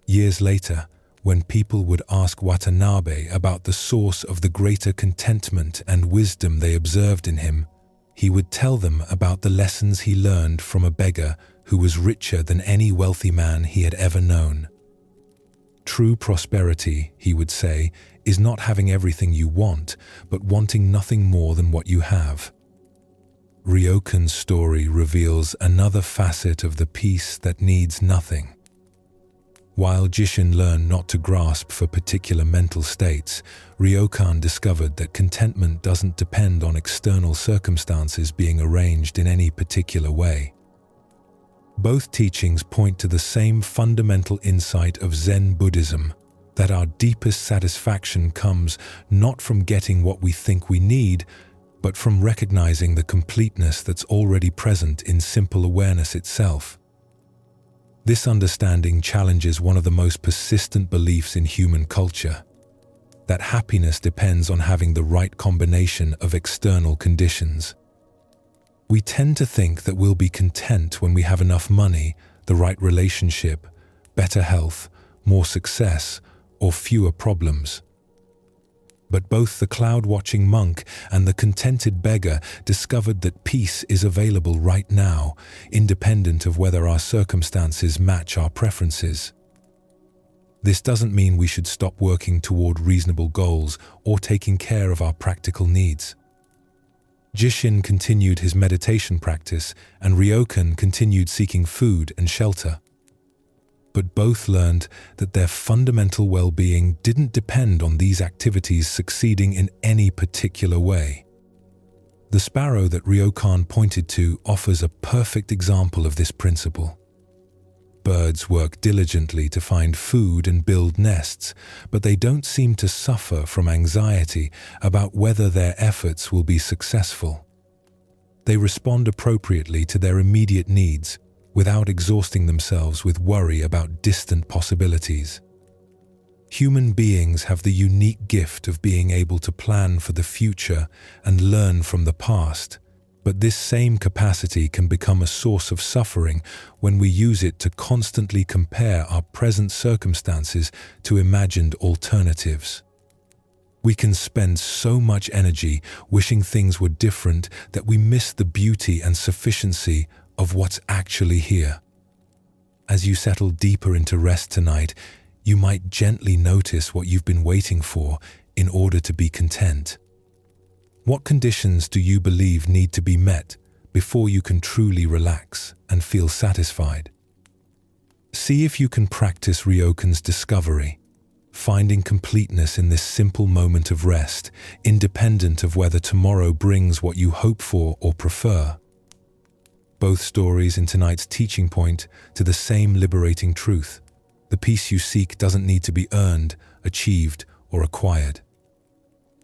Years later, when people would ask Watanabe about the source of the greater contentment and wisdom they observed in him, he would tell them about the lessons he learned from a beggar who was richer than any wealthy man he had ever known. "True prosperity," he would say, "is not having everything you want, but wanting nothing more than what you have." Ryokan's story reveals another facet of the peace that needs nothing. While Joshin learned not to grasp for particular mental states, Ryokan discovered that contentment doesn't depend on external circumstances being arranged in any particular way. Both teachings point to the same fundamental insight of Zen Buddhism, that our deepest satisfaction comes not from getting what we think we need, but from recognizing the completeness that's already present in simple awareness itself. This understanding challenges one of the most persistent beliefs in human culture, that happiness depends on having the right combination of external conditions. We tend to think that we'll be content when we have enough money, the right relationship, better health, more success, or fewer problems. But both the cloud-watching monk and the contented beggar discovered that peace is available right now, independent of whether our circumstances match our preferences. This doesn't mean we should stop working toward reasonable goals or taking care of our practical needs. Joshin continued his meditation practice, and Ryokan continued seeking food and shelter. But both learned that their fundamental well-being didn't depend on these activities succeeding in any particular way. The sparrow that Ryokan pointed to offers a perfect example of this principle. Birds work diligently to find food and build nests, but they don't seem to suffer from anxiety about whether their efforts will be successful. They respond appropriately to their immediate needs, without exhausting themselves with worry about distant possibilities. Human beings have the unique gift of being able to plan for the future and learn from the past, but this same capacity can become a source of suffering when we use it to constantly compare our present circumstances to imagined alternatives. We can spend so much energy wishing things were different that we miss the beauty and sufficiency of what's actually here. As you settle deeper into rest tonight, you might gently notice what you've been waiting for in order to be content. What conditions do you believe need to be met before you can truly relax and feel satisfied? See if you can practice Ryokan's discovery, finding completeness in this simple moment of rest, independent of whether tomorrow brings what you hope for or prefer. Both stories in tonight's teaching point to the same liberating truth. The peace you seek doesn't need to be earned, achieved, or acquired.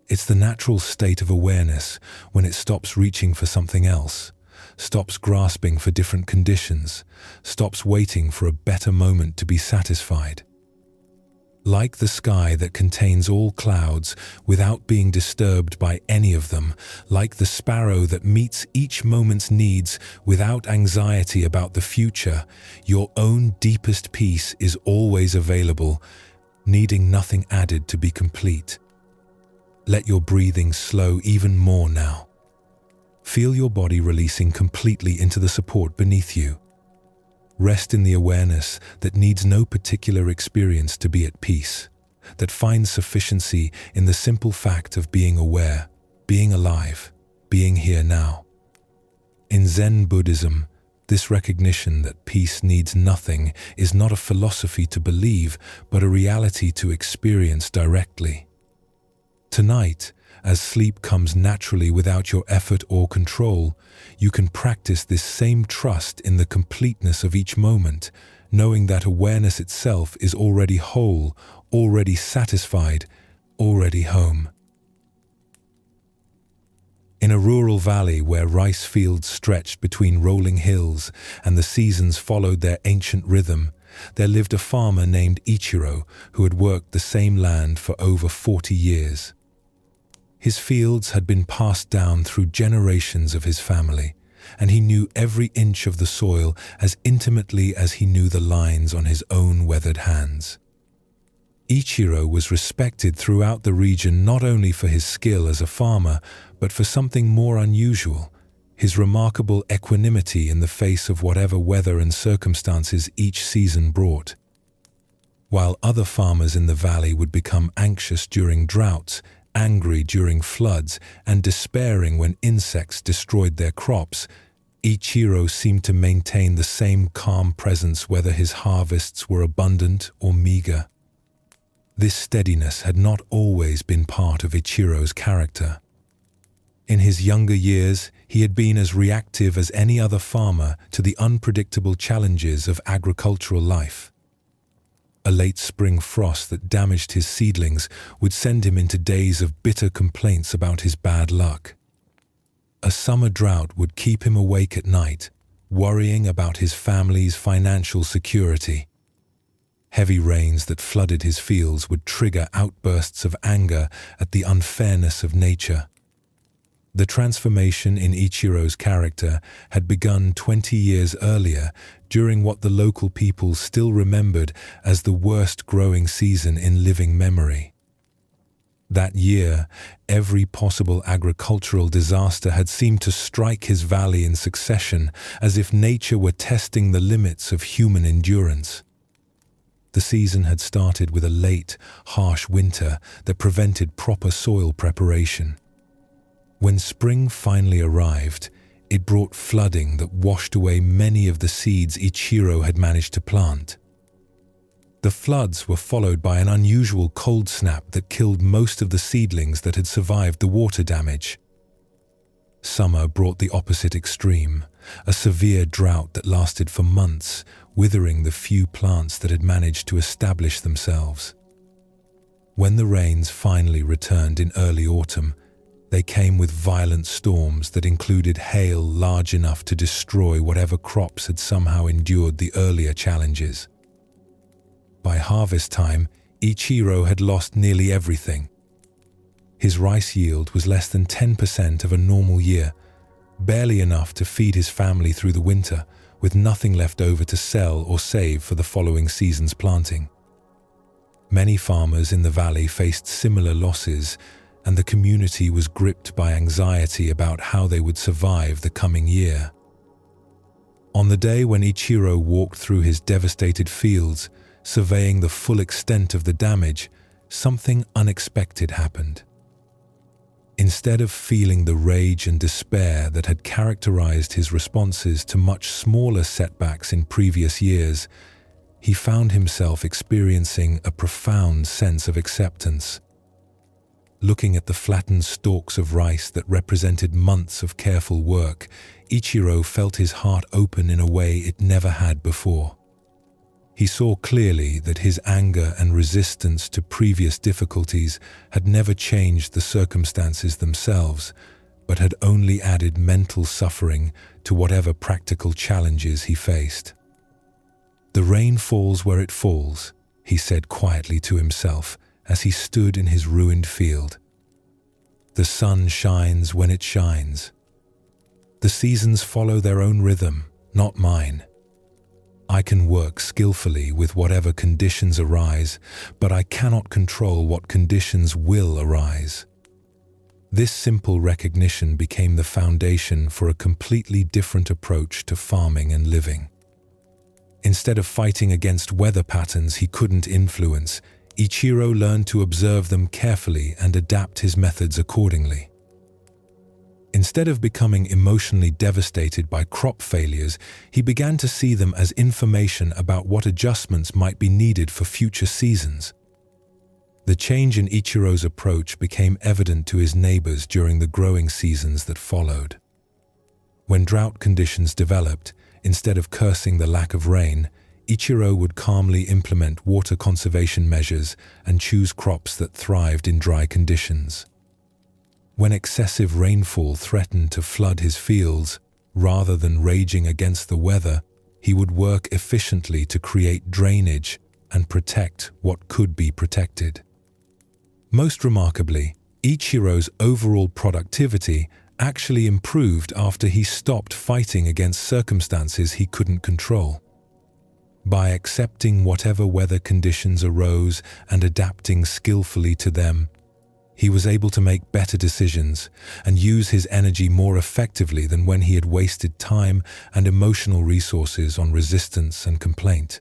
It's the natural state of awareness when it stops reaching for something else, stops grasping for different conditions, stops waiting for a better moment to be satisfied. Like the sky that contains all clouds without being disturbed by any of them, like the sparrow that meets each moment's needs without anxiety about the future, your own deepest peace is always available, needing nothing added to be complete. Let your breathing slow even more now. Feel your body releasing completely into the support beneath you. Rest in the awareness that needs no particular experience to be at peace, that finds sufficiency in the simple fact of being aware, being alive, being here now. In Zen Buddhism, this recognition that peace needs nothing is not a philosophy to believe, but a reality to experience directly. Tonight, as sleep comes naturally without your effort or control, you can practice this same trust in the completeness of each moment, knowing that awareness itself is already whole, already satisfied, already home. In a rural valley where rice fields stretched between rolling hills and the seasons followed their ancient rhythm, there lived a farmer named Ichiro who had worked the same land for over 40 years. His fields had been passed down through generations of his family, and he knew every inch of the soil as intimately as he knew the lines on his own weathered hands. Ichiro was respected throughout the region not only for his skill as a farmer, but for something more unusual, his remarkable equanimity in the face of whatever weather and circumstances each season brought. While other farmers in the valley would become anxious during droughts, angry during floods, and despairing when insects destroyed their crops, Ichiro seemed to maintain the same calm presence whether his harvests were abundant or meager. This steadiness had not always been part of Ichiro's character. In his younger years, he had been as reactive as any other farmer to the unpredictable challenges of agricultural life. A late spring frost that damaged his seedlings would send him into days of bitter complaints about his bad luck. A summer drought would keep him awake at night, worrying about his family's financial security. Heavy rains that flooded his fields would trigger outbursts of anger at the unfairness of nature. The transformation in Ichiro's character had begun 20 years earlier, during what the local people still remembered as the worst growing season in living memory. That year, every possible agricultural disaster had seemed to strike his valley in succession, as if nature were testing the limits of human endurance. The season had started with a late, harsh winter that prevented proper soil preparation. When spring finally arrived, it brought flooding that washed away many of the seeds Ichiro had managed to plant. The floods were followed by an unusual cold snap that killed most of the seedlings that had survived the water damage. Summer brought the opposite extreme, a severe drought that lasted for months, withering the few plants that had managed to establish themselves. When the rains finally returned in early autumn, they came with violent storms that included hail large enough to destroy whatever crops had somehow endured the earlier challenges. By harvest time, Ichiro had lost nearly everything. His rice yield was less than 10% of a normal year, barely enough to feed his family through the winter, with nothing left over to sell or save for the following season's planting. Many farmers in the valley faced similar losses, and the community was gripped by anxiety about how they would survive the coming year. On the day when Ichiro walked through his devastated fields, surveying the full extent of the damage, something unexpected happened. Instead of feeling the rage and despair that had characterized his responses to much smaller setbacks in previous years, he found himself experiencing a profound sense of acceptance. Looking at the flattened stalks of rice that represented months of careful work, Ichiro felt his heart open in a way it never had before. He saw clearly that his anger and resistance to previous difficulties had never changed the circumstances themselves, but had only added mental suffering to whatever practical challenges he faced. "The rain falls where it falls," he said quietly to himself as he stood in his ruined field. "The sun shines when it shines. The seasons follow their own rhythm, not mine. I can work skillfully with whatever conditions arise, but I cannot control what conditions will arise." This simple recognition became the foundation for a completely different approach to farming and living. Instead of fighting against weather patterns he couldn't influence, Ichiro learned to observe them carefully and adapt his methods accordingly. Instead of becoming emotionally devastated by crop failures, he began to see them as information about what adjustments might be needed for future seasons. The change in Ichiro's approach became evident to his neighbors during the growing seasons that followed. When drought conditions developed, instead of cursing the lack of rain, Ichiro would calmly implement water conservation measures and choose crops that thrived in dry conditions. When excessive rainfall threatened to flood his fields, rather than raging against the weather, he would work efficiently to create drainage and protect what could be protected. Most remarkably, Ichiro's overall productivity actually improved after he stopped fighting against circumstances he couldn't control. By accepting whatever weather conditions arose and adapting skillfully to them, he was able to make better decisions and use his energy more effectively than when he had wasted time and emotional resources on resistance and complaint.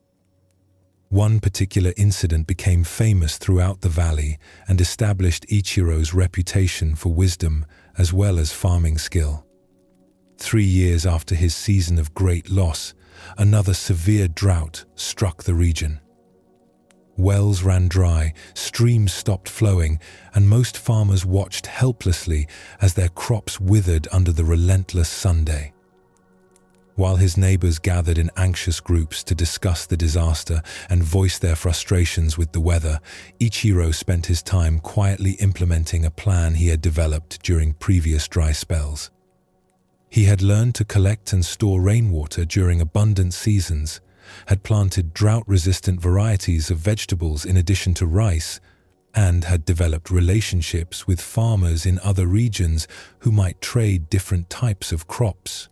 One particular incident became famous throughout the valley and established Ichiro's reputation for wisdom as well as farming skill. 3 years after his season of great loss, another severe drought struck the region. Wells ran dry, streams stopped flowing, and most farmers watched helplessly as their crops withered under the relentless Sunday. While his neighbors gathered in anxious groups to discuss the disaster and voice their frustrations with the weather, Ichiro spent his time quietly implementing a plan he had developed during previous dry spells. He had learned to collect and store rainwater during abundant seasons, had planted drought-resistant varieties of vegetables in addition to rice, and had developed relationships with farmers in other regions who might trade different types of crops.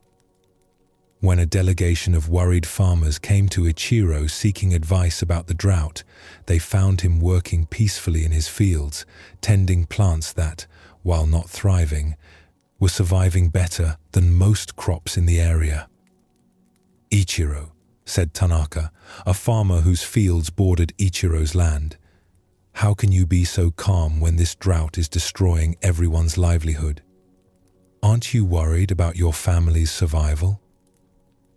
When a delegation of worried farmers came to Ichiro seeking advice about the drought, they found him working peacefully in his fields, tending plants that, while not thriving, were surviving better than most crops in the area. "Ichiro," said Tanaka, a farmer whose fields bordered Ichiro's land, "how can you be so calm when this drought is destroying everyone's livelihood? Aren't you worried about your family's survival?"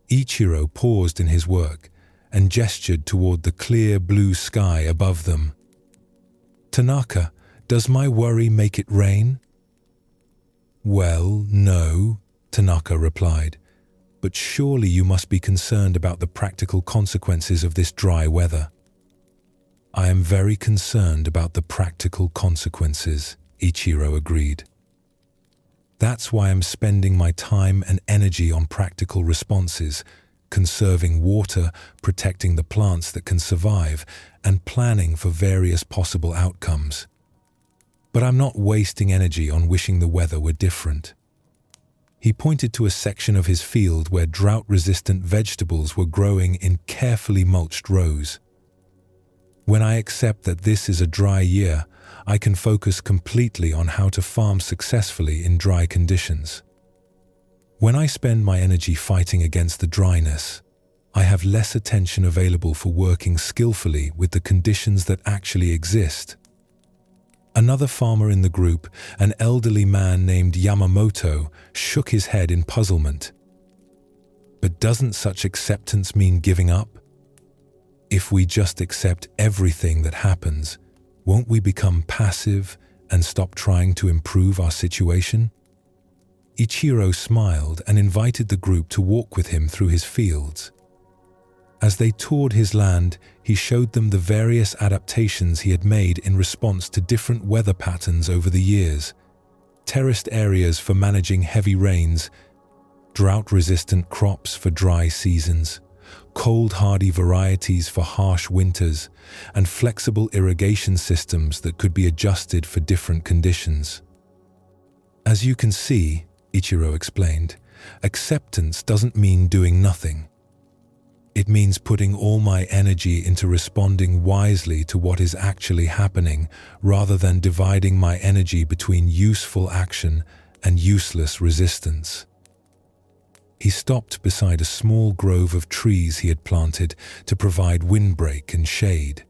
Ichiro paused in his work and gestured toward the clear blue sky above them. "Tanaka, does my worry make it rain?" "Well, no," Tanaka replied, "but surely you must be concerned about the practical consequences of this dry weather." "I am very concerned about the practical consequences," Ichiro agreed. "That's why I'm spending my time and energy on practical responses, conserving water, protecting the plants that can survive, and planning for various possible outcomes. But I'm not wasting energy on wishing the weather were different." He pointed to a section of his field where drought-resistant vegetables were growing in carefully mulched rows. When I accept that this is a dry year, I can focus completely on how to farm successfully in dry conditions. When I spend my energy fighting against the dryness, I have less attention available for working skillfully with the conditions that actually exist. Another farmer in the group, an elderly man named Yamamoto, shook his head in puzzlement. But doesn't such acceptance mean giving up? If we just accept everything that happens, won't we become passive and stop trying to improve our situation? Ichiro smiled and invited the group to walk with him through his fields. As they toured his land, he showed them the various adaptations he had made in response to different weather patterns over the years. Terraced areas for managing heavy rains, drought-resistant crops for dry seasons, cold-hardy varieties for harsh winters, and flexible irrigation systems that could be adjusted for different conditions. As you can see, Ichiro explained, acceptance doesn't mean doing nothing. It means putting all my energy into responding wisely to what is actually happening, rather than dividing my energy between useful action and useless resistance. He stopped beside a small grove of trees he had planted to provide windbreak and shade.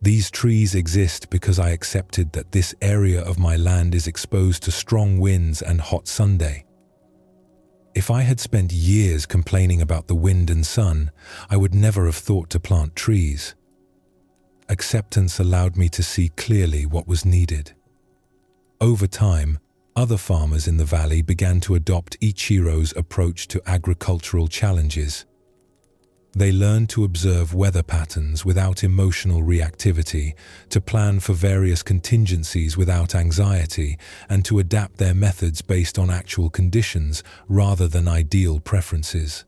These trees exist because I accepted that this area of my land is exposed to strong winds and hot Sunday. If I had spent years complaining about the wind and sun, I would never have thought to plant trees. Acceptance allowed me to see clearly what was needed. Over time, other farmers in the valley began to adopt Ichiro's approach to agricultural challenges. They learned to observe weather patterns without emotional reactivity, to plan for various contingencies without anxiety, and to adapt their methods based on actual conditions rather than ideal preferences.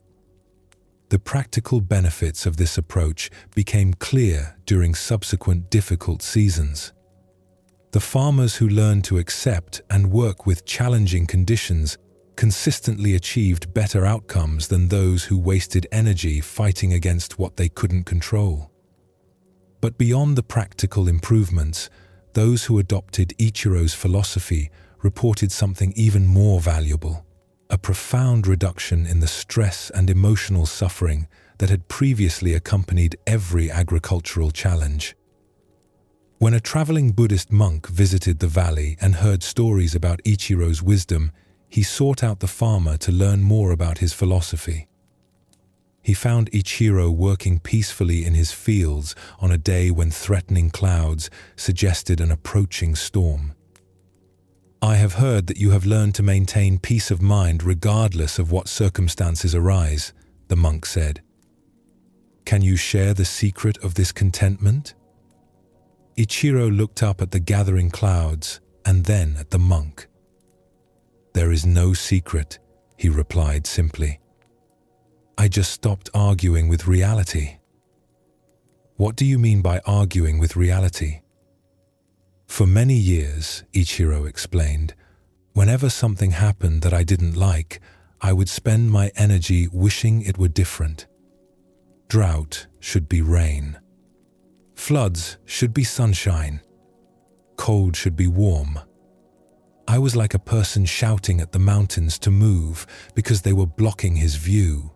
The practical benefits of this approach became clear during subsequent difficult seasons. The farmers who learned to accept and work with challenging conditions consistently achieved better outcomes than those who wasted energy fighting against what they couldn't control. But beyond the practical improvements, those who adopted Ichiro's philosophy reported something even more valuable, a profound reduction in the stress and emotional suffering that had previously accompanied every agricultural challenge. When a traveling Buddhist monk visited the valley and heard stories about Ichiro's wisdom, he sought out the farmer to learn more about his philosophy. He found Ichiro working peacefully in his fields on a day when threatening clouds suggested an approaching storm. "I have heard that you have learned to maintain peace of mind regardless of what circumstances arise," the monk said. "Can you share the secret of this contentment?" Ichiro looked up at the gathering clouds and then at the monk. "There is no secret," he replied simply. "I just stopped arguing with reality." "What do you mean by arguing with reality?" "For many years," Ichiro explained, "whenever something happened that I didn't like, I would spend my energy wishing it were different. Drought should be rain. Floods should be sunshine. Cold should be warm. I was like a person shouting at the mountains to move because they were blocking his view.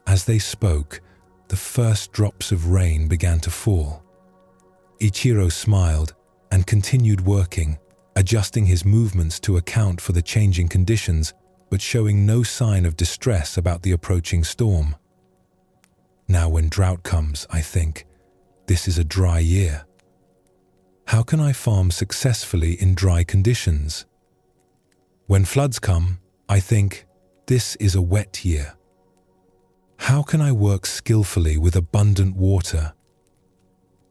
As they spoke, the first drops of rain began to fall. Ichiro smiled and continued working, adjusting his movements to account for the changing conditions, but showing no sign of distress about the approaching storm. Now when drought comes, I think, this is a dry year. How can I farm successfully in dry conditions? When floods come, I think, this is a wet year. How can I work skillfully with abundant water?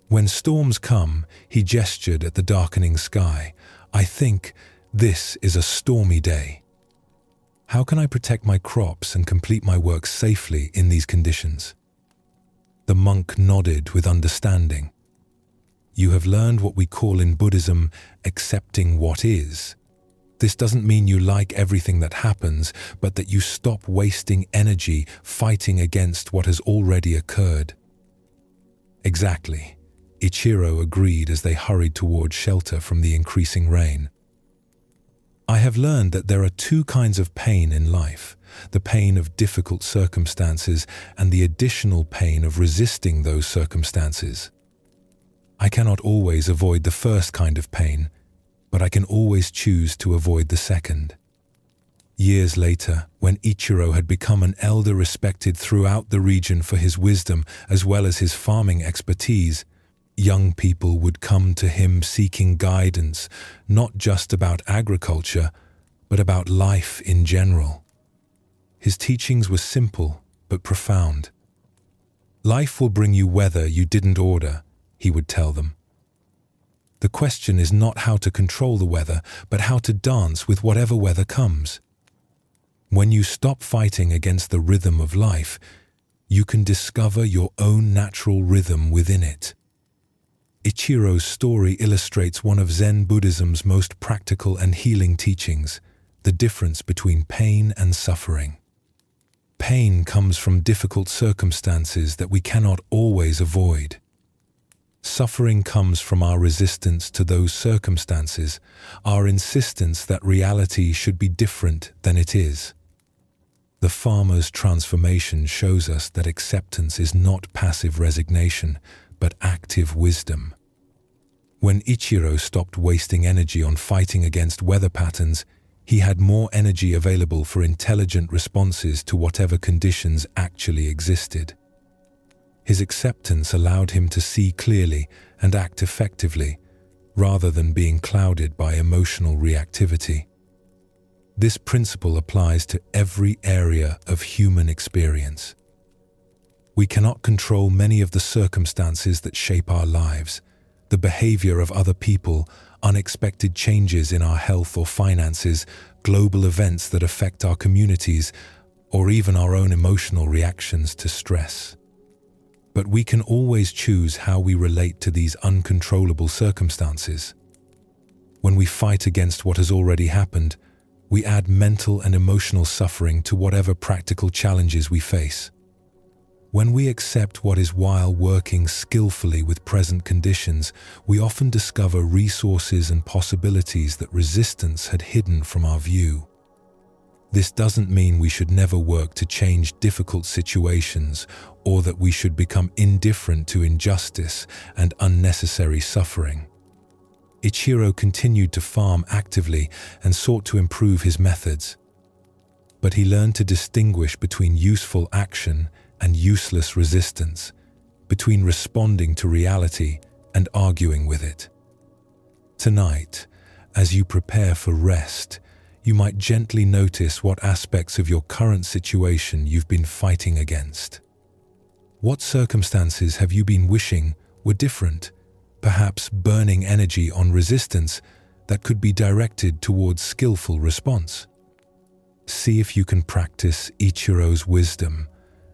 When storms come, he gestured at the darkening sky. I think, this is a stormy day. How can I protect my crops and complete my work safely in these conditions? The monk nodded with understanding. You have learned what we call in Buddhism accepting what is. This doesn't mean you like everything that happens, but that you stop wasting energy fighting against what has already occurred. Exactly, Ichiro agreed as they hurried toward shelter from the increasing rain. I have learned that there are two kinds of pain in life, the pain of difficult circumstances and the additional pain of resisting those circumstances. I cannot always avoid the first kind of pain, but I can always choose to avoid the second. Years later, when Ichiro had become an elder respected throughout the region for his wisdom as well as his farming expertise, young people would come to him seeking guidance, not just about agriculture, but about life in general. His teachings were simple but profound. Life will bring you weather you didn't order, he would tell them. The question is not how to control the weather, but how to dance with whatever weather comes. When you stop fighting against the rhythm of life, you can discover your own natural rhythm within it. Ichiro's story illustrates one of Zen Buddhism's most practical and healing teachings, the difference between pain and suffering. Pain comes from difficult circumstances that we cannot always avoid. Suffering comes from our resistance to those circumstances, our insistence that reality should be different than it is. The farmer's transformation shows us that acceptance is not passive resignation, but active wisdom. When Ichiro stopped wasting energy on fighting against weather patterns, he had more energy available for intelligent responses to whatever conditions actually existed. His acceptance allowed him to see clearly and act effectively, rather than being clouded by emotional reactivity. This principle applies to every area of human experience. We cannot control many of the circumstances that shape our lives, the behavior of other people, unexpected changes in our health or finances, global events that affect our communities, or even our own emotional reactions to stress. But we can always choose how we relate to these uncontrollable circumstances. When we fight against what has already happened, we add mental and emotional suffering to whatever practical challenges we face. When we accept what is while working skillfully with present conditions, we often discover resources and possibilities that resistance had hidden from our view. This doesn't mean we should never work to change difficult situations or that we should become indifferent to injustice and unnecessary suffering. Ichiro continued to farm actively and sought to improve his methods. But he learned to distinguish between useful action and useless resistance, between responding to reality and arguing with it. Tonight, as you prepare for rest, you might gently notice what aspects of your current situation you've been fighting against. What circumstances have you been wishing were different, perhaps burning energy on resistance that could be directed towards skillful response? See if you can practice Ichiro's wisdom,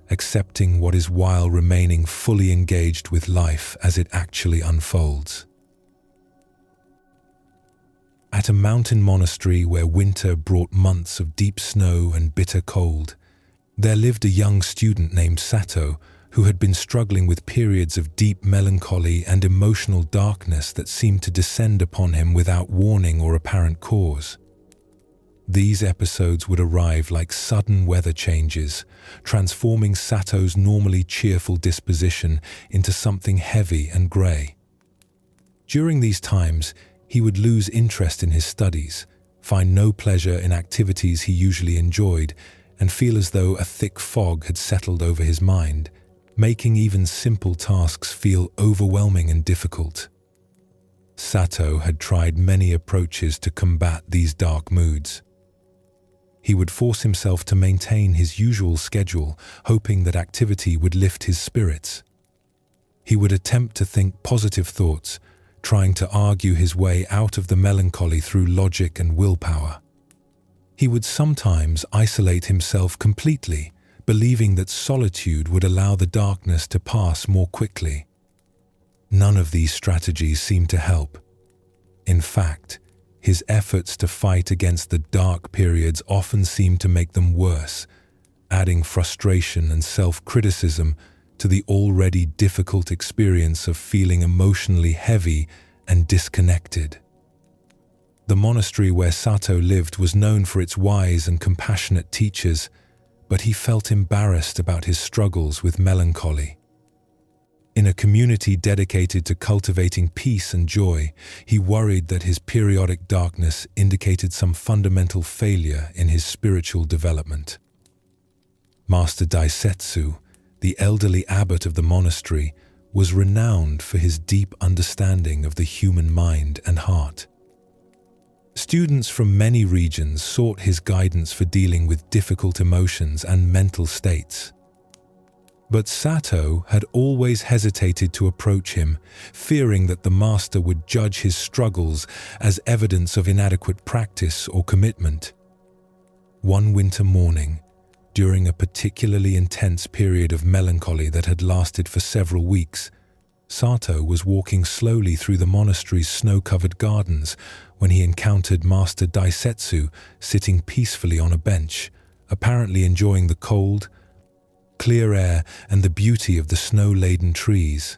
accepting what is while remaining fully engaged with life as it actually unfolds. At a mountain monastery where winter brought months of deep snow and bitter cold, there lived a young student named Sato who had been struggling with periods of deep melancholy and emotional darkness that seemed to descend upon him without warning or apparent cause. These episodes would arrive like sudden weather changes, transforming Sato's normally cheerful disposition into something heavy and grey. During these times, he would lose interest in his studies, find no pleasure in activities he usually enjoyed, and feel as though a thick fog had settled over his mind, making even simple tasks feel overwhelming and difficult. Sato had tried many approaches to combat these dark moods. He would force himself to maintain his usual schedule, hoping that activity would lift his spirits. He would attempt to think positive thoughts, trying to argue his way out of the melancholy through logic and willpower. He would sometimes isolate himself completely, believing that solitude would allow the darkness to pass more quickly. None of these strategies seemed to help. In fact, his efforts to fight against the dark periods often seemed to make them worse, adding frustration and self-criticism to the already difficult experience of feeling emotionally heavy and disconnected. The monastery where Sato lived was known for its wise and compassionate teachers, but he felt embarrassed about his struggles with melancholy. In a community dedicated to cultivating peace and joy, he worried that his periodic darkness indicated some fundamental failure in his spiritual development. Master Daisetsu, the elderly abbot of the monastery, was renowned for his deep understanding of the human mind and heart. Students from many regions sought his guidance for dealing with difficult emotions and mental states. But Sato had always hesitated to approach him, fearing that the master would judge his struggles as evidence of inadequate practice or commitment. One winter morning, during a particularly intense period of melancholy that had lasted for several weeks, Sato was walking slowly through the monastery's snow-covered gardens when he encountered Master Daisetsu sitting peacefully on a bench, apparently enjoying the cold, clear air and the beauty of the snow-laden trees.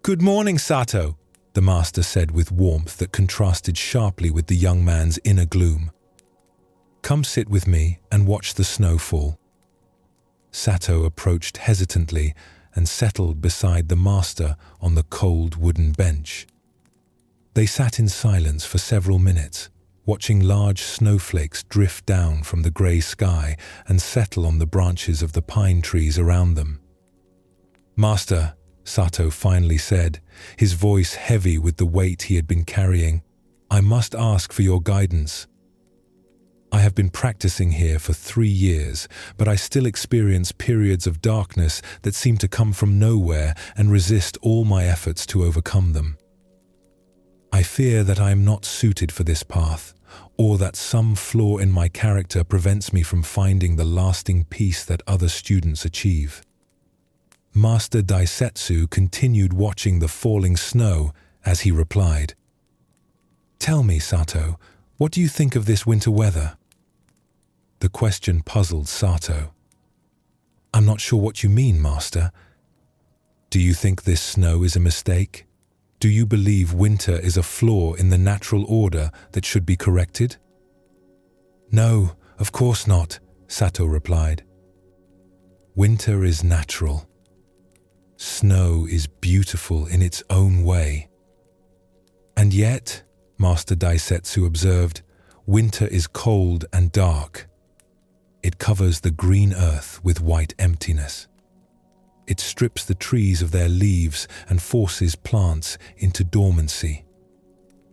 "Good morning, Sato," the master said with warmth that contrasted sharply with the young man's inner gloom. "Come sit with me and watch the snow fall." Sato approached hesitantly and settled beside the master on the cold wooden bench. They sat in silence for several minutes, watching large snowflakes drift down from the grey sky and settle on the branches of the pine trees around them. "Master," Sato finally said, his voice heavy with the weight he had been carrying, "I must ask for your guidance. I have been practicing here for 3 years, but I still experience periods of darkness that seem to come from nowhere and resist all my efforts to overcome them. I fear that I am not suited for this path, or that some flaw in my character prevents me from finding the lasting peace that other students achieve." Master Daisetsu continued watching the falling snow as he replied, "Tell me, Sato, what do you think of this winter weather?" The question puzzled Sato. "I'm not sure what you mean, Master. Do you think this snow is a mistake? Do you believe winter is a flaw in the natural order that should be corrected?" "No, of course not," Sato replied. "Winter is natural. Snow is beautiful in its own way. And yet," Master Daisetsu observed, "winter is cold and dark. It covers the green earth with white emptiness. It strips the trees of their leaves and forces plants into dormancy.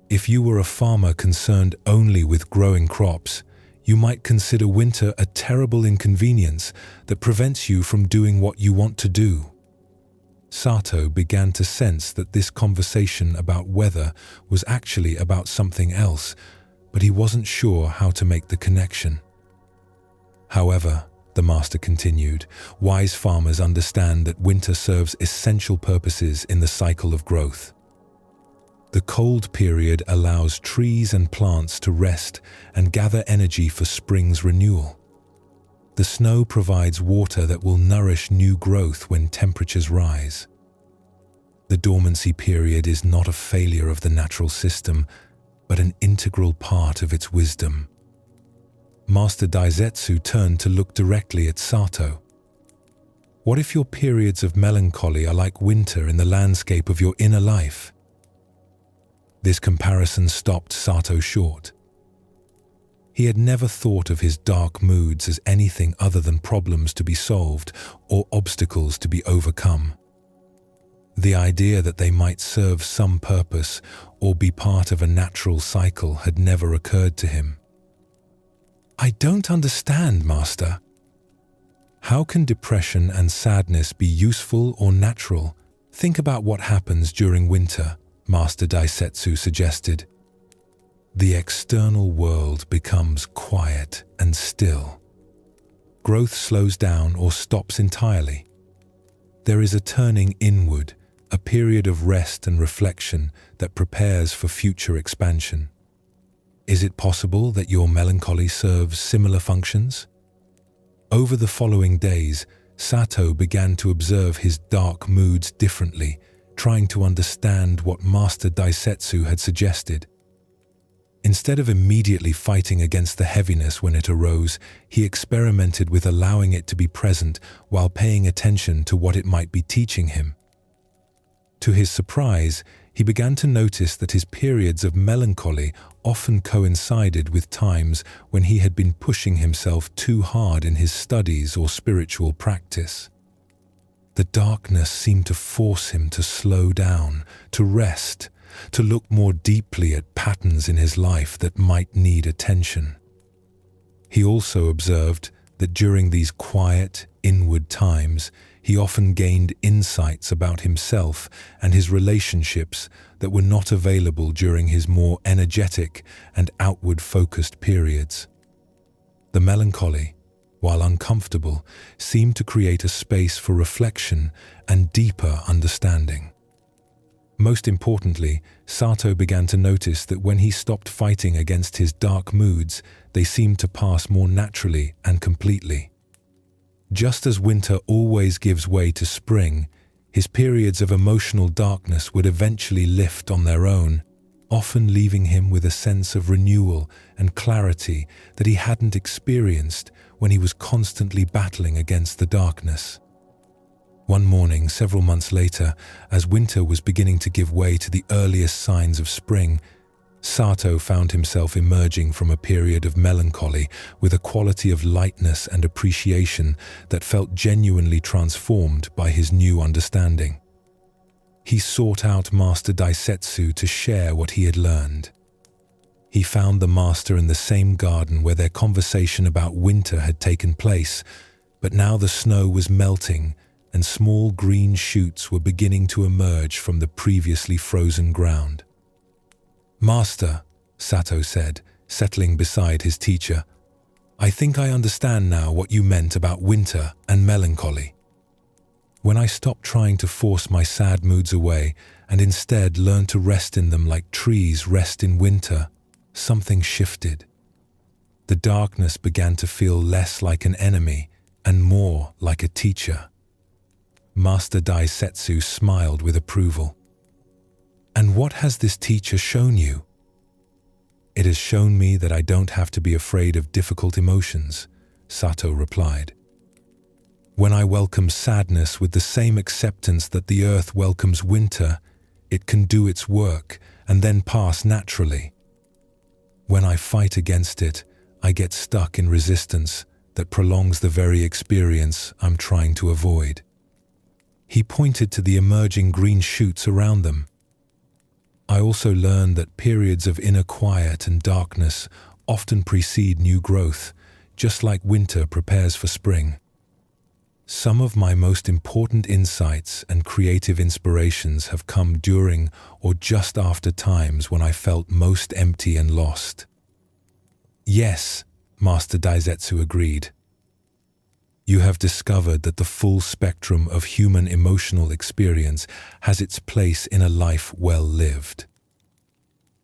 If you were a farmer concerned only with growing crops, you might consider winter a terrible inconvenience that prevents you from doing what you want to do." Sato began to sense that this conversation about weather was actually about something else, but he wasn't sure how to make the connection. "However," the master continued, "wise farmers understand that winter serves essential purposes in the cycle of growth. The cold period allows trees and plants to rest and gather energy for spring's renewal. The snow provides water that will nourish new growth when temperatures rise. The dormancy period is not a failure of the natural system, but an integral part of its wisdom." Master Daisetsu turned to look directly at Sato. "What if your periods of melancholy are like winter in the landscape of your inner life?" This comparison stopped Sato short. He had never thought of his dark moods as anything other than problems to be solved or obstacles to be overcome. The idea that they might serve some purpose or be part of a natural cycle had never occurred to him. "I don't understand, Master. How can depression and sadness be useful or natural? Think about what happens during winter," Master Daisetsu suggested. "The external world becomes quiet and still. Growth slows down or stops entirely. There is a turning inward, a period of rest and reflection that prepares for future expansion. Is it possible that your melancholy serves similar functions?" Over the following days, Sato began to observe his dark moods differently, trying to understand what Master Daisetsu had suggested. Instead of immediately fighting against the heaviness when it arose, he experimented with allowing it to be present while paying attention to what it might be teaching him. To his surprise, he began to notice that his periods of melancholy often coincided with times when he had been pushing himself too hard in his studies or spiritual practice. The darkness seemed to force him to slow down, to rest, to look more deeply at patterns in his life that might need attention. He also observed that during these quiet, inward times, he often gained insights about himself and his relationships that were not available during his more energetic and outward-focused periods. The melancholy, while uncomfortable, seemed to create a space for reflection and deeper understanding. Most importantly, Sato began to notice that when he stopped fighting against his dark moods, they seemed to pass more naturally and completely. Just as winter always gives way to spring, his periods of emotional darkness would eventually lift on their own, often leaving him with a sense of renewal and clarity that he hadn't experienced when he was constantly battling against the darkness. One morning, several months later, as winter was beginning to give way to the earliest signs of spring, Sato found himself emerging from a period of melancholy with a quality of lightness and appreciation that felt genuinely transformed by his new understanding. He sought out Master Daisetsu to share what he had learned. He found the master in the same garden where their conversation about winter had taken place, but now the snow was melting and small green shoots were beginning to emerge from the previously frozen ground. "Master," Sato said, settling beside his teacher, "I think I understand now what you meant about winter and melancholy. When I stopped trying to force my sad moods away and instead learned to rest in them like trees rest in winter, something shifted. The darkness began to feel less like an enemy and more like a teacher." Master Daisetsu smiled with approval. "And what has this teacher shown you?" "It has shown me that I don't have to be afraid of difficult emotions," Sato replied. "When I welcome sadness with the same acceptance that the earth welcomes winter, it can do its work and then pass naturally. When I fight against it, I get stuck in resistance that prolongs the very experience I'm trying to avoid." He pointed to the emerging green shoots around them. "I also learned that periods of inner quiet and darkness often precede new growth, just like winter prepares for spring. Some of my most important insights and creative inspirations have come during or just after times when I felt most empty and lost." "Yes," Master Daisetsu agreed. "You have discovered that the full spectrum of human emotional experience has its place in a life well lived.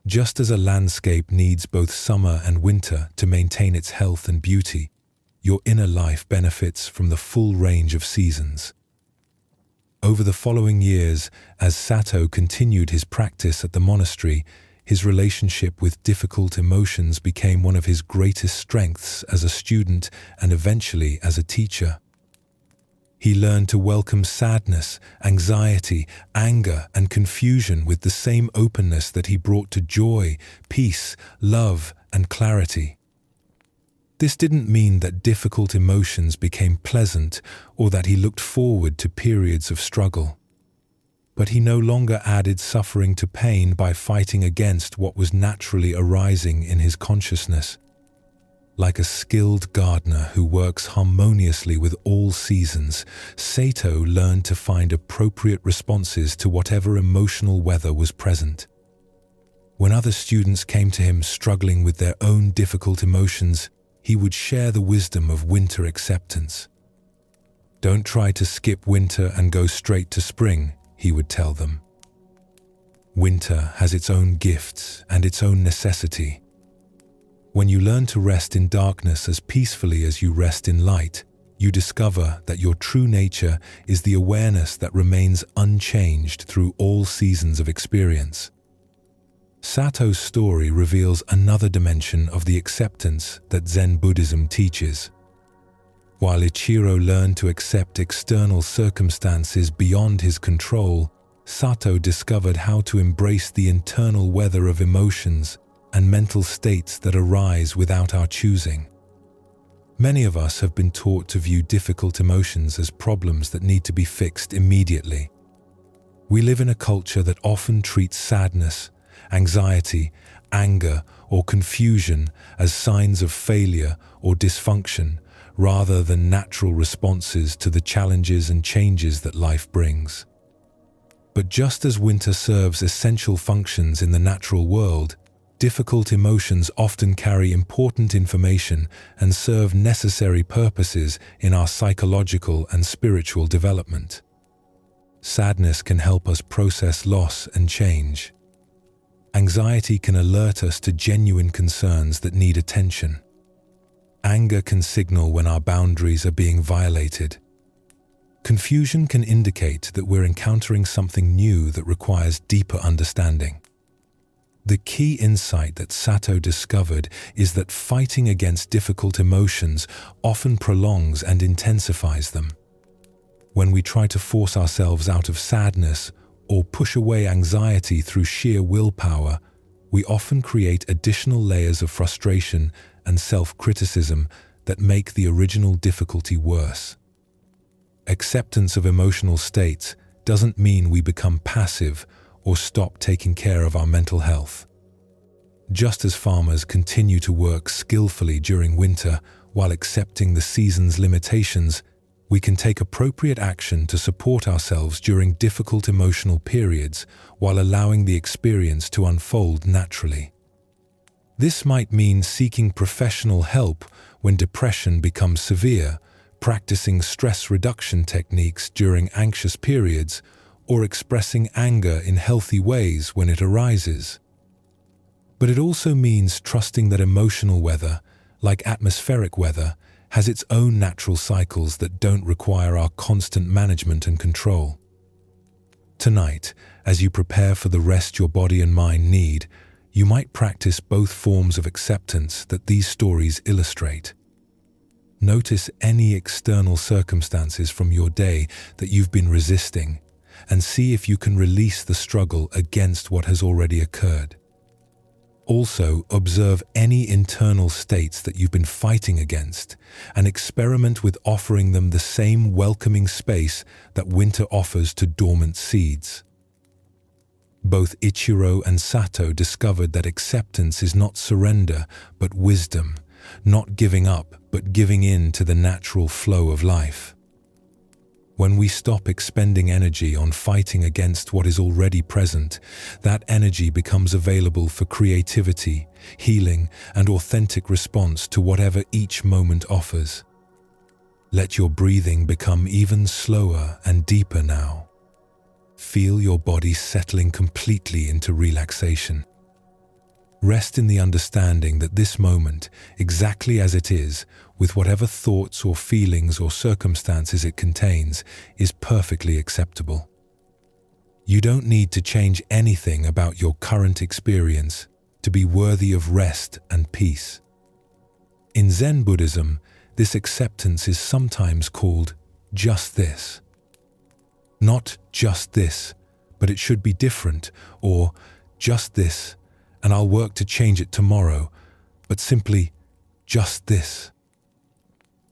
Just as a landscape needs both summer and winter to maintain its health and beauty, your inner life benefits from the full range of seasons." Over the following years, as Sato continued his practice at the monastery, his relationship with difficult emotions became one of his greatest strengths as a student and eventually as a teacher. He learned to welcome sadness, anxiety, anger, and confusion with the same openness that he brought to joy, peace, love, and clarity. This didn't mean that difficult emotions became pleasant or that he looked forward to periods of struggle. But he no longer added suffering to pain by fighting against what was naturally arising in his consciousness. Like a skilled gardener who works harmoniously with all seasons, Sato learned to find appropriate responses to whatever emotional weather was present. When other students came to him struggling with their own difficult emotions, he would share the wisdom of winter acceptance. "Don't try to skip winter and go straight to spring," he would tell them. "Winter has its own gifts and its own necessity. When you learn to rest in darkness as peacefully as you rest in light, you discover that your true nature is the awareness that remains unchanged through all seasons of experience. Sato's story reveals another dimension of the acceptance that Zen Buddhism teaches. While Ichiro learned to accept external circumstances beyond his control, Sato discovered how to embrace the internal weather of emotions and mental states that arise without our choosing. Many of us have been taught to view difficult emotions as problems that need to be fixed immediately. We live in a culture that often treats sadness, anxiety, anger, or confusion as signs of failure or dysfunction, rather than natural responses to the challenges and changes that life brings. But just as winter serves essential functions in the natural world, difficult emotions often carry important information and serve necessary purposes in our psychological and spiritual development. Sadness can help us process loss and change. Anxiety can alert us to genuine concerns that need attention. Anger can signal when our boundaries are being violated. Confusion can indicate that we're encountering something new that requires deeper understanding. The key insight that Sato discovered is that fighting against difficult emotions often prolongs and intensifies them. When we try to force ourselves out of sadness or push away anxiety through sheer willpower, we often create additional layers of frustration and self-criticism that make the original difficulty worse. Acceptance of emotional states doesn't mean we become passive or stop taking care of our mental health. Just as farmers continue to work skillfully during winter while accepting the season's limitations, we can take appropriate action to support ourselves during difficult emotional periods while allowing the experience to unfold naturally. This might mean seeking professional help when depression becomes severe, practicing stress reduction techniques during anxious periods, or expressing anger in healthy ways when it arises. But it also means trusting that emotional weather, like atmospheric weather, has its own natural cycles that don't require our constant management and control. Tonight, as you prepare for the rest your body and mind need, you might practice both forms of acceptance that these stories illustrate. Notice any external circumstances from your day that you've been resisting, and see if you can release the struggle against what has already occurred. Also, observe any internal states that you've been fighting against, and experiment with offering them the same welcoming space that winter offers to dormant seeds. Both Ichiro and Sato discovered that acceptance is not surrender, but wisdom, not giving up, but giving in to the natural flow of life. When we stop expending energy on fighting against what is already present, that energy becomes available for creativity, healing, and authentic response to whatever each moment offers. Let your breathing become even slower and deeper now. Feel your body settling completely into relaxation. Rest in the understanding that this moment, exactly as it is, with whatever thoughts or feelings or circumstances it contains, is perfectly acceptable. You don't need to change anything about your current experience to be worthy of rest and peace. In Zen Buddhism, this acceptance is sometimes called just this. Not just this, but it should be different, or just this, and I'll work to change it tomorrow, but simply just this.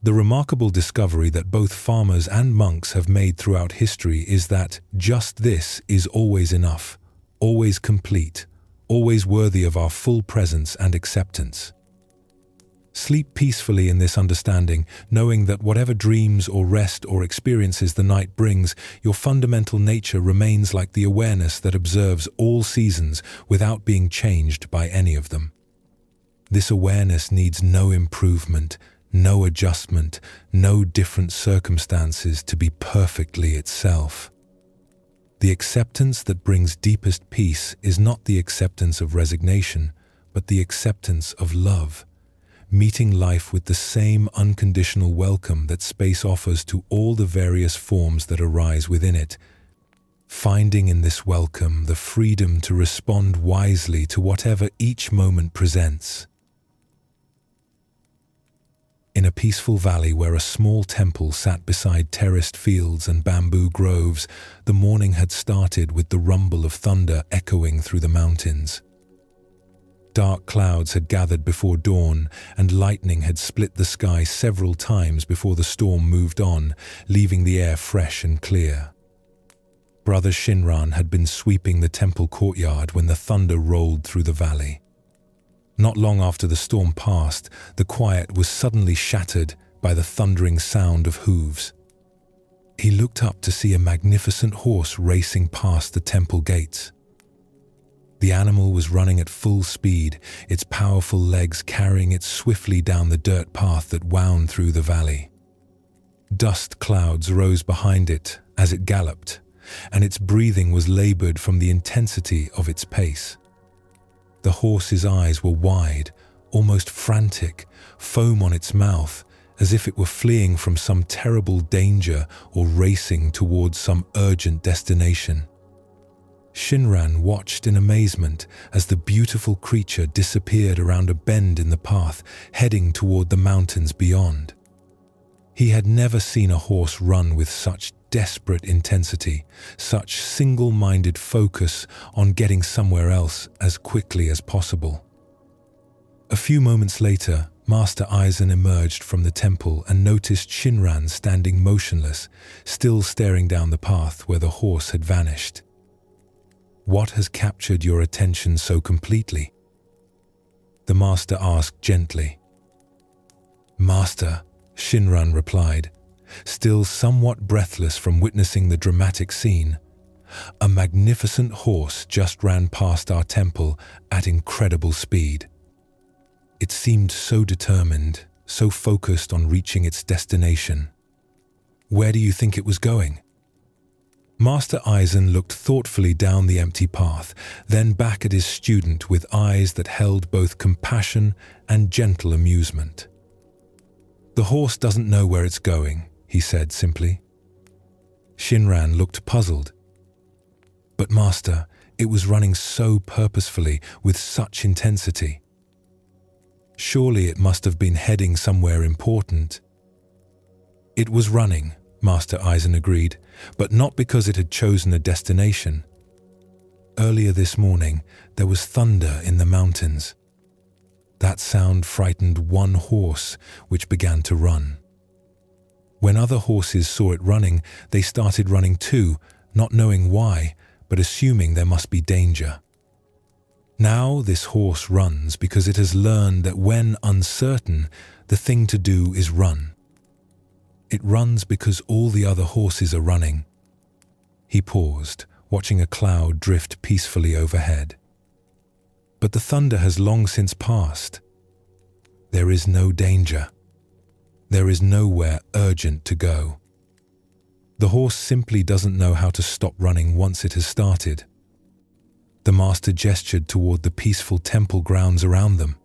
The remarkable discovery that both farmers and monks have made throughout history is that just this is always enough, always complete, always worthy of our full presence and acceptance. Sleep peacefully in this understanding, knowing that whatever dreams or rest or experiences the night brings, your fundamental nature remains like the awareness that observes all seasons without being changed by any of them. This awareness needs no improvement, no adjustment, no different circumstances to be perfectly itself. The acceptance that brings deepest peace is not the acceptance of resignation, but the acceptance of love, meeting life with the same unconditional welcome that space offers to all the various forms that arise within it, finding in this welcome the freedom to respond wisely to whatever each moment presents. In a peaceful valley where a small temple sat beside terraced fields and bamboo groves, the morning had started with the rumble of thunder echoing through the mountains. Dark clouds had gathered before dawn, and lightning had split the sky several times before the storm moved on, leaving the air fresh and clear. Brother Shinron had been sweeping the temple courtyard when the thunder rolled through the valley. Not long after the storm passed, the quiet was suddenly shattered by the thundering sound of hooves. He looked up to see a magnificent horse racing past the temple gates. The animal was running at full speed, its powerful legs carrying it swiftly down the dirt path that wound through the valley. Dust clouds rose behind it as it galloped, and its breathing was labored from the intensity of its pace. The horse's eyes were wide, almost frantic, foam on its mouth, as if it were fleeing from some terrible danger or racing towards some urgent destination. Shinron watched in amazement as the beautiful creature disappeared around a bend in the path, heading toward the mountains beyond. He had never seen a horse run with such desperate intensity, such single-minded focus on getting somewhere else as quickly as possible. A few moments later, Master Aizen emerged from the temple and noticed Shinron standing motionless, still staring down the path where the horse had vanished. "What has captured your attention so completely?" the master asked gently. "Master," Shinron replied, still somewhat breathless from witnessing the dramatic scene, "a magnificent horse just ran past our temple at incredible speed. It seemed so determined, so focused on reaching its destination. Where do you think it was going?" Master Aizen looked thoughtfully down the empty path, then back at his student with eyes that held both compassion and gentle amusement. "The horse doesn't know where it's going," he said simply. Shinron looked puzzled. "But Master, it was running so purposefully, with such intensity. Surely it must have been heading somewhere important." "It was running," Master Aizen agreed, "but not because it had chosen a destination. Earlier this morning, there was thunder in the mountains. That sound frightened one horse, which began to run. When other horses saw it running, they started running too, not knowing why, but assuming there must be danger. Now this horse runs because it has learned that when uncertain, the thing to do is run. It runs because all the other horses are running." He paused, watching a cloud drift peacefully overhead. "But the thunder has long since passed. There is no danger. There is nowhere urgent to go. The horse simply doesn't know how to stop running once it has started." The master gestured toward the peaceful temple grounds around them.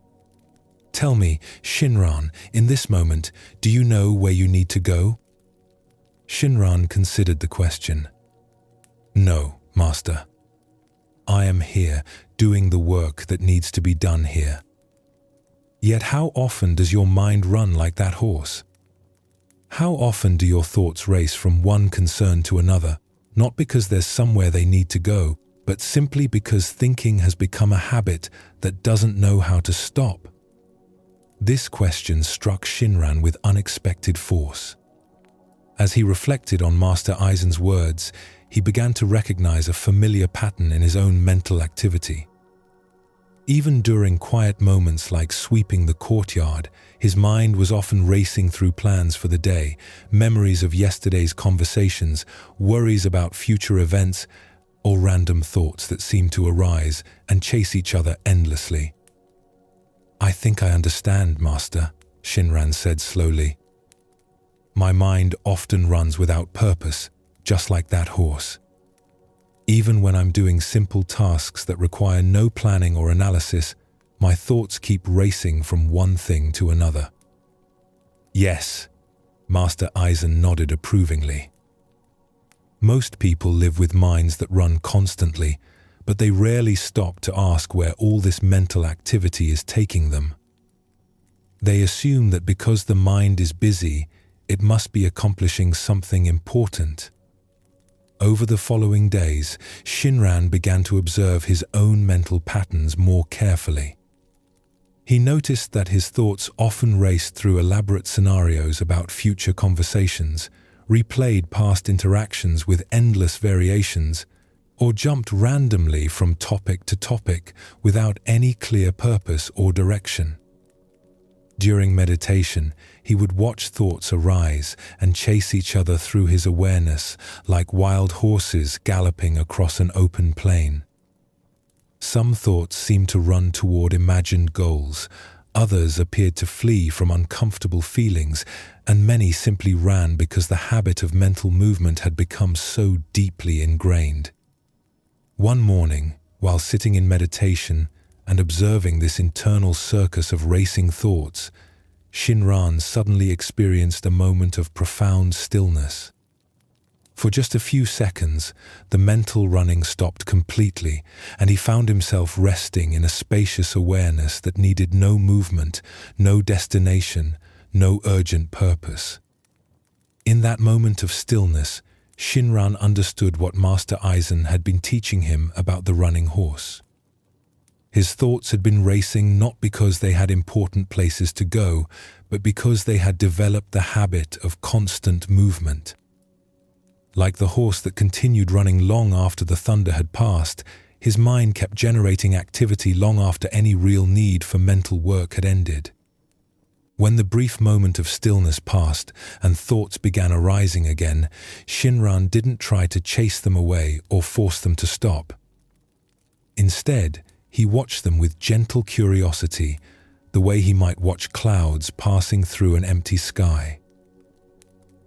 "Tell me, Shinron, in this moment, do you know where you need to go?" Shinron considered the question. "No, Master. I am here, doing the work that needs to be done here." "Yet how often does your mind run like that horse? How often do your thoughts race from one concern to another, not because there's somewhere they need to go, but simply because thinking has become a habit that doesn't know how to stop?" This question struck Shinron with unexpected force. As he reflected on Master Aizen's words, he began to recognize a familiar pattern in his own mental activity. Even during quiet moments like sweeping the courtyard, his mind was often racing through plans for the day, memories of yesterday's conversations, worries about future events, or random thoughts that seemed to arise and chase each other endlessly. "I think I understand, Master," Shinron said slowly. "My mind often runs without purpose, just like that horse. Even when I'm doing simple tasks that require no planning or analysis, My thoughts keep racing from one thing to another." "Yes," Master Aizen nodded approvingly. Most people live with minds that run constantly, but they rarely stop to ask where all this mental activity is taking them. They assume that because the mind is busy, it must be accomplishing something important. Over the following days, Shinron began to observe his own mental patterns more carefully. He noticed that his thoughts often raced through elaborate scenarios about future conversations, replayed past interactions with endless variations, or jumped randomly from topic to topic without any clear purpose or direction. During meditation, he would watch thoughts arise and chase each other through his awareness like wild horses galloping across an open plain. Some thoughts seemed to run toward imagined goals, others appeared to flee from uncomfortable feelings, and many simply ran because the habit of mental movement had become so deeply ingrained. One morning, while sitting in meditation and observing this internal circus of racing thoughts, Shinron suddenly experienced a moment of profound stillness. For just a few seconds, the mental running stopped completely, and he found himself resting in a spacious awareness that needed no movement, no destination, no urgent purpose. In that moment of stillness, Shinron understood what Master Aizen had been teaching him about the running horse. His thoughts had been racing not because they had important places to go, but because they had developed the habit of constant movement. Like the horse that continued running long after the thunder had passed, his mind kept generating activity long after any real need for mental work had ended. When the brief moment of stillness passed and thoughts began arising again, Shinron didn't try to chase them away or force them to stop. Instead, he watched them with gentle curiosity, the way he might watch clouds passing through an empty sky.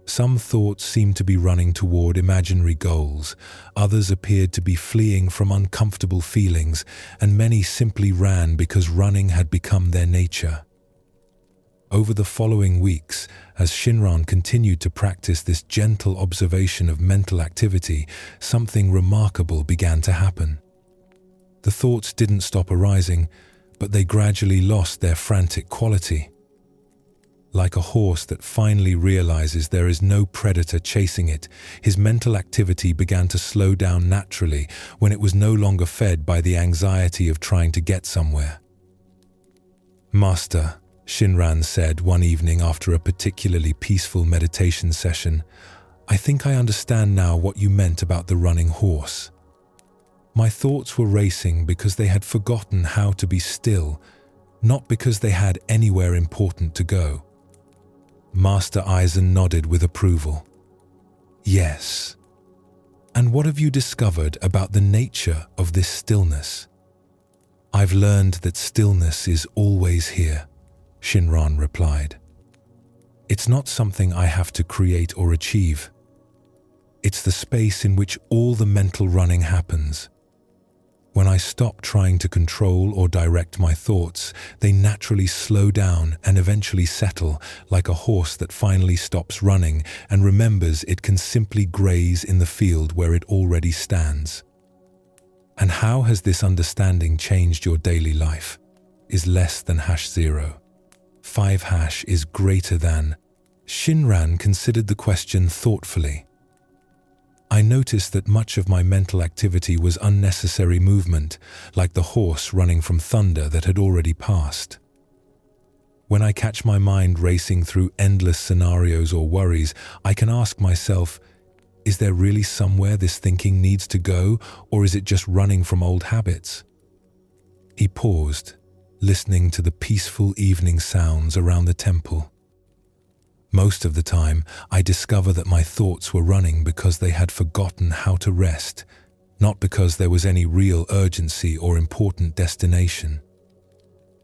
Some thoughts seemed to be running toward imaginary goals, others appeared to be fleeing from uncomfortable feelings, and many simply ran because running had become their nature. Over the following weeks, as Shinron continued to practice this gentle observation of mental activity, something remarkable began to happen. The thoughts didn't stop arising, but they gradually lost their frantic quality. Like a horse that finally realizes there is no predator chasing it, his mental activity began to slow down naturally when it was no longer fed by the anxiety of trying to get somewhere. "Master," Shinron said one evening after a particularly peaceful meditation session, "I think I understand now what you meant about the running horse. My thoughts were racing because they had forgotten how to be still, not because they had anywhere important to go." Master Aizen nodded with approval. "Yes. And what have you discovered about the nature of this stillness?" "I've learned that stillness is always here," Shinron replied. "It's not something I have to create or achieve. It's the space in which all the mental running happens. When I stop trying to control or direct my thoughts, they naturally slow down and eventually settle, like a horse that finally stops running and remembers it can simply graze in the field where it already stands." "And how has this understanding changed your daily life?" Is less than #0. 5# is greater than. Shinron considered the question thoughtfully. "I noticed that much of my mental activity was unnecessary movement, like the horse running from thunder that had already passed. When I catch my mind racing through endless scenarios or worries, I can ask myself, is there really somewhere this thinking needs to go, or is it just running from old habits?" He paused, listening to the peaceful evening sounds around the temple. "Most of the time, I discover that my thoughts were running because they had forgotten how to rest, not because there was any real urgency or important destination."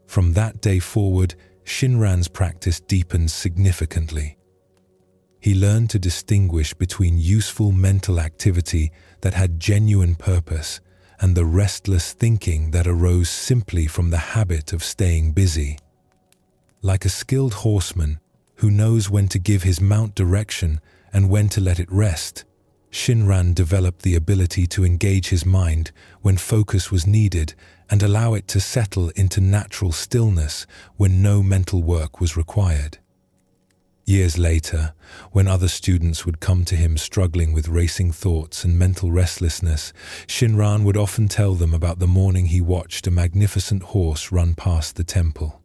From that day forward, Shinron's practice deepened significantly. He learned to distinguish between useful mental activity that had genuine purpose and the restless thinking that arose simply from the habit of staying busy. Like a skilled horseman who knows when to give his mount direction and when to let it rest, Shinron developed the ability to engage his mind when focus was needed and allow it to settle into natural stillness when no mental work was required. Years later, when other students would come to him struggling with racing thoughts and mental restlessness, Shinron would often tell them about the morning he watched a magnificent horse run past the temple.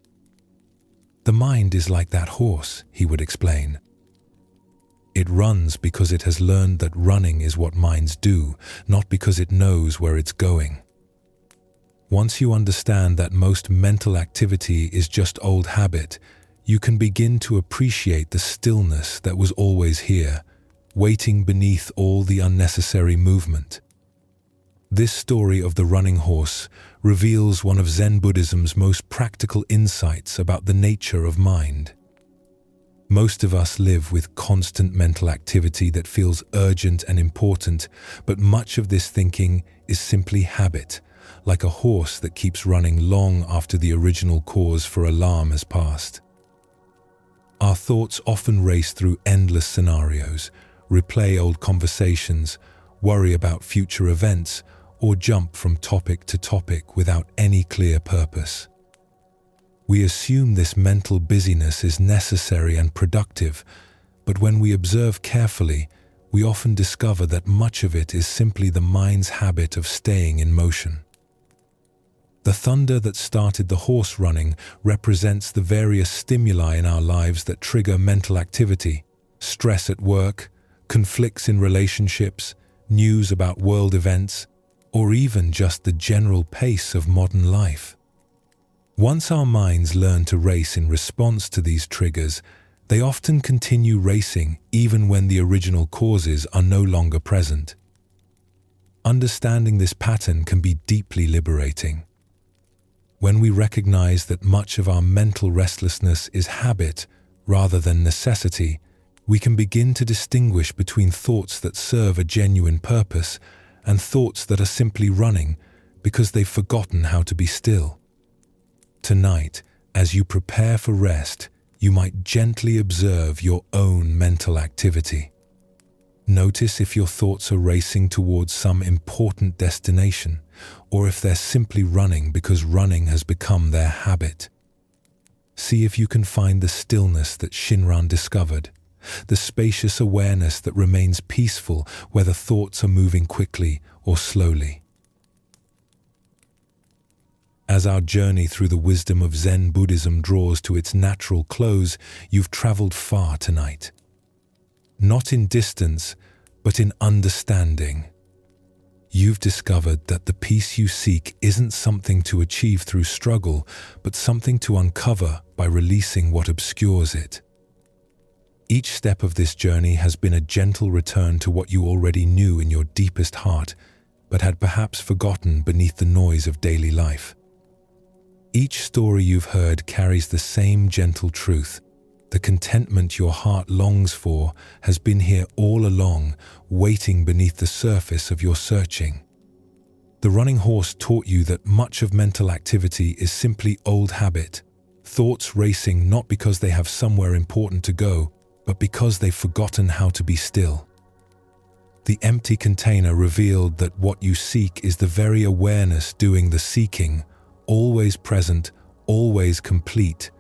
"The mind is like that horse," he would explain. "It runs because it has learned that running is what minds do, not because it knows where it's going." Once you understand that most mental activity is just old habit, you can begin to appreciate the stillness that was always here, waiting beneath all the unnecessary movement. This story of the running horse reveals one of Zen Buddhism's most practical insights about the nature of mind. Most of us live with constant mental activity that feels urgent and important, but much of this thinking is simply habit, like a horse that keeps running long after the original cause for alarm has passed. Our thoughts often race through endless scenarios, replay old conversations, worry about future events, or jump from topic to topic without any clear purpose. We assume this mental busyness is necessary and productive, but when we observe carefully, we often discover that much of it is simply the mind's habit of staying in motion. The thunder that started the horse running represents the various stimuli in our lives that trigger mental activity: stress at work, conflicts in relationships, news about world events, or even just the general pace of modern life. Once our minds learn to race in response to these triggers, they often continue racing even when the original causes are no longer present. Understanding this pattern can be deeply liberating. When we recognize that much of our mental restlessness is habit rather than necessity, we can begin to distinguish between thoughts that serve a genuine purpose and thoughts that are simply running because they've forgotten how to be still. Tonight, as you prepare for rest, you might gently observe your own mental activity. Notice if your thoughts are racing towards some important destination, or if they're simply running because running has become their habit. See if you can find the stillness that Shinron discovered, the spacious awareness that remains peaceful whether thoughts are moving quickly or slowly. As our journey through the wisdom of Zen Buddhism draws to its natural close, you've traveled far tonight. Not in distance, but in understanding. You've discovered that the peace you seek isn't something to achieve through struggle, but something to uncover by releasing what obscures it. Each step of this journey has been a gentle return to what you already knew in your deepest heart, but had perhaps forgotten beneath the noise of daily life. Each story you've heard carries the same gentle truth. The contentment your heart longs for has been here all along, waiting beneath the surface of your searching. The running horse taught you that much of mental activity is simply old habit, thoughts racing not because they have somewhere important to go, but because they've forgotten how to be still. The empty container revealed that what you seek is the very awareness doing the seeking, always present, always complete,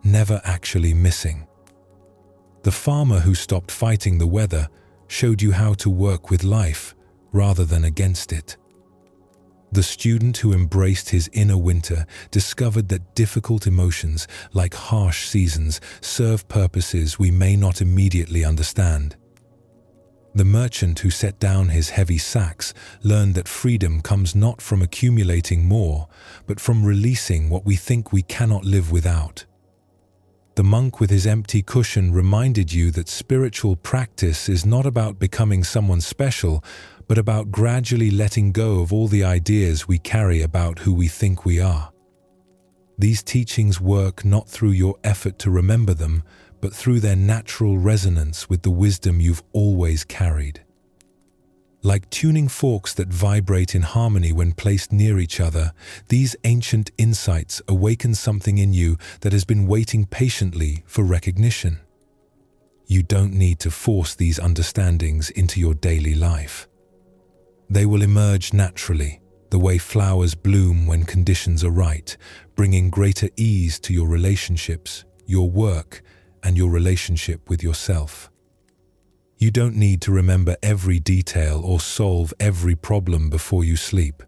never actually missing. The farmer who stopped fighting the weather showed you how to work with life rather than against it. The student who embraced his inner winter discovered that difficult emotions, like harsh seasons, serve purposes we may not immediately understand. The merchant who set down his heavy sacks learned that freedom comes not from accumulating more, but from releasing what we think we cannot live without. The monk with his empty cushion reminded you that spiritual practice is not about becoming someone special, but about gradually letting go of all the ideas we carry about who we think we are. These teachings work not through your effort to remember them, but through their natural resonance with the wisdom you've always carried. Like tuning forks that vibrate in harmony when placed near each other, these ancient insights awaken something in you that has been waiting patiently for recognition. You don't need to force these understandings into your daily life. They will emerge naturally, the way flowers bloom when conditions are right, bringing greater ease to your relationships, your work, and your relationship with yourself. You don't need to remember every detail or solve every problem before you sleep.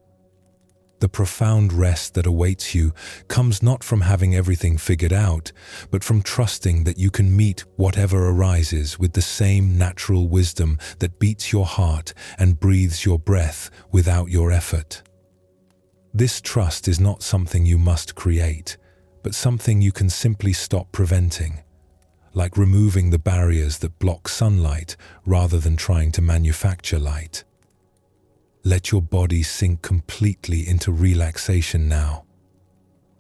The profound rest that awaits you comes not from having everything figured out, but from trusting that you can meet whatever arises with the same natural wisdom that beats your heart and breathes your breath without your effort. This trust is not something you must create, but something you can simply stop preventing, like removing the barriers that block sunlight rather than trying to manufacture light. Let your body sink completely into relaxation now.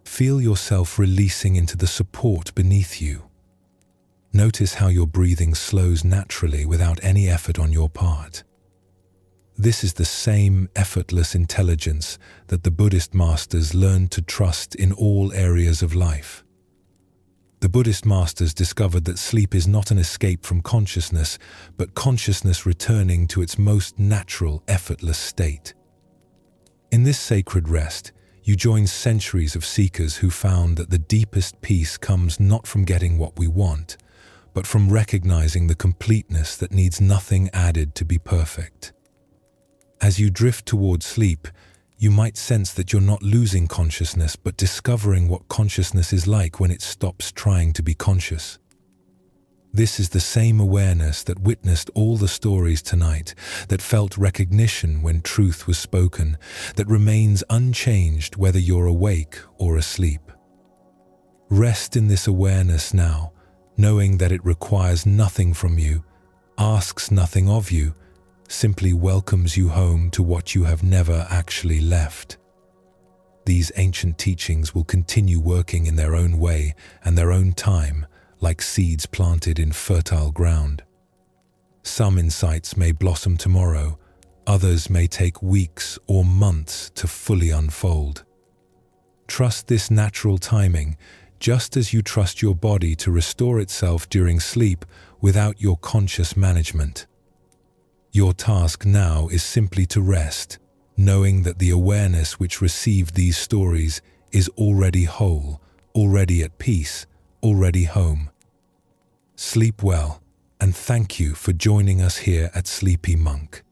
Feel yourself releasing into the support beneath you. Notice how your breathing slows naturally without any effort on your part. This is the same effortless intelligence that the Buddhist masters learned to trust in all areas of life. The Buddhist masters discovered that sleep is not an escape from consciousness, but consciousness returning to its most natural, effortless state. In this sacred rest, you join centuries of seekers who found that the deepest peace comes not from getting what we want, but from recognizing the completeness that needs nothing added to be perfect. As you drift toward sleep, you might sense that you're not losing consciousness, but discovering what consciousness is like when it stops trying to be conscious. This is the same awareness that witnessed all the stories tonight, that felt recognition when truth was spoken, that remains unchanged whether you're awake or asleep. Rest in this awareness now, knowing that it requires nothing from you, asks nothing of you, simply welcomes you home to what you have never actually left. These ancient teachings will continue working in their own way and their own time, like seeds planted in fertile ground. Some insights may blossom tomorrow, others may take weeks or months to fully unfold. Trust this natural timing, just as you trust your body to restore itself during sleep without your conscious management. Your task now is simply to rest, knowing that the awareness which received these stories is already whole, already at peace, already home. Sleep well, and thank you for joining us here at Sleepy Monk.